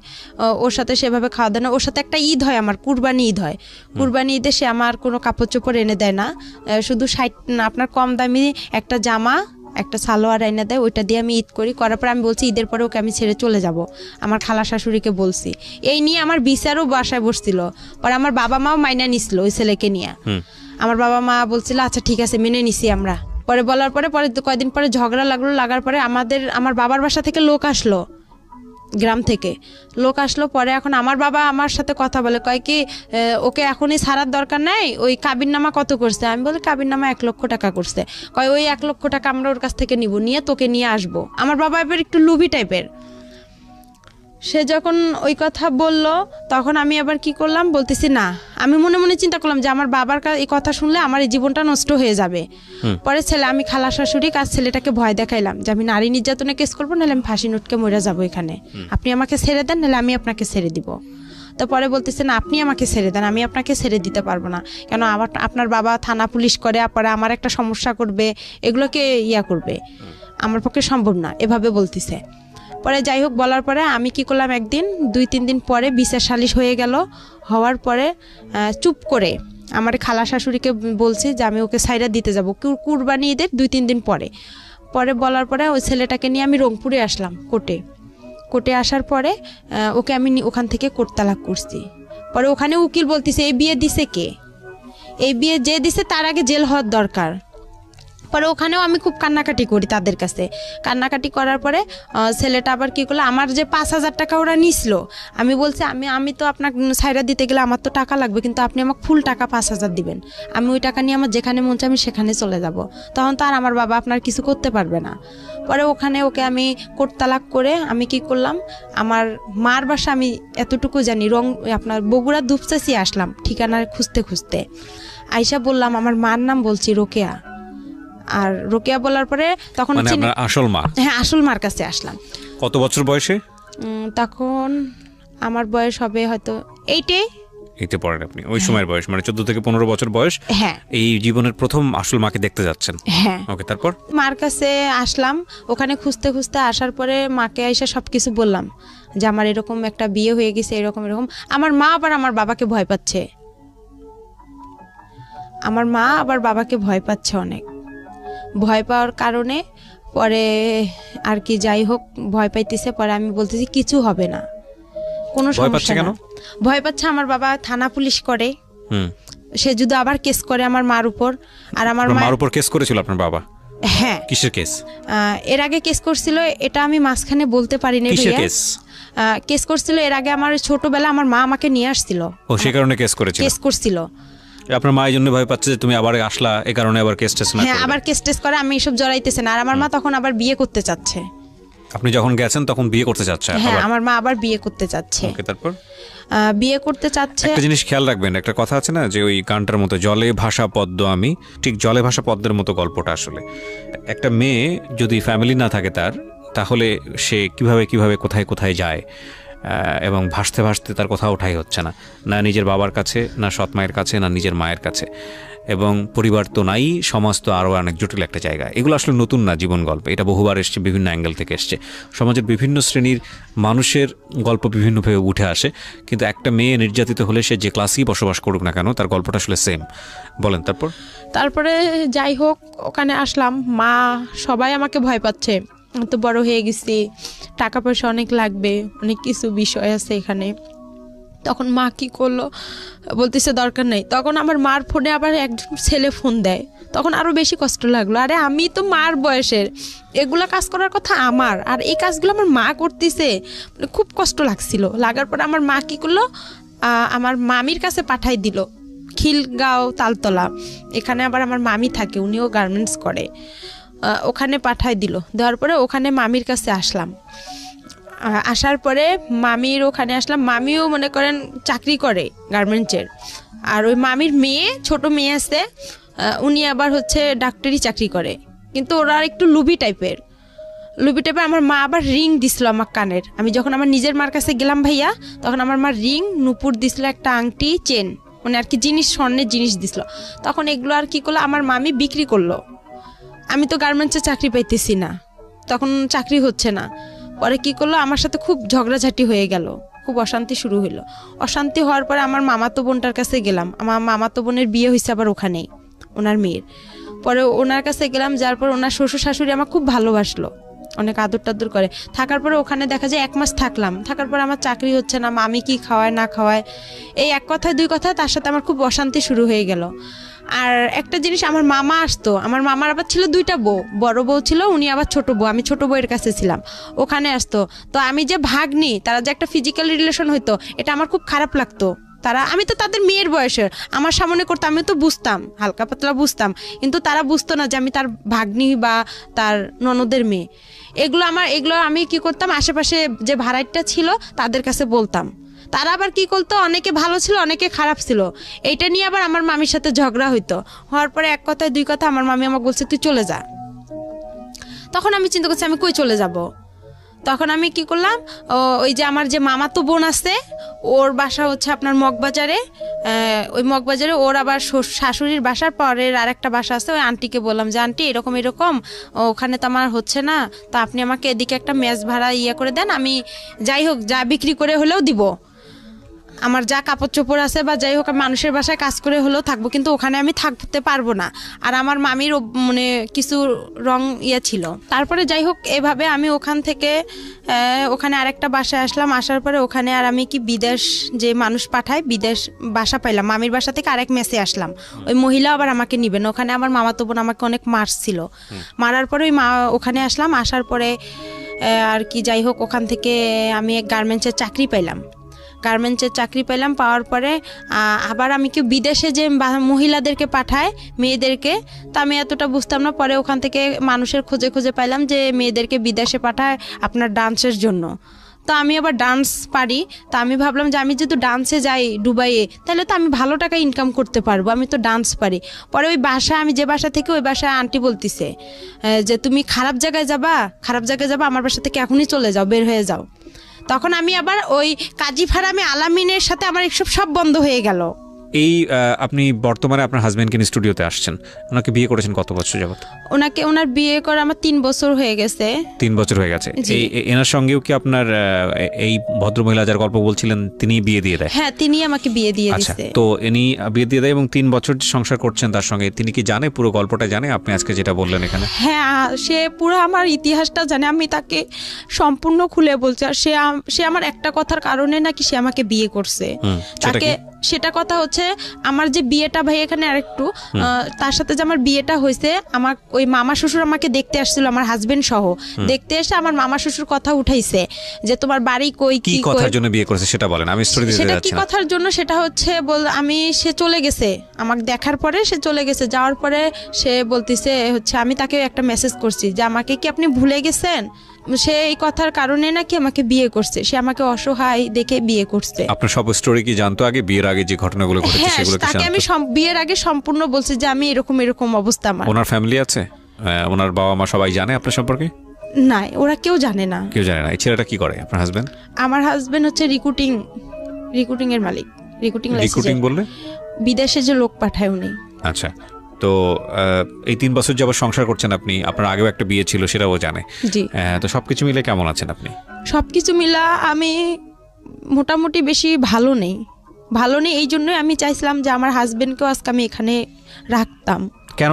ওর সাথে সেভাবে খাওয়া দাওয়া না। ওর সাথে একটা ঈদ হয়, আমার কুরবানি ঈদ হয়। কুরবানি ঈদে সে আমার কোনো কাপড় চোপড় এনে দেয় না, শুধু আপনার কম দামি একটা জামা, একটা সালোয়ার এনে দেয়, ওইটা দিয়ে আমি ঈদ করার পর আমি বলছি ঈদের পরে ওকে আমি ছেড়ে চলে যাব। আমার খালা শাশুড়িকে বলছি, এই নিয়ে আমার বিচারও বাসায় বসছিল। পরে আমার বাবা মাও মাইনা নিছিল ওই ছেলেকে নিয়ে। আমার বাবা মা বলছিল আচ্ছা ঠিক আছে মেনে নিছি আমরা। পরে বলার পরে কয়েকদিন পরে ঝগড়া লাগার পরে আমার বাবার বাসা থেকে লোক আসলো, গ্রাম থেকে লোক আসলো। পরে এখন আমার বাবা আমার সাথে কথা বলে, কয় কি ওকে এখনই ছাড়ার দরকার নাই, ওই কাবিননামা কত করছে? আমি বলি কাবিননামা 1 লক্ষ টাকা করছে। কয় ওই 1 লক্ষ টাকা আমরা ওর কাছ থেকে নিব, নিয়ে তোকে নিয়ে আসবো। আমার বাবা এবার একটু লুবি টাইপের। সে যখন ওই কথা বলল তখন আমি আবার কি করলাম, বলতেছি না, আমি মনে মনে চিন্তা করলাম যে আমার বাবার এই কথা শুনলে আমার এই জীবনটা নষ্ট হয়ে যাবে। পরে আমি খালা শাশুড়ি কাজ ছেলেটাকে ভয় দেখাইলাম যে আমি নারী নির্যাতনে কেস করবো, নাহলে আমি ফাঁসি নোটকে মরে যাবো এখানে, আপনি আমাকে ছেড়ে দেন, নাহলে আমি আপনাকে ছেড়ে দিব। তো পরে বলতেছে না, আপনি আমাকে ছেড়ে দেন, আমি আপনাকে ছেড়ে দিতে পারবো না, কেন আপনার বাবা থানা পুলিশ করে, পরে আমার একটা সমস্যা করবে, এগুলোকে করবে, আমার পক্ষে সম্ভব না, এভাবে বলতেছে। পরে যাই হোক বলার পরে আমি কি করলাম, একদিন 2-3 দিন পরে বিচার সালিশ হয়ে গেল। হওয়ার পরে চুপ করে আমার খালা শাশুড়িকে বলছি যে আমি ওকে সাইরা দিতে যাব কুরবানি ঈদের 2-3 দিন পরে। পরে বলার পরে ওই ছেলেটাকে নিয়ে আমি রংপুরে আসলাম কোর্টে আসার পরে ওকে আমি ওখান থেকে কোর্ট তালাক করছি। পরে ওখানে উকিল বলতেছে এই বিয়ে দিছে কে, এই বিয়ে যে দিছে তার আগে জেল হওয়ার দরকার। পরে ওখানেও আমি খুব কান্নাকাটি করি তাদের কাছে, কান্নাকাটি করার পরে ছেলেটা আবার কি করলো, আমার যে 5,000 টাকা ওরা নিছিল, আমি বলছি আমি তো আপনার সাইরা দিতে গেলে আমার তো টাকা লাগবে, কিন্তু আপনি আমাকে ফুল টাকা 5,000 দিবেন, আমি ওই টাকা নিয়ে আমার যেখানে মন চাই আমি সেখানে চলে যাব, তখন তো আর আমার বাবা আপনার কিছু করতে পারবে না। পরে ওখানে ওকে আমি কোর্ট তালাক করে আমি কি করলাম, আমার মার বাসা আমি এতটুকু জানি, আপনার বগুড়া দুপচাচি আসলাম ঠিকানা খুঁজতে খুঁজতে, আইসা বললাম আমার মার নাম বলছি রোকেয়া। আর রোকেয়া বলার পরে তখন মানে আপনার আসল মা? হ্যাঁ, আসল মার কাছে আসলাম। কত বছর বয়সে? তখন আমার বয়স হবে হয়তো 8-এ। এইতে পড়েন আপনি, ওই সময়ের বয়স মানে 14 থেকে 15 বছর বয়স। হ্যাঁ, এই জীবনের প্রথম আসল মাকে দেখতে যাচ্ছেন। হ্যাঁ, ওকে, তারপর মার কাছে আসলাম, ওখানে খুঁজতে খুঁজতে আসার পরে মাকে এসে সবকিছু বললাম যে আমার এরকম একটা বিয়ে হয়ে গেছে, এরকম। আমার মা আবার আমার বাবাকে ভয় পাচ্ছে, অনেক ভয় পাওয়ার কারণে পরে আর কি যাই হোক ভয় পাইতেছে। পরে আমি বলতেছি কিছু হবে না, কোনো সমস্যা না। ভয় পাচ্ছে আমার বাবা থানা পুলিশ করে, সে যদি আবার কেস করে আমার মার উপর। আর আমার মার উপর কেস করেছিল আপনার বাবা? হ্যাঁ। কিসের কেস? এর আগে কেস করছিল, এটা আমি মাঝখানে বলতে পারি না। কিসের কেস? কেস করছিল এর আগে, আমার ছোটবেলা আমার মা আমাকে নিয়ে আসছিল, ও সেই কারণে কেস করছিল। আপনার মা এই জন্য ভয় পাচ্ছে যে তুমি আবার আসলা, এই কারণে আবার কেস টেস না। হ্যাঁ, আবার কেস টেস করে, আমি এসব জড়াইতেছে না। আর আমার মা তখন আবার বিয়ে করতে চাচ্ছে। আপনি যখন গেছেন তখন বিয়ে করতে চাচ্ছে? হ্যাঁ, আমার মা আবার বিয়ে করতে চাচ্ছে। ওকে, তারপর বিয়ে করতে চাচ্ছে। একটা জিনিস খেয়াল রাখবেন, একটা কথা আছে না যে ওই গানটার মতো জলে ভাষা পদ্ম আমি, ঠিক জলে ভাষা পদ্মের মতো গল্পটা আসলে। একটা মেয়ে যদি ফ্যামিলি না থাকে তার, তাহলে সে কিভাবে কোথায় কোথায় যায়, এবং ভাসতে ভাসতে তার কোথাও ওঠাই হচ্ছে না, না নিজের বাবার কাছে, না সৎ মায়ের কাছে, না নিজের মায়ের কাছে, এবং পরিবার তো নাই, সমাজ তো আরও অনেক জটিল একটা জায়গা। এগুলো আসলে নতুন না জীবন গল্প, এটা বহুবার এসছে, বিভিন্ন অ্যাঙ্গেল থেকে এসছে, সমাজের বিভিন্ন শ্রেণীর মানুষের গল্প বিভিন্নভাবে উঠে আসে। কিন্তু একটা মেয়ে নির্যাতিত হলে সে যে ক্লাসেই বসবাস করুক না কেন, তার গল্পটা আসলে সেম। বলেন তারপরে যাই হোক ওখানে আসলাম, মা সবাই আমাকে ভয় পাচ্ছে, তো বড় হয়ে গেছি, টাকা পয়সা অনেক লাগবে, অনেক কিছু বিষয় আছে এখানে। তখন মা কি করলো, বলতেছে দরকার নেই। তখন আমার মার ফোনে আবার একজন ছেলে ফোন দেয়, তখন আরও বেশি কষ্ট লাগলো। আরে আমি তো মার বয়সের, এগুলা কাজ করার কথা আমার, আর এই কাজগুলো আমার মা করতেছে, খুব কষ্ট লাগছিল। লাগার পর আমার মা কি করলো, আমার মামির কাছে পাঠাই দিল, খিলগাঁও তালতলা, এখানে আবার আমার মামি থাকে, উনিও গার্মেন্টস করে, ওখানে পাঠাই দিল। দেওয়ার পরে ওখানে মামির কাছে আসলাম, আসার পরে মামির ওখানে আসলাম। মামিও মনে করেন চাকরি করে গার্মেন্টসের, আর ওই মামির মেয়ে, ছোট মেয়ে আছে, উনি আবার হচ্ছে ডাক্তারি চাকরি করে, কিন্তু ওরা একটু লুবি টাইপের। আমার মা আবার রিং দিছিল আমার কানের, আমি যখন আমার নিজের মার কাছে গেলাম ভাইয়া, তখন আমার মা রিং, নুপুর দিছিল, একটা আংটি, চেন, মানে আর কি জিনিস, স্বর্ণের জিনিস দিছিল। তখন এগুলো আর কি করলো, আমার মামি বিক্রি করলো। আমি তো গার্মেন্টসে চাকরি পাইতেছি না, তখন চাকরি হচ্ছে না। পরে কি করলো, আমার সাথে খুব ঝগড়াঝাটি হয়ে গেল, খুব অশান্তি শুরু হইলো। অশান্তি হওয়ার পরে আমার মামাতো বোনটার কাছে গেলাম, আমার মামাতো বোনের বিয়ে হয়েছে আবার ওখানেই, ওনার মেয়ের। পরে ওনার কাছে গেলাম, যার পর ওনার শ্বশুর শাশুড়ি আমার খুব ভালোবাসলো, অনেক আদর টাদর করে। থাকার পরে ওখানে দেখা যায় 1 মাস থাকলাম, থাকার পর আমার চাকরি হচ্ছে না, মামি কি খাওয়ায় না খাওয়ায়, এই এক কথায় দুই কথায় তার সাথে আমার খুব অশান্তি শুরু হয়ে গেল। আর একটা জিনিস, আমার মামা আসতো, আমার মামার আবার ছিল 2টা বউ, বড় বউ ছিল, উনি আবার ছোট বউ, আমি ছোট বউয়ের কাছে ছিলাম, ওখানে আসতো। তো আমি যে ভাগ্নি, তারা যে একটা ফিজিক্যাল রিলেশন হইতো, এটা আমার খুব খারাপ লাগতো। তারা, আমি তো তাদের মেয়ের বয়সের, আমার সামনে করতে আমি তো বুঝতাম, হালকা পাতলা বুঝতাম, কিন্তু তারা বুঝতো না যে আমি তার ভাগ্নি বা তার ননদের মেয়ে। এগুলো আমি কি করতাম, আশেপাশে যে ভাড়াইটা ছিল তাদের কাছে বলতাম। তারা আবার কি করতো, অনেকে ভালো ছিল অনেকে খারাপ ছিল, এইটা নিয়ে আবার আমার মামির সাথে ঝগড়া হইতো। হওয়ার পরে এক কথায় দুই কথা আমার মামি আমাকে বলছে তুই চলে যা। তখন আমি চিন্তা করছি আমি কই চলে যাব। তখন আমি কি করলাম, ওই যে আমার যে মামাতো বোন আছে ওর বাসা হচ্ছে আপনার মগবাজারে, ওই মগবাজারে ওর আবার শাশুড়ির বাসার পরের আরেকটা বাসা আছে, ওই আন্টিকে বললাম যে আন্টি এরকম এরকম ওখানে তো আমার হচ্ছে না, তো আপনি আমাকে এদিকে একটা মেস ভাড়া করে দেন, আমি যাই হোক যা বিক্রি করে হলেও দিব, আমার যা কাপড় চোপড় আছে বা যাই হোক আমি মানুষের বাসায় কাজ করে হলেও থাকবো, কিন্তু ওখানে আমি থাকতে পারবো না। আর আমার মামির মানে কিছু রং ছিল। তারপরে যাই হোক এভাবে আমি ওখান থেকে ওখানে আরেকটা বাসায় আসলাম। আসার পরে ওখানে আর আমি কি বিদেশ যে মানুষ পাঠায়, বিদেশ বাসা পাইলাম। মামির বাসা থেকে আরেক মেসে আসলাম, ওই মহিলা আবার আমাকে নিবেন। ওখানে আমার মামাতো বোন আমাকে অনেক মারছিল, মারার পরে ওই ওখানে আসলাম। আসার পরে আর কি যাই হোক ওখান থেকে আমি এক গার্মেন্টসের চাকরি পাইলাম। পাওয়ার পরে আবার আমি কি বিদেশে যে মহিলাদেরকে পাঠায় মেয়েদেরকে, তা আমি এতটা বুঝতাম না। পরে ওখান থেকে মানুষের খোঁজে পাইলাম যে মেয়েদেরকে বিদেশে পাঠায় আপনার ডান্সের জন্য। তো আমি আবার ডান্স পারি, তা আমি ভাবলাম যে আমি যেহেতু ডান্সে যাই দুবাইয়ে, তাহলে তো আমি ভালো টাকা ইনকাম করতে পারবো, আমি তো ডান্স পারি। পরে ওই আমি যে বাসা থেকে ওই বাসায় আন্টি বলতিছে যে তুমি খারাপ জায়গায় যাবা, আমার বাসা থেকে এখনই চলে যাও, বের হয়ে যাও। তখন আমি আবার ওই কাজী ফারামে আলামিনের সাথে আমার এসব সব বন্ধ হয়ে গেল। এই আপনি বর্তমানে আপনার হাজবেন্ডকে নিয়ে স্টুডিওতে আসছেন, ওনাকে বিয়ে করেছেন কত বছর যাবত? ওনার বিয়ে করে আমার 3 বছর হয়ে গেছে। 3 বছর হয়ে গেছে। এনার সঙ্গেও কি আপনার এই ভদ্রমহিলা যার গল্প বলছিলেন তিনি বিয়ে দিয়ে দেয়? হ্যাঁ, তিনি আমাকে বিয়ে দিয়ে দিয়েছে। তো ইনি বিয়ে দিয়ে দেয় এবং 3 বছর সংসার করছেন তার সঙ্গে। তিনি কি জানে, পুরো গল্পটা জানে আপনি আজকে যেটা বললেন এখানে? হ্যাঁ, সে পুরো আমার ইতিহাসটা জানে, আমি তাকে সম্পূর্ণ খুলে বলছি। আর সে আমার একটা কথার কারণে নাকি সে আমাকে বিয়ে করছে। তাকে সেটা কথা হচ্ছে আমার যে বিয়েটা, ভাই এখানে আরেকটু তার সাথে যে আমার বিয়েটা হয়েছে, আমার ওই মামা শ্বশুর আমাকে দেখতে আসছিল, আমার হাজবেন্ড সহ দেখতে এসে আমার মামা শ্বশুর কথা উঠাইছে যে তোমার বাড়ি কই, কি কথার জন্য বিয়ে করেছে সেটা বলেন, আমি স্টোরি দিতে যাচ্ছি না। সেটা কি কথার জন্য, সেটা হচ্ছে সে চলে গেছে আমাকে দেখার পরে, সে চলে গেছে। যাওয়ার পরে সে বলতিছে হচ্ছে, আমি তাকে একটা মেসেজ করছি যে আমাকে কি আপনি ভুলে গেছেন। সে এই কথার কারণে নাকি আমাকে বিয়ে করছে, সে আমাকে অসহায় দেখে বিয়ে করছে। আপনার সব স্টোরি কি জানতো আগে, বিয়ের আগে যে ঘটনাগুলো ঘটেছে সেগুলো কি জানতো? আমি বিয়ের আগে সম্পূর্ণ বলছি যে আমি এরকম অবস্থা আমার। ওনার ফ্যামিলি আছে, ওনার বাবা মা সবাই জানে আপনার সম্পর্কে? না, ওরা কেউ জানে না। এই ছেলেটা কি করে আপনার হাজবেন্ড? আমার হাজবেন্ড হচ্ছে রিক্রুটিং এর মালিক। রিক্রুটিং বললে বিদেশে যে লোক পাঠায় উনি। আচ্ছা, তো এই 3 বছর যাবত সংসার করছেন আপনি, আপনার আগেও একটা বিয়ে ছিল সেটাও জানে। জি। তো সবকিছু মিলে কেমন আছেন আপনি? সবকিছু মিলা আমি মোটামুটি বেশি ভালো নেই। এই জন্যই আমি চাইছিলাম যে আমার হাজবেন্ডকেও আজকে আমি এখানে রাখতাম। কেন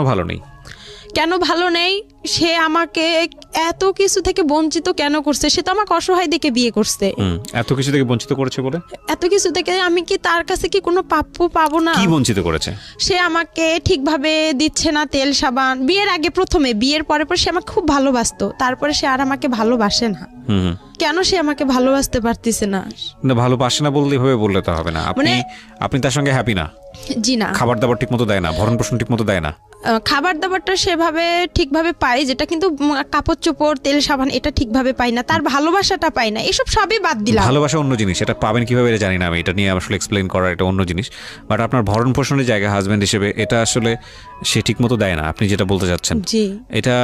ভালো নেই? সে আমাকে এত কিছু থেকে বঞ্চিত কেন করছে? সে তো আমাকে অসহায় দেখে বিয়ে করছে। এত কিছু থেকে বঞ্চিত করেছে বলে? এত কিছু থেকে আমি কি তার কাছে কি কোনো প্রাপ্য পাবো না? কি বঞ্চিত করেছে? সে আমাকে ঠিকভাবে দিচ্ছে না তেল সাবান। বিয়ের আগে প্রথমে, বিয়ের পরে সে আমাকে খুব ভালোবাসতো, তারপরে সে আর আমাকে ভালোবাসে না। কেন সে আমাকে ভালোবাসতে পারতেছে না? ভালোবাসে না বললে এভাবে বললে তো হবে না। আপনি তার সঙ্গে হ্যাপি না? জি না। খাবার দাবার ঠিক মতো দেয় না, ভরণ পোষণ ঠিক মতো দেয় না? খাবার দাবারটা সেভাবে ঠিকভাবে পাই, যেটা কিন্তু কাপড় চোপড় তেল সাবান এটা ঠিকভাবে পাই না, তার ভালোবাসাটা পাই না, এসব সবই বাদ দিলাম। ভালোবাসা অন্য জিনিস, এটা পাবেন কিভাবে এটা জানি না আমি, এটা নিয়ে আসলে এক্সপ্লেইন করার এটা অন্য জিনিস। বাট আপনার ভরণ পোষণের জায়গা হাজবেন্ড হিসেবে এটা আসলে সে ঠিক মতো দেয় না, আপনি যেটা বলতে চাচ্ছেন। জি। এটা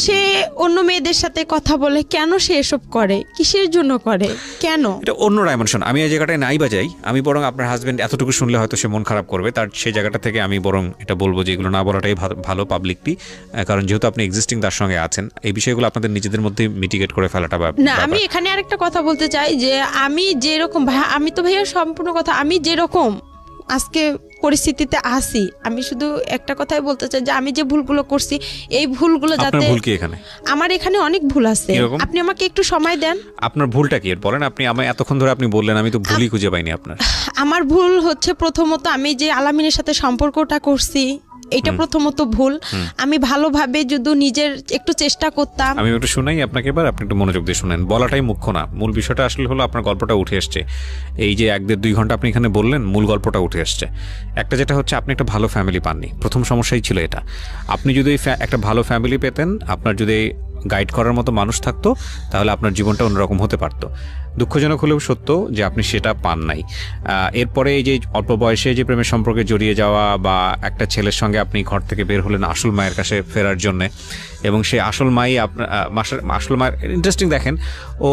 সে অন্য মেয়েদের সাথে কথা বলে, কেন সে এসব করে, কিসের জন্য করে, কেন? এটা অন্য ডাইমেনশন। আমি এই জায়গাটায় নাই বাজাই, আমি বরং আপনার হাজবেন্ড এতটুকু শুনলে হয়তো সে মন খারাপ করবে, তার সেই জায়গাটা থেকে আমি বরং এটা বলবো যে এগুলো না বলাটাই ভালো পাবলিকলি, কারণ যেহেতু আপনি এক্সিস্টিং তার সঙ্গে আছেন, এই বিষয়গুলো আপনাদের নিজেদের মধ্যে মিটিগেট করে ফেলাটা না। আমি এখানে আরেকটা কথা বলতে চাই যে আমি যেরকম আমি তো ভাইয়া সম্পূর্ণ কথা, আমি যেরকম আজকে পরিস্থিতিতে আসি, আমি শুধু একটা কথাই বলতে চাই যে আমি যে ভুলগুলো করছি, এই ভুলগুলো যাতে। ভুল কি এখানে? আমার এখানে অনেক ভুল আছে, আপনি আমাকে একটু সময় দেন। আপনার ভুলটা কি বলেন? আপনি আমি এতক্ষণ ধরে আপনি বললেন, আমি তো ভুলই খুঁজে পাইনি আপনার। আমার ভুল হচ্ছে প্রথমত আমি যে আলামিনের সাথে সম্পর্কটা করছি, এটা প্রথমত ভুল। আমি ভালোভাবে যদি নিজের একটু চেষ্টা করতাম। আমি একটু শোনাই আপনাকে, এবার আপনি একটু মনোযোগ দিয়ে শুনেন। বলাটাই মুখ্য না, মূল বিষয়টা আসলে হলো আপনার গল্পটা উঠে এসছে। এই যে 1-1.5-2 ঘন্টা আপনি এখানে বললেন, মূল গল্পটা উঠে এসছে। একটা যেটা হচ্ছে আপনি একটা ভালো ফ্যামিলি পাননি, প্রথম সমস্যাই ছিল এটা। আপনি যদি একটা ভালো ফ্যামিলি পেতেন, আপনার যদি গাইড করার মতো মানুষ থাকতো, তাহলে আপনার জীবনটা অন্যরকম হতে পারতো। দুঃখজনক হলেও সত্য যে আপনি সেটা পান নাই। এরপরে এই যে অল্প বয়সে যে প্রেমের সম্পর্কে জড়িয়ে যাওয়া, বা একটা ছেলের সঙ্গে আপনি ঘর থেকে বের হলেন আসল মায়ের কাছে ফেরার জন্যে, এবং সেই আসল মাই আসল মায়ের ইন্টারেস্টিং দেখেন, ও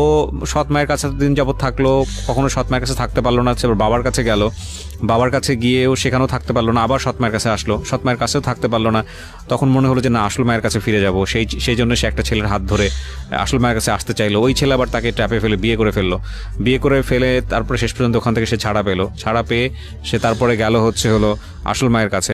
সৎ মায়ের কাছে দিন যাবৎ থাকলো, কখনো সৎ মায়ের কাছে থাকতে পারলো না, আবার বাবার কাছে গেল, বাবার কাছে গিয়েও সেখানেও থাকতে পারলো না, আবার সৎ মায়ের কাছে আসলো, সৎ মায়ের কাছেও থাকতে পারলো না। তখন মনে হলো যে না, আসল মায়ের কাছে ফিরে যাব। সেই জন্য সে একটা ছেলের হাত ধরে আসল মায়ের কাছে আসতে চাইলো। ওই ছেলে আবার তাকে ট্র্যাপে ফেলে বিয়ে করে ফেলে তারপরে শেষ পর্যন্ত ওখান থেকে সে ছাড়া পেয়ে সে তারপরে গেল হচ্ছে হলো আসল মায়ের কাছে।